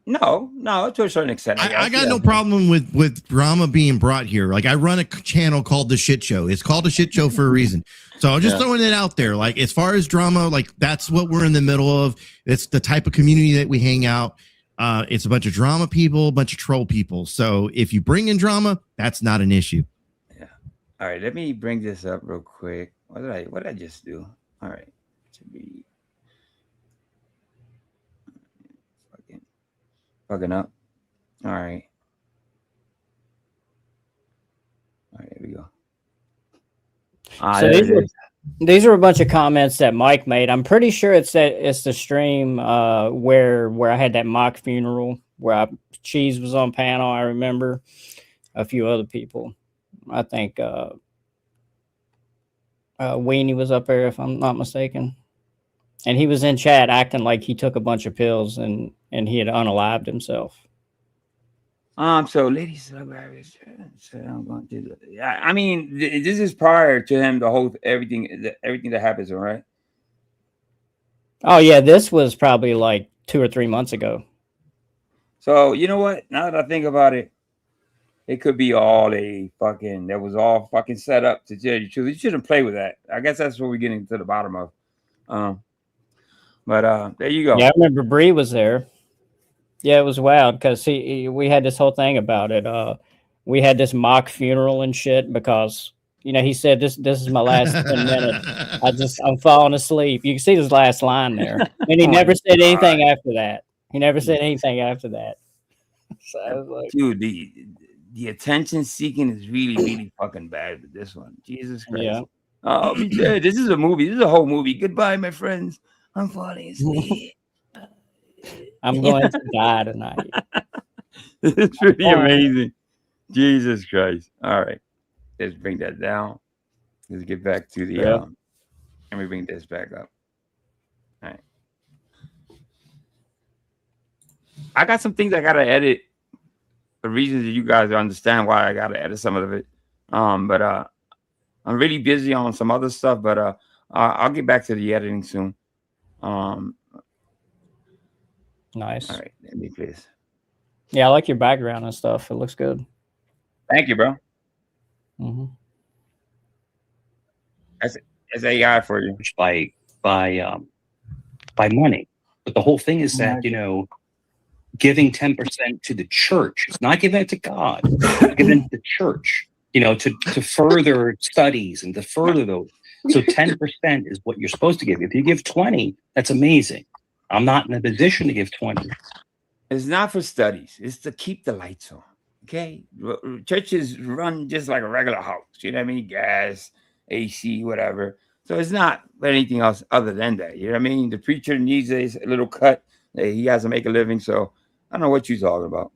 No, to a certain extent.
I got no problem with drama being brought here. I run a channel called The Shit Show. It's called The Shit Show for a reason. So I'm just throwing it out there. As far as drama, that's what we're in the middle of. It's the type of community that we hang out. It's a bunch of drama people, a bunch of troll people. So if you bring in drama, that's not an issue.
Yeah. All right. Let me bring this up real quick. What did I just do? All right. To be fucking up. All right. Here we go.
So these are a bunch of comments that Mike made. I'm pretty sure it's the stream where I had that mock funeral where Cheese was on panel. I remember a few other people. I think Weenie was up there, if I'm not mistaken. And he was in chat acting like he took a bunch of pills and he had unalived himself.
So ladies, so I'm going to do. Yeah, I mean, this is prior to him. The whole everything that happens, all right.
Oh yeah, this was probably 2 or 3 months ago.
So you know what? Now that I think about it, it could be all that was all fucking set up to tell you the truth. You shouldn't play with that. I guess that's what we're getting to the bottom of. But there you go.
Yeah, I remember Bree was there. Yeah, it was wild because we had this whole thing about it. We had this mock funeral and shit because he said this is my last 10 minutes. I'm falling asleep. You can see his last line there, and he never said anything after that. He never said anything after that. So I was like,
dude, the attention seeking is really, really fucking bad with this one. Jesus Christ.
Yeah.
I'll be dead. This is a movie. This is a whole movie. Goodbye, my friends. I'm falling asleep.
I'm going to die tonight.
It's pretty amazing. Jesus Christ. All right. Let's bring that down. Let's get back to the let me bring this back up. All right. I got some things I gotta edit. The reasons that you guys understand why I gotta edit some of it. But I'm really busy on some other stuff, but I'll get back to the editing soon.
Nice.
All right, let me please.
Yeah, I like your background and stuff. It looks good.
Thank you, bro.
Mm-hmm.
That's AI for you.
By money. But the whole thing is that, giving 10% to the church. It's not giving it to God. It's giving it to the church, to further studies and to further those. So 10% is what you're supposed to give. If you give 20, that's amazing. I'm not in a position to give 20.
It's not for studies. It's to keep the lights on. Okay? Churches run just like a regular house. You know what I mean? Gas, AC, whatever. So it's not anything else other than that. You know what I mean? The preacher needs a little cut. He has to make a living. So I don't know what you're talking about.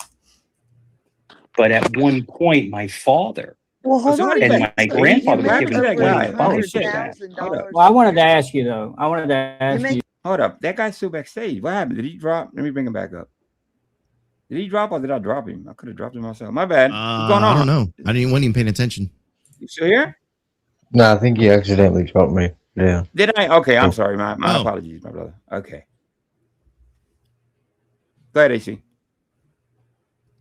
But at one point, my father
hold on.
and my grandfather were given
Well, I wanted to ask you though.
Hold up. That guy's still backstage. What happened? Did he drop? Let me bring him back up. Did he drop or did I drop him? I could have dropped him myself. My bad. What's going on?
I don't know. I wasn't even paying attention.
You still here?
No, I think you accidentally dropped me. Yeah.
Did I? Okay, I'm sorry. My apologies, my brother. Okay. Go ahead, AC.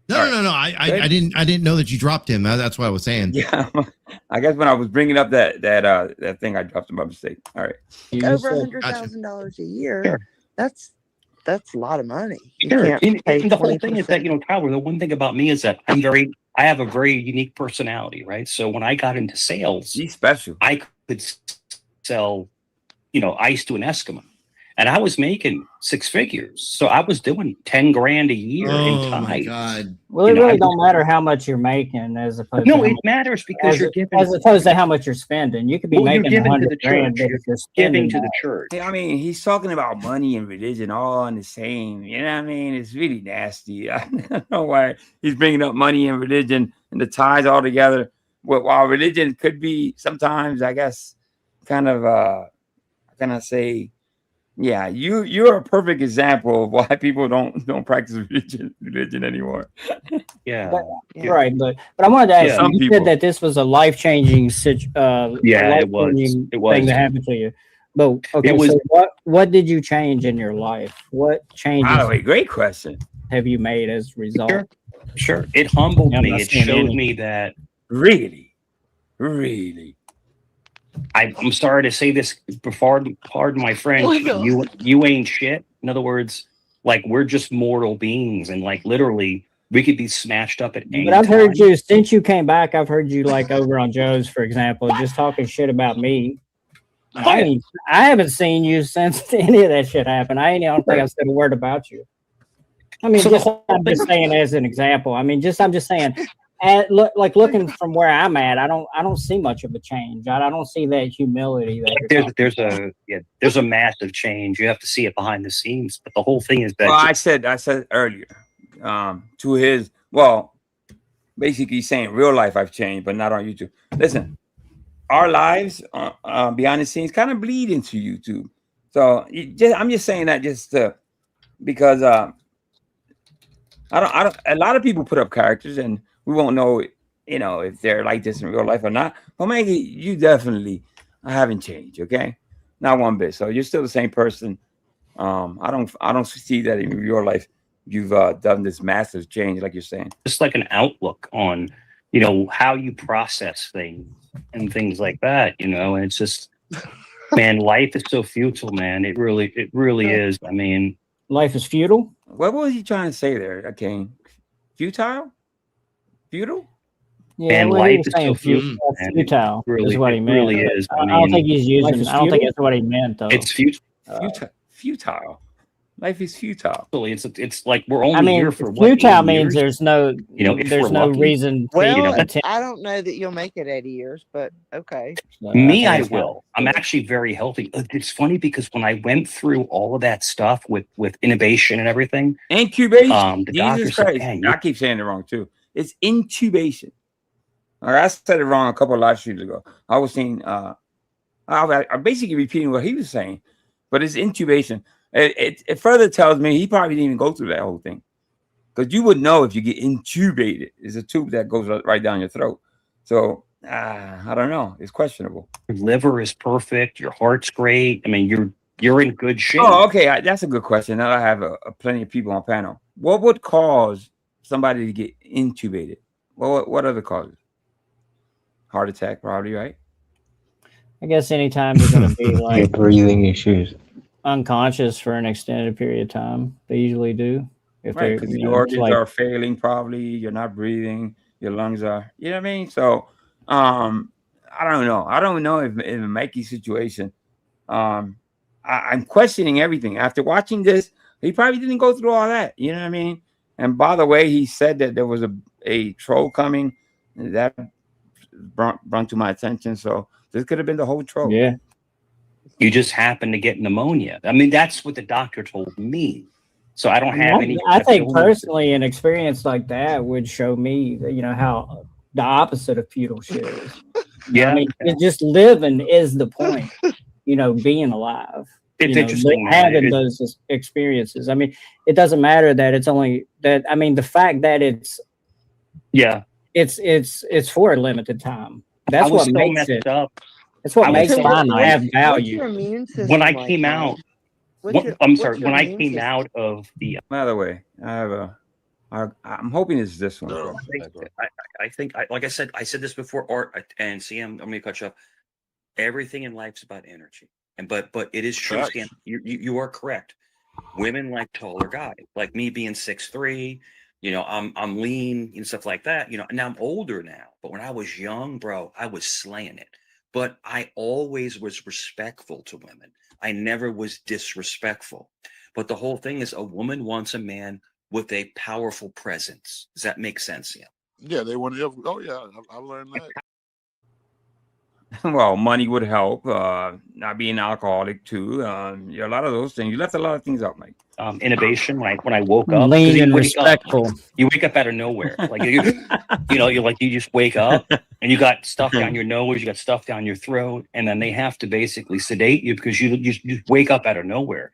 No. I didn't know that you dropped him. That's what I was saying.
Yeah. I guess when I was bringing up that thing, I dropped him by mistake. All right.
Over $100,000 a year.
Sure.
That's a lot of money.
Sure. And the whole thing is that, Tyler, the one thing about me is that I have a very unique personality, right? So when I got into sales,
he's special.
I could sell, ice to an Eskimo. And I was making 6 figures. So I was doing 10 grand a year in time.
My God.
Well, it really don't matter how much you're making as opposed to
it matters because you're giving
as opposed to how much you're spending. You could be making 100 grand, but if you're
giving to the church.
I mean, he's talking about money and religion all in the same. You know what I mean? It's really nasty. I don't know why he's bringing up money and religion and the ties all together. While religion could be sometimes, I guess, kind of, how can I say? Yeah, you're a perfect example of why people don't practice religion anymore.
Yeah,
right. But I wanted to ask you said that this was a life-changing
it was
thing that happened to you. But okay, so what did you change in your life? What changes?
By the way, great question.
Have you made as a result?
Sure. It humbled me. It showed me that
really.
I'm sorry to say this, pardon my French. You ain't shit. In other words, like we're just mortal beings, and like literally, we could be smashed up at any
But I've
time.
heard you since you came back. I've heard you like over on Joe's, for example, just talking shit about me. I haven't seen you since any of that shit happened. I don't think I've said a word about you. I mean, I'm just saying as an example. I mean, I'm just saying. Looking from where I'm at, I don't see much of a change. I don't see that humility.
There's a massive change. You have to see it behind the scenes. But the whole thing is that
I said earlier, to his basically saying real life I've changed, but not on YouTube. Listen, our lives behind the scenes kind of bleed into YouTube. So I'm just saying that because I don't. A lot of people put up characters and we won't know, if they're like this in real life or not. But Maggie, you definitely haven't changed, okay? Not one bit. So you're still the same person. I don't see that in your life you've done this massive change, like you're saying.
Just like an outlook on, you know, how you process things and things like that, you know, and it's just, man, life is so futile, man. It really is. I mean,
life is futile.
What was he trying to say there? Okay, futile.
Yeah,
and
well,
life
he was
is
saying
so futile. man.
futile
Really,
is what he
it
meant.
really is.
I don't think he's using.
life is
I don't think
futile?
that's what he meant though.
It's futile.
Futile. Life is futile.
It's like we're only
I mean,
here for what,
futile
80
means
years?
there's no,
You know, if
there's
we're
no
lucky.
reason.
Well,
you know,
I don't know that you'll make it 80 years, but okay.
Me, I
think
will. I'm actually very healthy. It's funny because when I went through all of that stuff with intubation and everything,
Incubation.
the
Jesus
doctor said,
Christ.
"Man,
I keep saying it wrong too. It's intubation. All right, I said it wrong a couple of live streams ago. I was saying, I'm basically repeating what he was saying, but it's intubation. It further tells me he probably didn't even go through that whole thing, because you would know if you get intubated. It's a tube that goes right down your throat. So I don't know. It's questionable.
Your liver is perfect. Your heart's great. I mean, you're in good shape."
Oh, okay. That's a good question. Now I have plenty of people on panel. What would cause somebody to get intubated? What other causes? Heart attack, probably, right?
I guess anytime you're going to be like
breathing issues.
unconscious for an extended period of time, they usually do. If
Right,
they're,
because
you
your
know, it's
organs
like,
are failing, probably. You're not breathing. Your lungs are, you know what I mean? So, I don't know. I don't know if in a Mikey situation, I'm questioning everything. After watching this, he probably didn't go through all that. You know what I mean? And by the way, he said that there was a troll coming. That brought to my attention. So this could have been the whole troll.
yeah.
You just happen to get pneumonia. I mean, that's what the doctor told me. So I don't have any.
I think personally, an experience like that would show me, you know, how the opposite of futile shit is.
Yeah,
I mean, just living is the point. You know, being alive.
It's
you know,
interesting, man.
having those experiences. I mean, it doesn't matter that it's only that. I mean, the fact that it's for a limited time. That's what makes it
up.
That's what makes it have
What's
value.
your immune system
When I
like,
came
Mike?
out,
What's your
when I
immune
came
system?
out of the.
By the way, I have I'm hoping it's this one.
I think, like I said this before, Art and CM. I'm going to cut you off. Everything in life's about energy, but it is true, Sam. You are correct. Women like taller guys, like me being 6'3". You know, I'm lean and stuff like that. You know, now I'm older now, but when I was young, bro, I was slaying it. But I always was respectful to women. I never was disrespectful. But the whole thing is, a woman wants a man with a powerful presence. Does that make sense? Yeah.
Yeah, they want to. Oh yeah, I learned that.
Well, money would help. Not being alcoholic too. Yeah, a lot of those things. You left a lot of things out, Mike.
Innovation. Like when I woke up,
Lean and respectful.
You wake up out of nowhere. Like you know, you just wake up and you got stuff down your nose, you got stuff down your throat, and then they have to basically sedate you because you just wake up out of nowhere.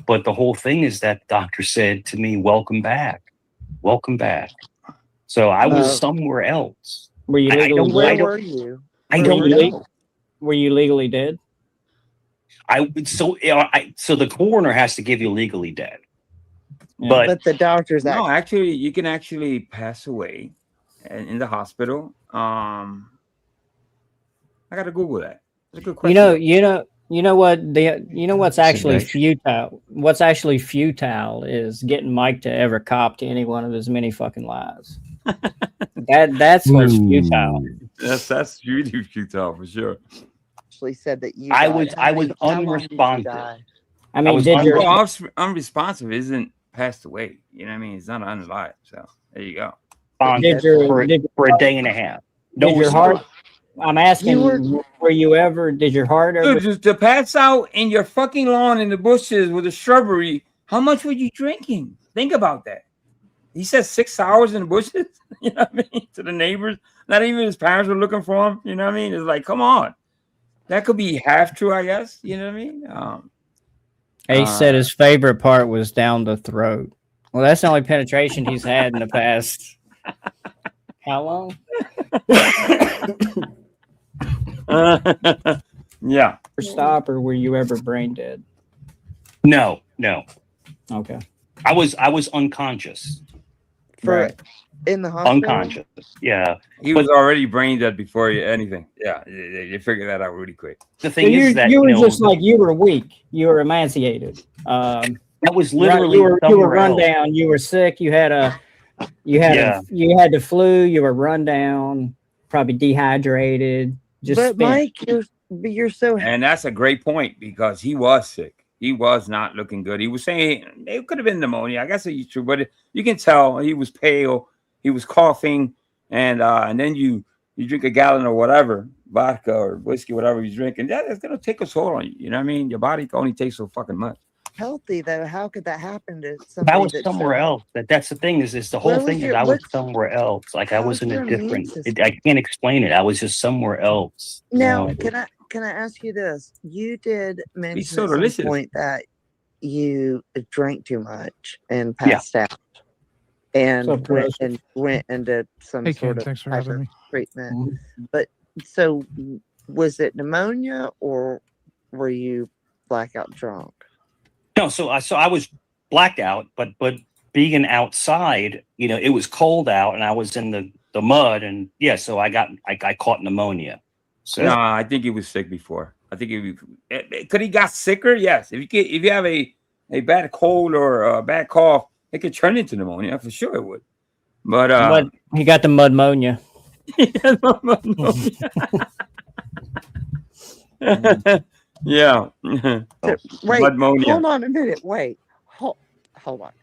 But the whole thing is that doctor said to me, "Welcome back, welcome back." So I was somewhere else.
Were you legally
Where were you?
I don't know.
Were you legally dead?
So the coroner has to give you legally dead.
Yeah.
But the doctor's
No, actually, you can actually pass away in the hospital. I got to Google that. That's a good question.
You know what's actually futile. What's actually futile is getting Mike to ever cop to any one of his many fucking lies. That's what's futile.
That's really futile for sure.
Actually said that you.
I
died.
was
How long did you
unresponsive.
die?
I mean,
Unresponsive isn't passed away. You know what I mean? It's not unalive. So there you go.
For a day and a half.
Did your heart? I'm asking. Were you ever? Did your heart ever?
Dude, just to pass out in your fucking lawn in the bushes with a shrubbery. How much were you drinking? Think about that. He said 6 hours in the bushes. You know what I mean? To the neighbors. Not even his parents were looking for him. You know what I mean? It's like, come on. That could be half true, I guess. You know what I mean?
He said his favorite part was down the throat. Well, that's the only penetration he's had in the past. How long?
Yeah.
Stop, or were you ever brain dead?
No.
Okay.
I was unconscious.
For in the hospital.
Unconscious. Yeah.
He was already brain dead before anything. Yeah, you figured that out really quick.
The thing is that
you were just like you were weak. You were emaciated.
That was literally
you were run
else.
down. You were sick. You had the flu. You were run down. Probably dehydrated.
But Mike, you're so.
And that's a great point because he was sick. He was not looking good. He was saying it could have been pneumonia. I guess it's true, but you can tell he was pale. He was coughing, and then you drink a gallon or whatever, vodka or whiskey, whatever you're drinking. That's gonna take a toll on you. You know what I mean? Your body only takes so fucking much.
Healthy though, how could that happen to somebody?
I was somewhere else. That's the thing. Is the whole thing is I was somewhere else. Like I was in a different. I can't explain it. I was just somewhere else.
Now, can I ask you this? You did mention at some point that you drank too much and passed out, and went into some sort of hyper treatment. But so, was it pneumonia or were you blackout drunk?
No, so I was blacked out, but being outside, it was cold out, and I was in the mud, and so I caught pneumonia. So
no, I think he was sick before. I think could he got sicker? Yes. If you have a bad cold or a bad cough, it could turn into pneumonia for sure. It would. But
he got the mudmonia.
Yeah.
Wait,
mudmonia.
Hold on a minute. Wait, hold on.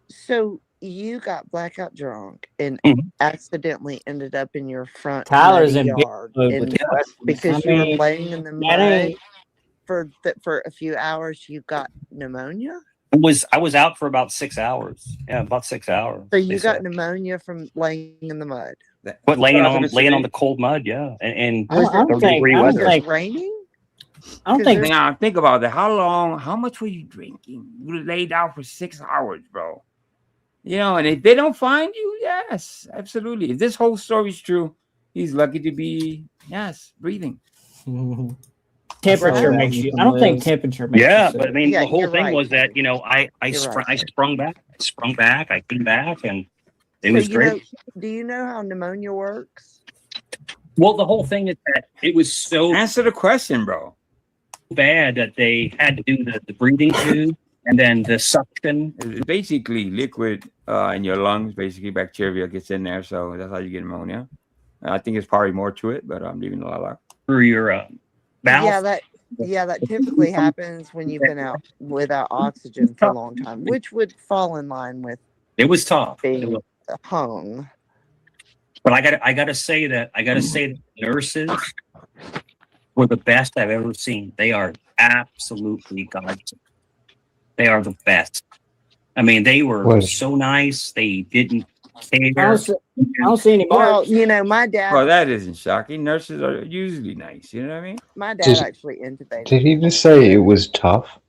So you got blackout drunk and accidentally ended up in your front
Tyler's in
yard because you were laying in the mud for a few hours. You got pneumonia.
I was out for about 6 hours. Yeah, about 6 hours.
So you got pneumonia from laying in the mud.
But laying on the cold mud, yeah, and
was it raining?
I don't think.
Now think about that. How much were you drinking? You laid out for 6 hours, bro. And if they don't find you, yes, absolutely. If this whole story is true, he's lucky to be breathing.
Temperature makes you. I don't think temperature makes you.
Yeah, but I mean, the whole thing was that I sprung back. I came back, and it was great.
Do you know how pneumonia works?
Well, the whole thing is that it was so.
Answer the question, bro.
Bad that they had to do the breathing tube and then the suction.
It's basically liquid in your lungs. Basically, bacteria gets in there, so that's how you get pneumonia. I think it's probably more to it, but I'm leaving a lot out.
Through your mouth.
That typically happens when you've been out without oxygen for a long time, which would fall in line with.
It was tough.
Being hung.
But I gotta say that the nurses were the best I've ever seen. They are absolutely gods. They are the best. I mean, they were so nice. They didn't care.
I don't see any marks.
Well, my dad.
Well, that isn't shocking. Nurses are usually nice. You know what I mean?
My dad actually intubated.
Did he just say it was tough?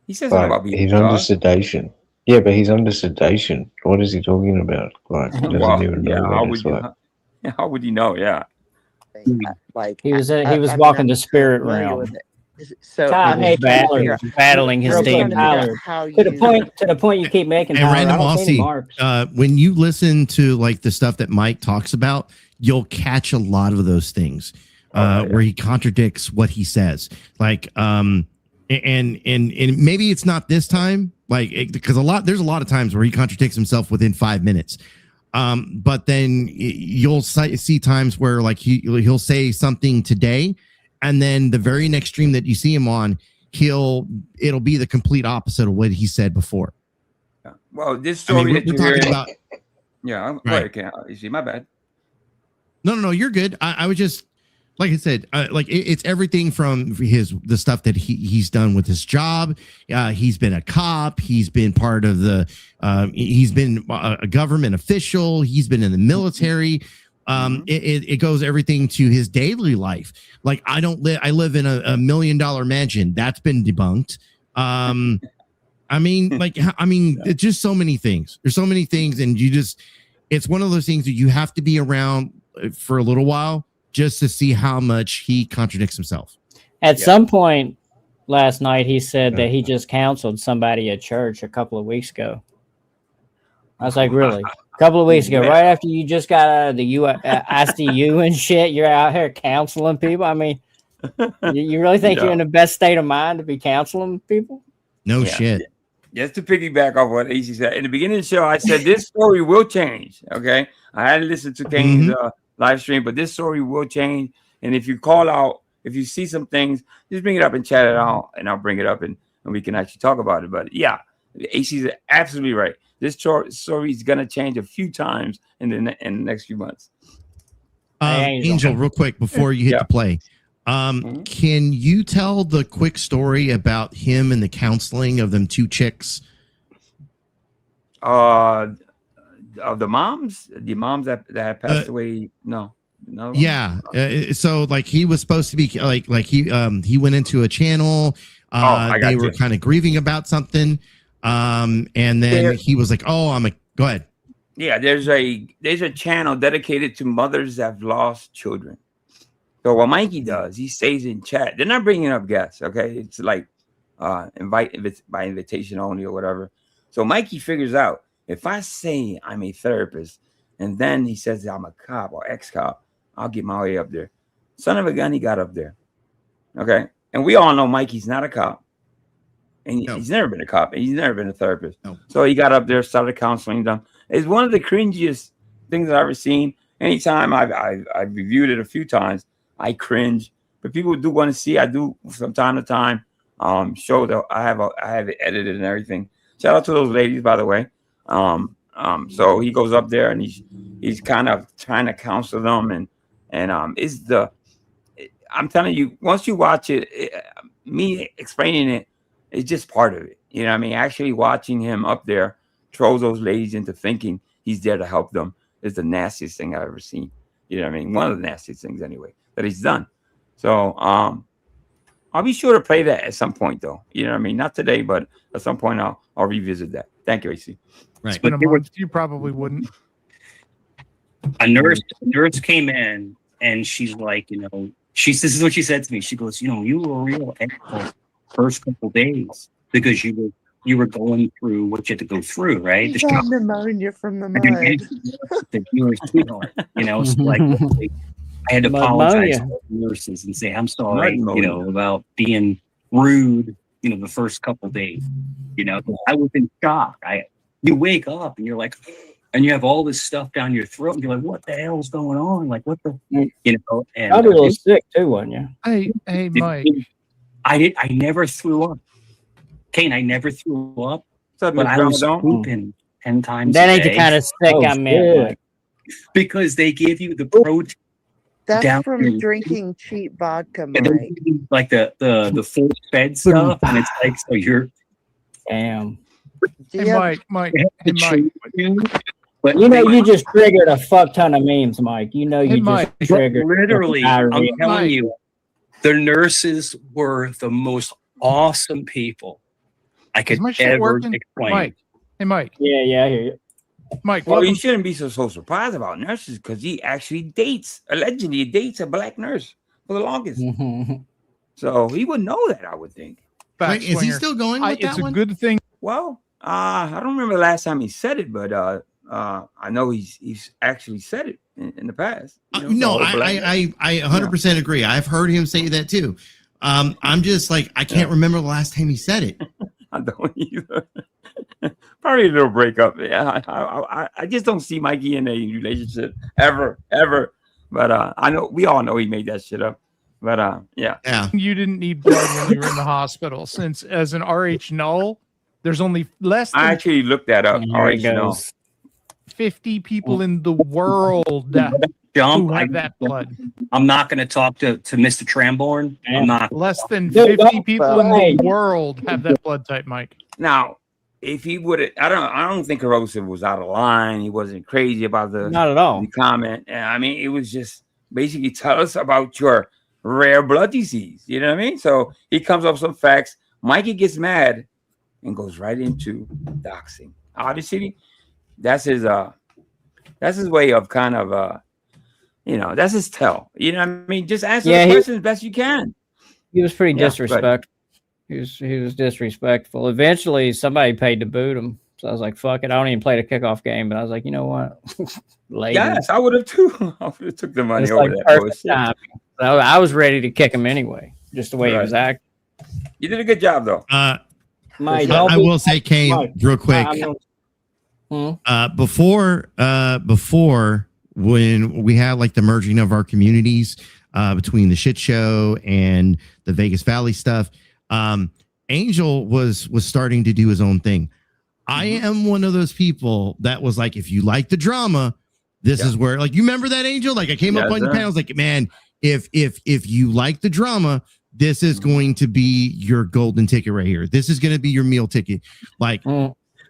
He says something about being
he's
tough.
under sedation. Yeah, but he's under sedation. What is he talking about? Like, he doesn't even know.
How would you know? Yeah.
Like
he was walking the spirit realm.
So
battling his demon. To the point you keep making.
And Random Aussie, when you listen to like the stuff that Mike talks about, you'll catch a lot of those things where he contradicts what he says. Like and maybe it's not this time, like because there's a lot of times where he contradicts himself within 5 minutes. But then you'll see times where like he'll say something today, and then the very next stream that you see him on, it'll be the complete opposite of what he said before.
Yeah. Well, this story
we're talking about.
Yeah,
right.
Okay, you see, my bad.
No, you're good. I was just like I said, it's everything from the stuff that he's done with his job. He's been a cop. He's been part of he's been a government official. He's been in the military. It goes everything to his daily life. Like I live in a $1 million mansion. That's been debunked. It's just so many things. There's so many things, and it's one of those things that you have to be around for a little while just to see how much he contradicts himself.
At some point, last night. He said that he just counseled somebody at church a couple of weeks ago. I was like, really? A couple of weeks ago, right after you just got out of the ICU and shit, you're out here counseling people. I mean, you really think you're in the best state of mind to be counseling people?
No shit.
Just to piggyback off what AC said in the beginning of the show, I said this story will change. Okay, I had to listen to Kane's live stream, but this story will change. And if you call out, if you see some things, just bring it up and chat it out, and I'll bring it up and we can actually talk about it. But yeah, AC is absolutely right. This story is gonna change a few times in the next few months.
Angel, real quick before you hit the play. Can you tell the quick story about him and the counseling of them two chicks?
Of the moms that passed away. No.
Yeah. So like he was supposed to be like he went into a channel. They were kind of grieving about something. And then he was like, "Oh, go ahead."
Yeah, there's a channel dedicated to mothers that have lost children. So what Mikey does, he stays in chat. They're not bringing up guests, okay? It's like by invitation only or whatever. So Mikey figures out, if I say I'm a therapist and then he says I'm a cop or ex-cop, I'll get my way up there. Son of a gun, he got up there. Okay? And we all know Mikey's not a cop. And he's never been a cop. And he's never been a therapist. No. So he got up there, started counseling them. It's one of the cringiest things I've ever seen. Anytime I've reviewed it a few times, I cringe, but people do want to see. I do from time to time show that I have it edited and everything. Shout out to those ladies, by the way. So he goes up there and he's kind of trying to counsel them and I'm telling you, once you watch it, me explaining it is just part of it. You know what I mean? Actually watching him up there throws those ladies into thinking he's there to help them is the nastiest thing I've ever seen. You know what I mean? One of the nastiest things anyway that he's done. So I'll be sure to play that at some point though. You know what I mean? Not today, but at some point I'll revisit that. Thank you, AC.
Right. It's been a month. You probably wouldn't.
A nurse came in and she's like, this is what she said to me. She goes, you were a real asshole first couple days because you were going through what you had to go through, right?
You got pneumonia from the mud.
You were a sweetheart, so like I had to apologize to nurses and say, I'm sorry, about being rude, the first couple days. I was in shock. You wake up and you're like, and you have all this stuff down your throat, and you're like, what the hell's going on? Like, what the, and
probably a little sick too, wasn't you?
Hey, Mike.
I never threw up. Kane, I never threw up, but I was pooping 10 times
that
a
ain't
day.
the kind of sick I meant.
Because they give you the protein.
That's from drinking cheap vodka, Mike.
Like the full fed stuff, and it's like, so you're
damn.
Hey, Mike. Hey, Mike.
But
you just triggered a fuck ton of memes, Mike. You just triggered.
Literally, I'm telling you, the nurses were the most awesome people I could ever explain.
Mike. Hey, Mike.
Yeah, I hear you.
Mike,
well, you shouldn't be so surprised about nurses because he actually allegedly dates a black nurse for the longest. So he would know that, I would think.
Wait, is he still going with that one?
It's a good thing.
Well, I don't remember the last time he said it, but I know he's actually said it in the past.
No, I 100% agree. I've heard him say that too. I'm just like, I can't remember the last time he said it.
I don't either. Probably a little breakup. Yeah, I just don't see Mikey in a relationship ever. But we all know he made that shit up. But yeah.
You didn't need blood when you were in the hospital, since as an RH null, there's only less than
I actually looked that up. RH null.
50 people in the world who have that blood.
I'm not going to talk to Mr. Tramborn. I'm not.
Less than 50 people in the world have that blood type, Mike.
Now, if he would have, I don't think Corrosive was out of line. He wasn't crazy about
not at all
the comment. I mean, it was just basically tell us about your rare blood disease. You know what I mean? So he comes up with some facts. Mikey gets mad and goes right into doxing. Obviously, that's his way of kind of that's his tell. You know what I mean? Just answer the questions best you can.
He was pretty disrespectful. He was disrespectful. Eventually, somebody paid to boot him. So I was like, "Fuck it, I don't even play the kickoff game." But I was like, you know what?
Yes, I would have too. I would have took the money
It's
over
like
that
perfect
bullshit.
timing. So I was ready to kick him anyway, just the way he was
Right.
acting.
You did a good job, though.
Mike,
I will say, Kane,
Mike,
real quick. Before when we had like the merging of our communities between the shit show and the Vegas Valley stuff, Angel was starting to do his own thing. I am one of those people that was like, if you like the drama, this is where, like, you remember that, Angel? Like, I came up on your panel, I was like, man, if you like the drama, this is going to be your golden ticket right here. This is going to be your meal ticket. Like,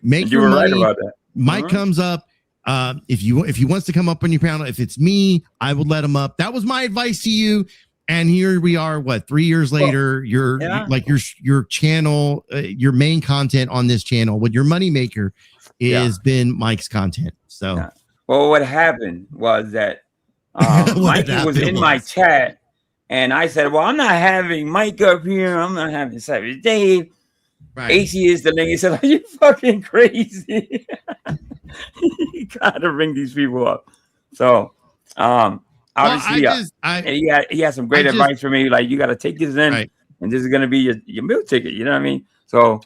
make your money.
Right about that.
Mike comes up. If he wants to come up on your panel, if it's me, I would let him up. That was my advice to you. And here we are, 3 years later, your channel, your main content on this channel, what your moneymaker is been Mike's content. So,
well, what happened was that Mikey was in my chat, and I said, well, I'm not having Mike up here. I'm not having Savage Dave. Right. AC is the link. He said, are you fucking crazy? You gotta bring these people up. So, obviously, he had some great advice for me. Like, you got to take this in, and this is going to be your meal ticket. You know what I mean? So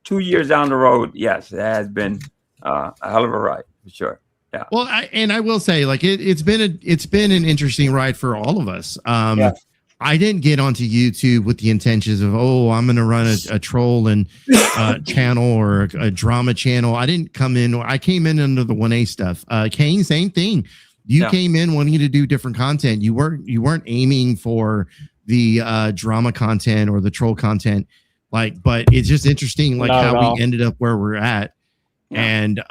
2 years down the road, yes, it has been a hell of a ride for sure. Yeah.
Well, I will say, like, it's been an interesting ride for all of us. I didn't get onto YouTube with the intentions of, I'm going to run a troll and channel or a drama channel. I didn't come in. I came in under the 1A stuff. Kane, same thing. You came in wanting to do different content. You weren't aiming for the drama content or the troll content. Like, but it's just interesting, like, how we ended up where we're at, and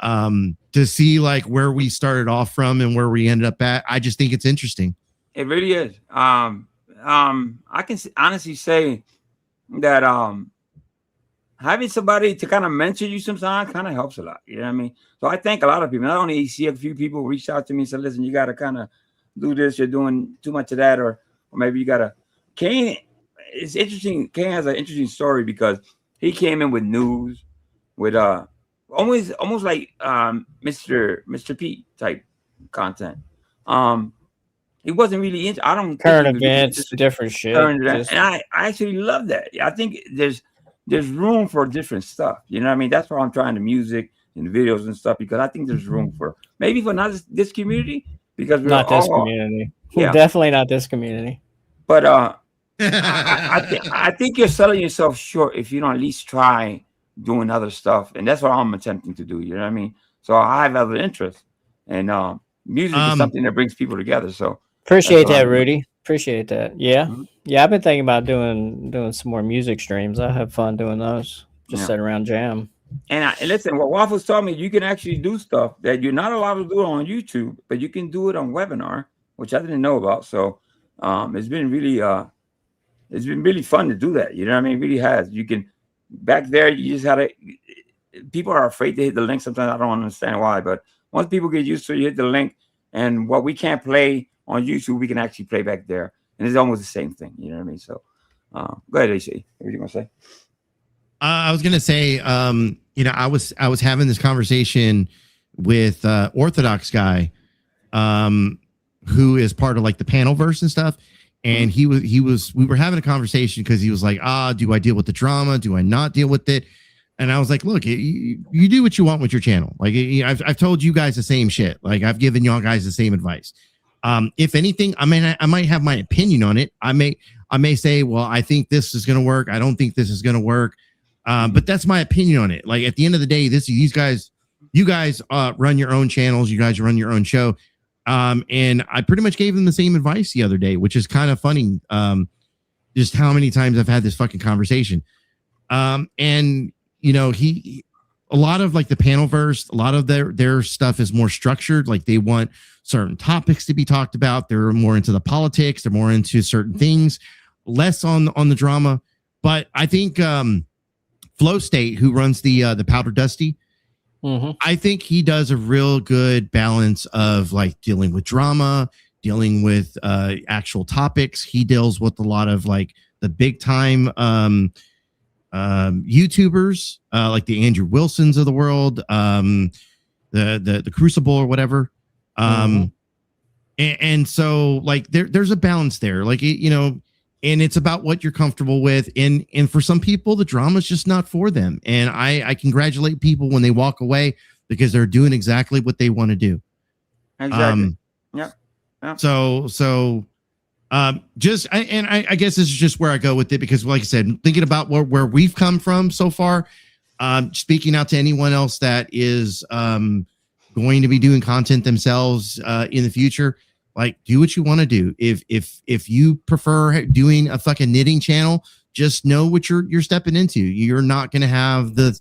to see like where we started off from and where we ended up at. I just think it's interesting.
It really is. I can honestly say that having somebody to kind of mentor you sometimes kind of helps a lot. You know what I mean? So I thank a lot of people. Not only see a few people reach out to me and say, listen, you got to kind of do this. You're doing too much of that. Or maybe you got to. Kane, it's interesting. Kane has an interesting story because he came in with news, with almost like Mr. Pete type content. It wasn't really I don't
current events, different shit.
And I actually love that. I think there's room for different stuff. You know what I mean? That's why I'm trying the music and the videos and stuff, because I think there's room for maybe for not this community, because we're
not this community. Yeah, definitely not this community.
But I think you're selling yourself short if you don't at least try doing other stuff, and that's what I'm attempting to do. You know what I mean? So I have other interests, and music is something that brings people together. So
appreciate that, Rudy. Appreciate that. Yeah, yeah. I've been thinking about doing some more music streams. I have fun doing those. Just sit around jam.
And listen, what Waffles told me, you can actually do stuff that you're not allowed to do on YouTube, but you can do it on webinar, which I didn't know about. So it's been really fun to do that. You know what I mean? It really has. You can back there. You just had to. People are afraid to hit the link. Sometimes I don't understand why, but once people get used to it, you hit the link, and what we can't play on YouTube, we can actually play back there, and it's almost the same thing. You know what I mean? So, go ahead, AC. What are you gonna say?
I was gonna say, I was having this conversation with Orthodox guy, who is part of like the panel verse and stuff, and we were having a conversation because he was like, do I deal with the drama? Do I not deal with it? And I was like, look, you do what you want with your channel. Like, I've told you guys the same shit. Like, I've given y'all guys the same advice. If anything, I might have my opinion on it. I may say, well, I think this is going to work. I don't think this is going to work. But that's my opinion on it. Like, at the end of the day, you guys run your own channels. You guys run your own show. And I pretty much gave them the same advice the other day, which is kind of funny. Just how many times I've had this fucking conversation. And a lot of like the panel verse, a lot of their stuff is more structured. Like, they want certain topics to be talked about. They're more into the politics. They're more into certain things, less on the drama. But I think Flow State, who runs the Powder Dusty, I think he does a real good balance of like dealing with drama, dealing with actual topics. He deals with a lot of like the big time YouTubers like the Andrew Wilsons of the world, the Crucible or whatever. And so like there's a balance there, like, you know, and it's about what you're comfortable with. And for some people, the drama is just not for them. And I congratulate people when they walk away because they're doing exactly what they want to do.
Exactly.
So I guess this is just where I go with it, because like I said, thinking about where we've come from so far, speaking out to anyone else that is going to be doing content themselves in the future, like, do what you want to do. If you prefer doing a fucking knitting channel, just know what you're stepping into. You're not going to have the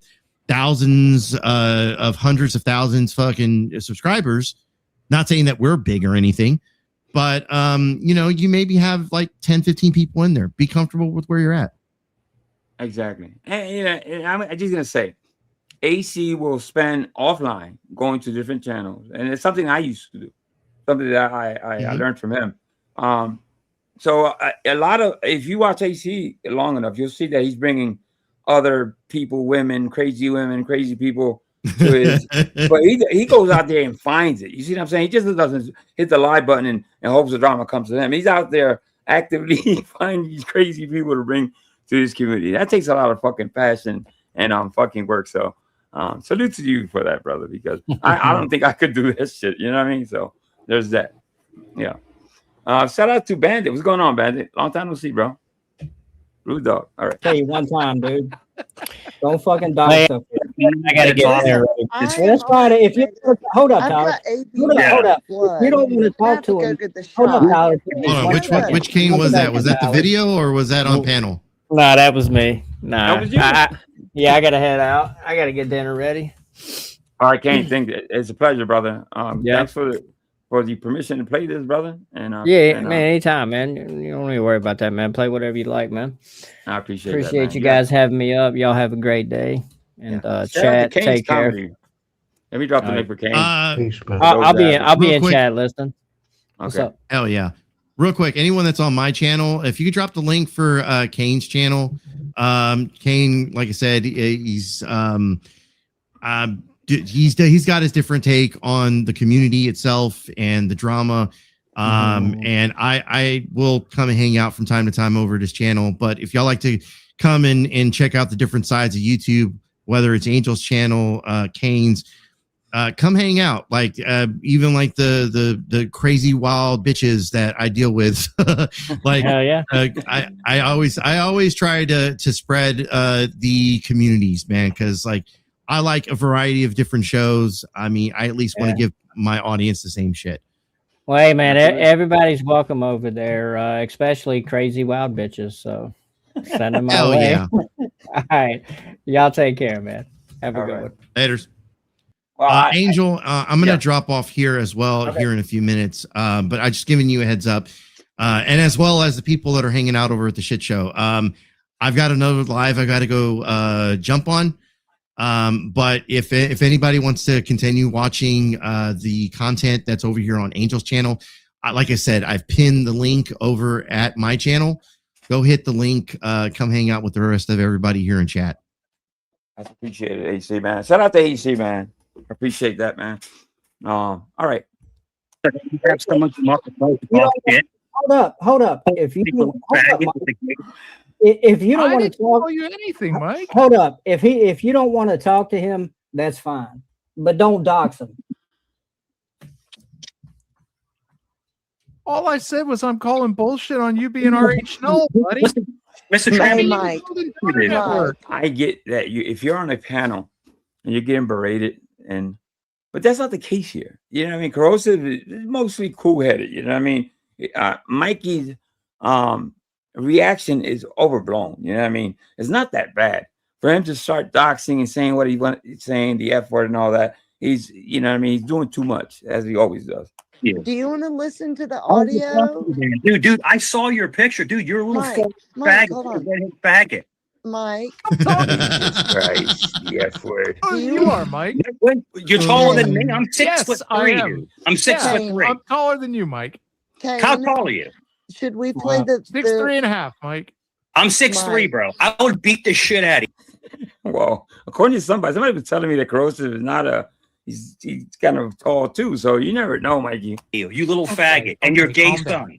thousands of hundreds of thousands fucking subscribers. Not saying that we're big or anything, but you know, you maybe have like 10, 15 people in there. Be comfortable with where you're at.
Exactly. And you know, and I'm just gonna say, AC will spend offline going to different channels, and it's something I used to do, something that I learned from him. So a lot of, if you watch AC long enough, you'll see that he's bringing other people, women, crazy people to his, but he goes out there and finds it. You see what I'm saying? He just doesn't hit the live button and hopes the drama comes to him. He's out there actively finding these crazy people to bring to his community. That takes a lot of fucking passion and fucking work. So salute to you for that, brother, because I don't think I could do this shit. You know what I mean? So there's that. Yeah. Shout out to Bandit. What's going on, Bandit? Long time no see, bro. Rude dog. All right.
Tell you one time, dude. Don't fucking dog stuff.
I gotta get there.
That's fine. If you hold up, Tyler. Hold up. If you don't want to talk to him, hold up, Tyler.
Hold on. Which Kane was that? Was that the video or was that on panel?
No, that was me. No,
that was you.
Yeah, I gotta head out. I gotta get dinner ready.
All right, Kane. It's a pleasure, brother. Thanks for the permission to play this, brother. And
man, anytime, man. You don't need to worry about that, man. Play whatever you like, man.
I appreciate
that, you guys having me up. Y'all have a great day. And chat, take care.
Let me drop the link for Kane.
I'll be in chat listening.
Okay.
Up?
Hell yeah. Real quick, anyone that's on my channel, if you could drop the link for Kane's channel. Kane, like I said, he's got his different take on the community itself and the drama. And I will come and hang out from time to time over at his channel. But if y'all like to come and check out the different sides of YouTube, whether it's Angel's channel, Kane's, come hang out. Like even like the crazy wild bitches that I deal with. Like
hell yeah.
I always try to spread the communities, man, because like I like a variety of different shows. I mean, I at least want to give my audience the same shit.
Well, hey, man, everybody's welcome over there, especially crazy wild bitches. So send them my way.
Yeah.
All right. Y'all take care, man. Have a good one.
Laters.
Well,
Angel, I'm going to drop off here as well here in a few minutes. But I just giving you a heads up. And as well as the people that are hanging out over at the shit show. I've got another live I got to go jump on. But if anybody wants to continue watching the content that's over here on Angel's channel, like I said, I've pinned the link over at my channel. Go hit the link. Come hang out with the rest of everybody here in chat.
I appreciate it, AC, man. Shout out to AC, man. I appreciate that, man. All right.
Hold up. If you don't want to talk
you anything, Mike.
Hold up. If you don't want to talk to him, that's fine. But don't dox him.
All I said was I'm calling bullshit on you being RH Null, buddy.
Mr. Mike.
I get that if you're on a panel and you're getting berated, but that's not the case here. You know what I mean? Corrosive is mostly cool-headed. You know what I mean? Mikey's reaction is overblown. You know what I mean? It's not that bad for him to start doxing and saying what he wants, saying the F word and all that. He's, you know what I mean? He's doing too much, as he always does.
Do you want to listen to the audio?
Dude, I saw your picture. Dude, you're a little faggot.
Mike.
Christ, the F word.
Oh, you are, Mike.
You're taller than me. I'm 6'3". I'm 6'3".
I'm taller than you, Mike.
How tall are you?
Should we play the
6'3.5", Mike?
I'm 6'3", bro. I would beat the shit out of you.
Well, according to somebody was telling me that corrosive is not a. He's kind of tall too, so you never know, Mikey.
You little faggot, and your gay son,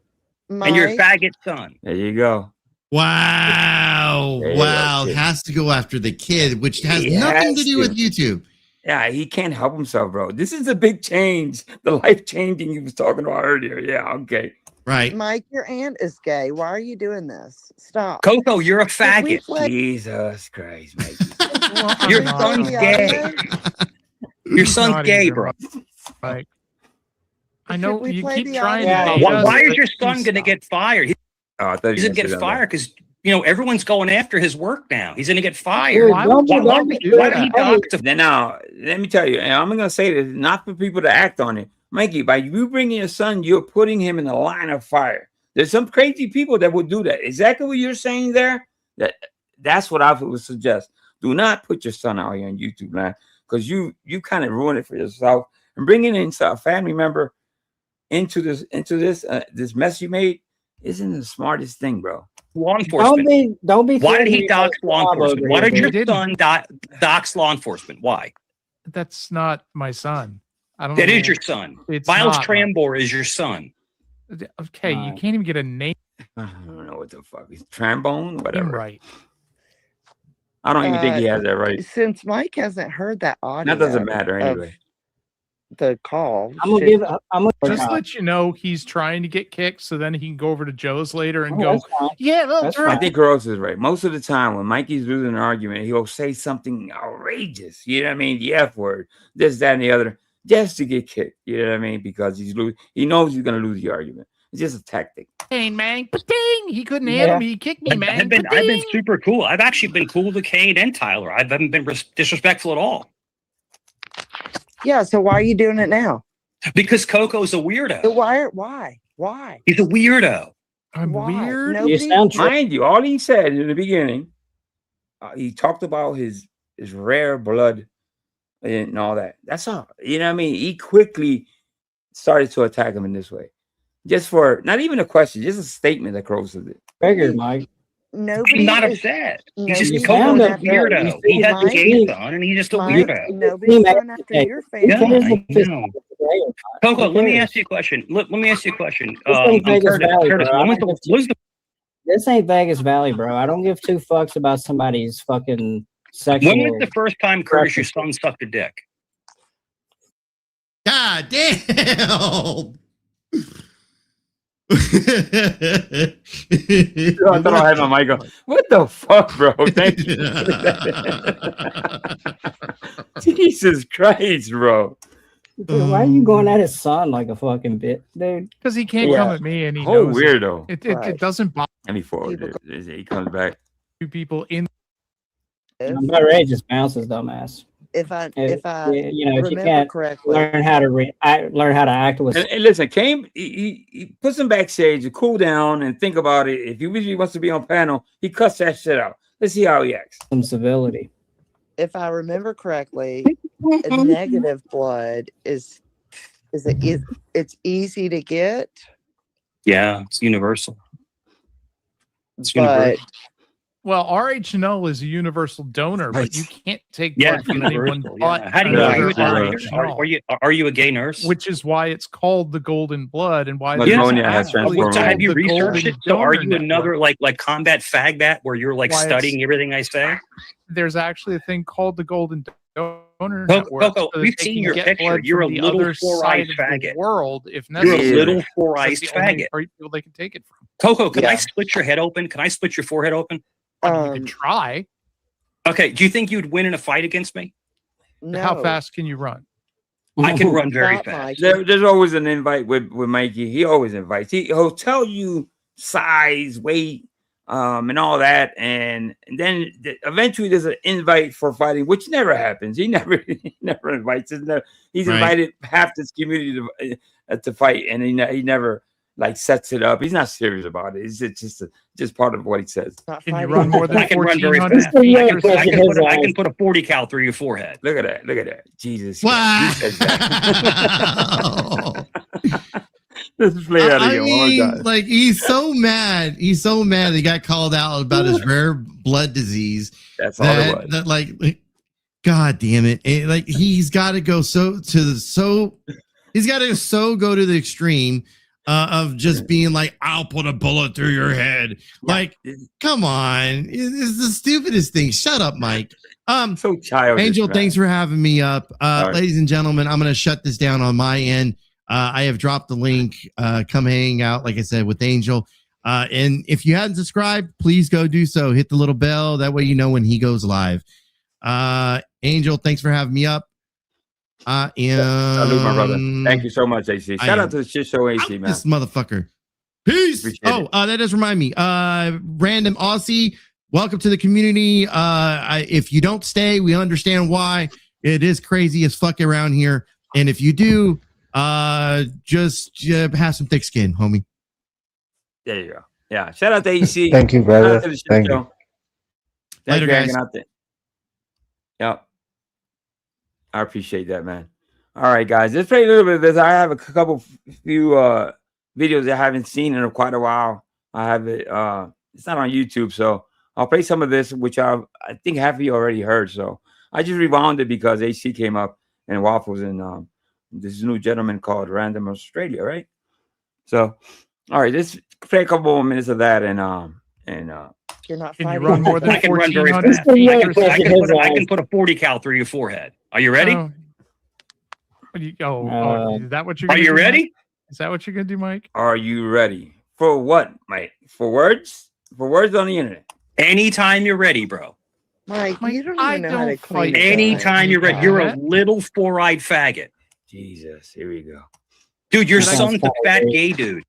and your faggot son.
There you go.
Wow.
There you
Wow.
go, kid.
Has to go after the kid, which has
He
nothing
has
to do
to.
with YouTube.
Yeah, he can't help himself, bro. This is a big change. The life changing he was talking about earlier. Yeah, okay.
Right.
Mike, your aunt is gay. Why are you doing this? Stop.
Coco, you're a faggot.
Jesus Christ, Mikey.
Your son's gay. Your son's
Not
gay,
even,
bro.
Like, I know
we
you
play
keep
the
trying
audio?
to.
Why is your son going to get fired?
Oh, I thought
He's going to get fired because everyone's going after his work now. He's going to get fired.
Dude,
Why
don't you-
why
don't
would
you
he dox him?
Now, let me tell you, and I'm going to say this, not for people to act on it. Mikey, by you bringing your son, you're putting him in the line of fire. There's some crazy people that would do that. Exactly what you're saying there. That's what I would suggest. Do not put your son out here on YouTube, man, because you kind of ruin it for yourself. And bringing in a family member into this mess you made isn't the smartest thing, bro.
Law enforcement.
Don't be.
Why did
putting
he dox law
Bob
enforcement?
over
Why
here,
did your
dude.
son dox law enforcement? Why?
That's not my son. I don't.
That
know.
is your son.
It's
Miles
not.
Trambor is your son.
Okay, you can't even get a name.
I don't know what the fuck. He's Trambone, whatever.
Right.
I don't even think he has that right.
Since Mike hasn't heard that audio,
That doesn't matter
of
anyway.
The call.
Just let you know he's trying to get kicked, so then he can go over to Joe's later and
Oh,
go,
that's fine.
"Yeah, that's
I
right."
think Gross is right. Most of the time, when Mikey's losing an argument, he'll say something outrageous. You know what I mean? The F word, this, that, and the other, just to get kicked. You know what I mean? Because he knows he's going to lose the argument. It's just a tactic.
Kane, man, ding! He couldn't handle me. He kicked me, man.
I've been super cool. I've actually been cool with Kane and Tyler. I haven't been disrespectful at all.
Yeah. So why are you doing it now?
Because Coco's a weirdo.
So why?
He's a weirdo.
I'm
weird.
Mind you, all he said in the beginning, he talked about his rare blood and all that. That's all. You know what I mean? He quickly started to attack him in this way. Just for not even a question, just a statement that Crows did.
Figured, Mike.
He's not upset. He's just
Nobody's
Coco's a
going
weirdo.
after
He has a
Mike.
gay son, and he's just a weirdo.
Nobody's going after your face.
Yeah, I know. Coco, let me ask you a question. Let me ask you a question.
This ain't Vegas Valley,
Curtis,
bro.
when's the
This ain't Vegas Valley, bro. I don't give two fucks about somebody's fucking sexual.
when was the first time, Curtis, your son sucked a dick?
God damn.
I thought I had my mic on. What the fuck, bro? Thank you. Jesus Christ, bro.
Dude, why are you going at his son like a fucking bit, dude?
Because he can't come at me, and he
Whole
knows
weirdo.
It doesn't bother
And he forwarded it. He comes back.
you people in.
My rage just bounces, dumbass.
If I
if you
remember
can't
correctly,
learn how to learn how to act with.
And listen, Kane, he puts him backstage to cool down and think about it. If he really wants to be on panel, he cuts that shit out. Let's see how he acts.
Some civility.
if I remember correctly, negative blood it's easy to get.
Yeah, it's universal. It's
But
universal.
Well, RH0 is a universal donor, but you can't take
Yeah,
blood from anyone
universal,
but
yeah. How do you know you're
another
RH0?
RH0.
Are you a gay nurse?
Which is why it's called the golden blood and why
But
it's
pneumonia has
actually
transformed.
So have you
the
researched
golden
it? So are
donor
you
network.
another like combat fagbat where you're like
Why it's-
studying everything I say?
There's actually a thing called the golden donor
Coco,
network. so that
we've
they
seen
can
your
get
picture.
blood
You're
from
a
the
little
other
four-eyed
side of the
faggot.
world if
You're a
necessary.
little
That's
four-eyed
the only
faggot.
people they can take it from.
Coco, can I
Yeah.
split your head open? Can I split your forehead open?
You can try.
Okay. Do you think you'd win in a fight against me?
No.
How fast can you run?
I can run very
Not
fast.
Mike.
There's always an invite with Mikey. He always invites. He'll tell you size, weight, and all that, and then eventually there's an invite for fighting, which never happens. He never invites. He's
Right.
invited half this community to fight, and he never like sets it up. He's not serious about it. It's just part of what he says.
Not
Can you
fighting
run more than
I can run very
1,400
fast.
feet?
I can put a 40 cal through your forehead.
Look at that. Jesus.
Wow.
Christ. He said that. Let's play that
I
again.
mean, like he's so mad. He's so mad he got called out about his rare blood disease.
That's all it was.
That like, God damn it! Like he's got to go so go to the extreme of just being like, I'll put a bullet through your head. Like, come on, it's the stupidest thing. Shut up, Mike.
So childish.
Angel,
man.
thanks for having me up.
Right.
Ladies and gentlemen, I'm going to shut this down on my end. I have dropped the link. Come hang out, like I said, with Angel. And if you hadn't subscribed, please go do so. Hit the little bell. That way you know when he goes live. Angel, thanks for having me up.
Salute, my brother. Thank you so much, AC. Shout out to the shit show, AC, man.
This motherfucker. Peace. That does remind me. Random Aussie, welcome to the community. If you don't stay, we understand why. It is crazy as fuck around here. And if you do, just have some thick skin, homie.
There you go. Yeah. Shout out to AC.
Thank you, brother. Thank you.
Later, guys.
Out there. Yep. I appreciate that, man. All right, guys. Let's play a little bit of this. I have a few videos that I haven't seen in quite a while. I have it. It's not on YouTube, so I'll play some of this, which I think half of you already heard. So I just rewound it because AC came up and Waffles and this new gentleman called Random Australia, right? So, all right, let's play a couple more minutes of that and
You're not
Can you
fighting.
run more than
I can run very
1400?
fast. I can put a 40 cal through your forehead. Are you ready?
Is that what you're
Are
gonna
you
do,
ready?
Mike? Is that what you're gonna do, Mike?
are you ready for what, Mike? For words? For words on the internet?
Anytime you're ready, bro.
Mike, you don't
I
even know how to
don't
clean
fight
it.
Anytime you're ready. You're a little four-eyed faggot.
Jesus, here we go.
Dude, your
That's
son's a fat
faggot.
gay dude.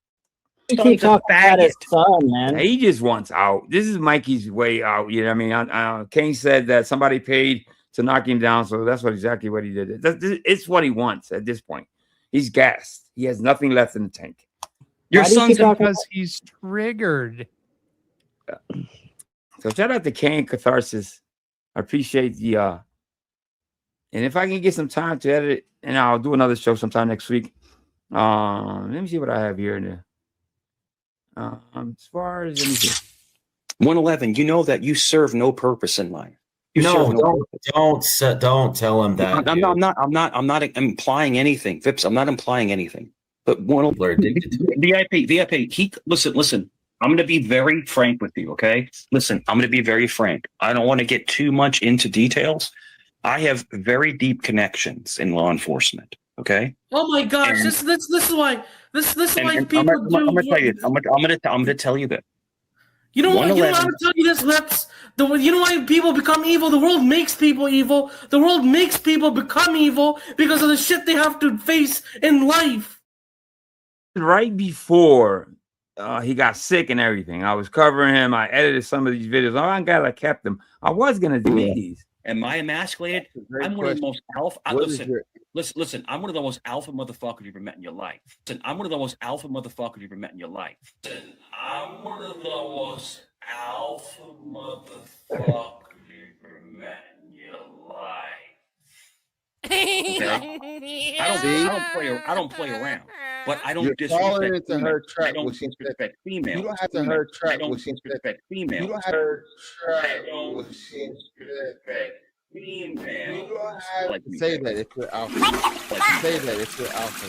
You
Son's
keep
a
talking about his
faggot.
son, man.
He just wants out. This is Mikey's way out. You know what I mean? Kane said that somebody paid to knock him down, so that's exactly what he did. It's what he wants at this point. He's gassed. He has nothing left in the tank.
Your
Why do you
son's
keep
a
talking because he's triggered.
So shout out to Kane Catharsis. I appreciate the and if I can get some time to edit it, and I'll do another show sometime next week. Let me see what I have here. As far as let me see.
111. You know that you serve no purpose in life. You
No,
serve
don't tell him that.
I'm not implying anything, Vips. I'm not implying anything. But VIP. Listen. I'm going to be very frank with you, okay? Listen, I'm going to be very frank. I don't want to get too much into details. I have very deep connections in law enforcement, okay?
Oh my gosh, this is why people
I'm going to tell you. I'm going to tell you that.
You know what? You know how to tell you this, Reps? You know why people become evil? The world makes people evil. The world makes people become evil because of the shit they have to face in life.
Right before he got sick and everything, I was covering him. I edited some of these videos. I'm glad I kept them. I was gonna delete these.
Am I emasculated? I'm one of the most alpha. Listen. I'm one of the most alpha motherfuckers you've ever met in your life. I'm one of the most alpha motherfuckers you've ever met in your life. I'm one of the most alpha motherfuckers you've ever met in your life. Okay? I don't play around. But I don't disrespect females. I don't disrespect females.
You don't have to hurt track.
I don't disrespect females.
You don't have to hurt track.
I don't disrespect females.
You don't have to say that if you're alpha. Say that if you're alpha.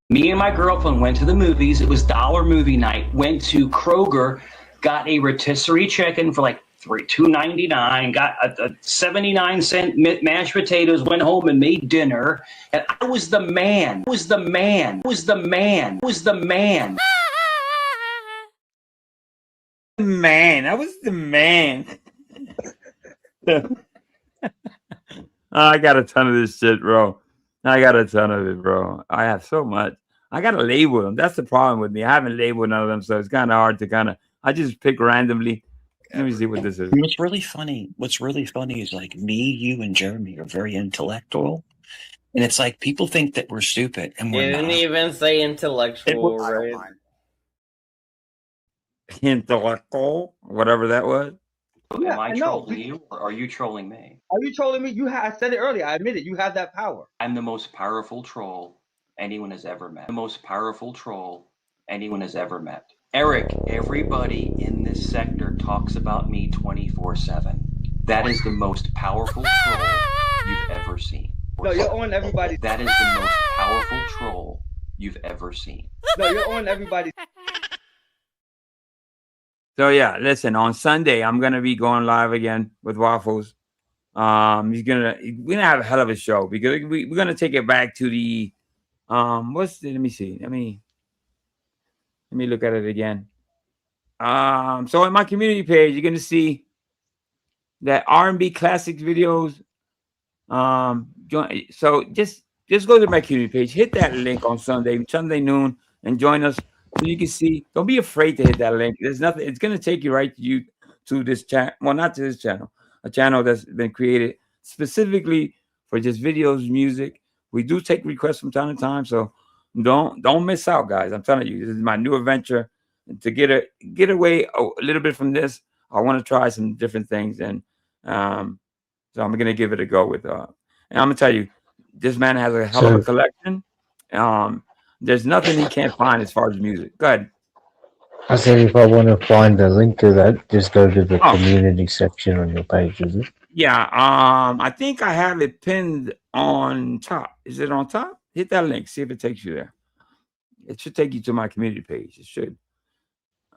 Me and my girlfriend went to the movies. It was dollar movie night. Went to Kroger, got a rotisserie chicken for like $2.99, got a 79-cent mashed potatoes, went home and made dinner, and I was the man. I was the man. I was the man. I was the man.
Man, I was the man. I got a ton of this shit, bro. I got a ton of it, bro. I have so much. I gotta label them. That's the problem with me. I haven't labeled none of them, so it's kind of hard to I just pick randomly. Let me see what this is.
What's really funny is like me, you, and Jeremy are very intellectual. And it's like people think that we're stupid and we're
You
not.
didn't even say intellectual, right?
Intellectual, whatever that was.
Am I
no.
trolling you or are you trolling me?
Are you trolling me? I said it earlier. I admit it. You have that power.
I'm the most powerful troll anyone has ever met. The most powerful troll anyone has ever met. Eric, everybody in this sector talks about me 24/7. That is the most powerful troll you've ever seen.
No, you're on everybody.
That is the most powerful troll you've ever seen.
No, you're on everybody.
So yeah, listen, on Sunday I'm gonna be going live again with Waffles. We're gonna have a hell of a show because we're gonna take it back to the let me see. Let me look at it again. So in my community page, you're gonna see that R&B classics videos. So just go to my community page, hit that link on Sunday noon, and join us so you can see. Don't be afraid to hit that link. There's nothing. It's gonna take you right to this channel. Well, not to this channel. A channel that's been created specifically for just videos, music. We do take requests from time to time, so don't miss out, guys. I'm telling you, this is my new adventure. To get away a little bit from this, I want to try some different things, and so I'm gonna give it a go with. And I'm gonna tell you, this man has a hell of a collection. There's nothing he can't find as far as music. Go ahead.
I said if I want to find a link to that, just go to the community section on your page, is it?
Yeah, I think I have it pinned on top. Is it on top? Hit that link. See if it takes you there. It should take you to my community page. It should.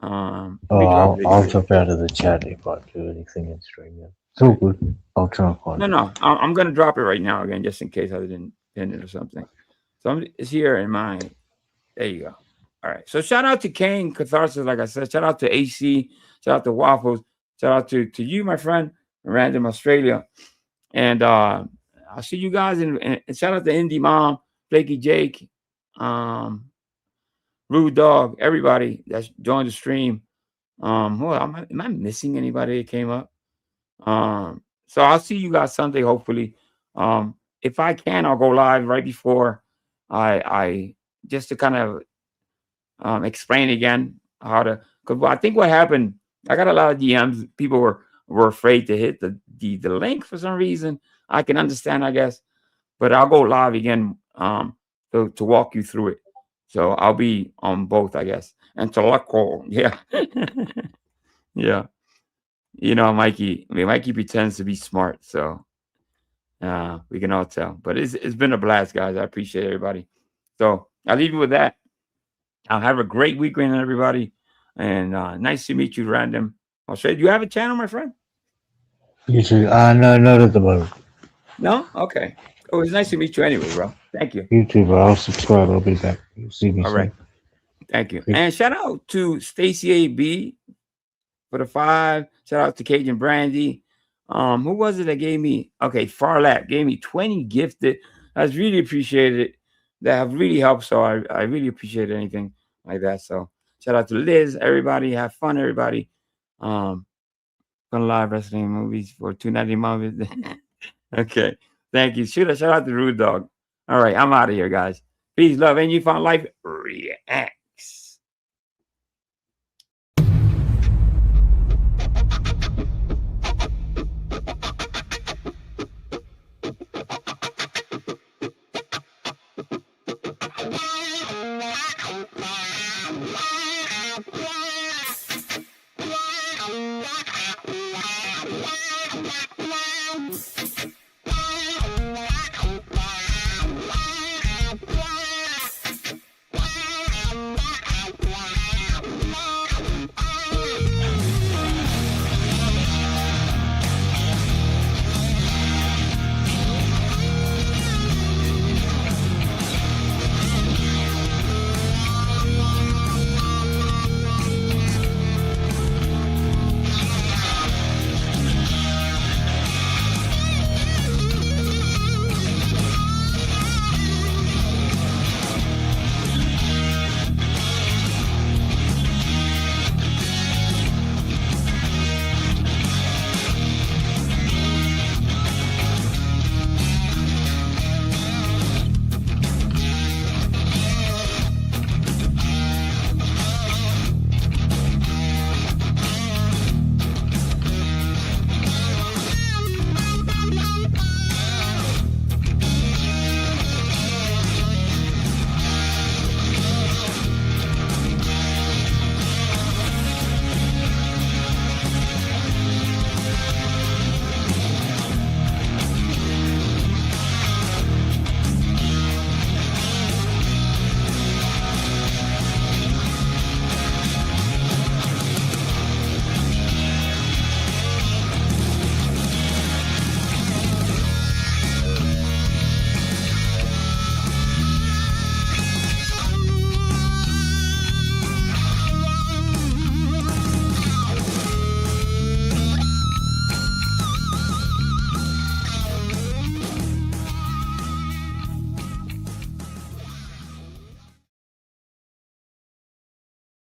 I'll jump out of the chat if I do anything in stream. It's all good. I'll try and find it.
No, I'm gonna drop it right now again, just in case I didn't pin it or something. So it's here in my. There you go. All right. So shout out to Kane Catharsis, like I said. Shout out to AC. Shout out to Waffles. Shout out to you, my friend, Random Australia. And I'll see you guys. And shout out to Indie Mom, Flaky Jake, Rude Dog, everybody that's joined the stream. Am I missing anybody that came up? So I'll see you guys Sunday, hopefully. If I can, I'll go live right before I just to kind of explain again how to, because I think what happened, I got a lot of DMs. People were afraid to hit the link for some reason. I can understand, I guess, but I'll go live again to walk you through it. So I'll be on both, I guess. And to luck call, yeah. Yeah. You know, Mikey pretends to be smart, so we can all tell. But it's been a blast, guys. I appreciate everybody. So I'll leave you with that. I'll have a great weekend, everybody. And nice to meet you, Random. I'll say, do you have a channel, my friend?
You too. No, not at the moment.
No? Okay. Oh, it's nice to meet you anyway, bro. Thank you.
You too, bro. I'll subscribe. I'll be back. You'll see me soon.
Right. Thank you. And shout out to Stacy AB for the 5. Shout out to Cajun Brandy. Who was it that gave me? Okay, Farlat gave me 20 gifted. I was really appreciated. That have really helped. So I really appreciate anything like that. So shout out to Liz. Everybody have fun. Everybody. Gonna live wrestling movies for 290 movies. Okay. Thank you. Shout out to Rude Dog. All right. I'm out of here, guys. Peace, love, and you found life. React.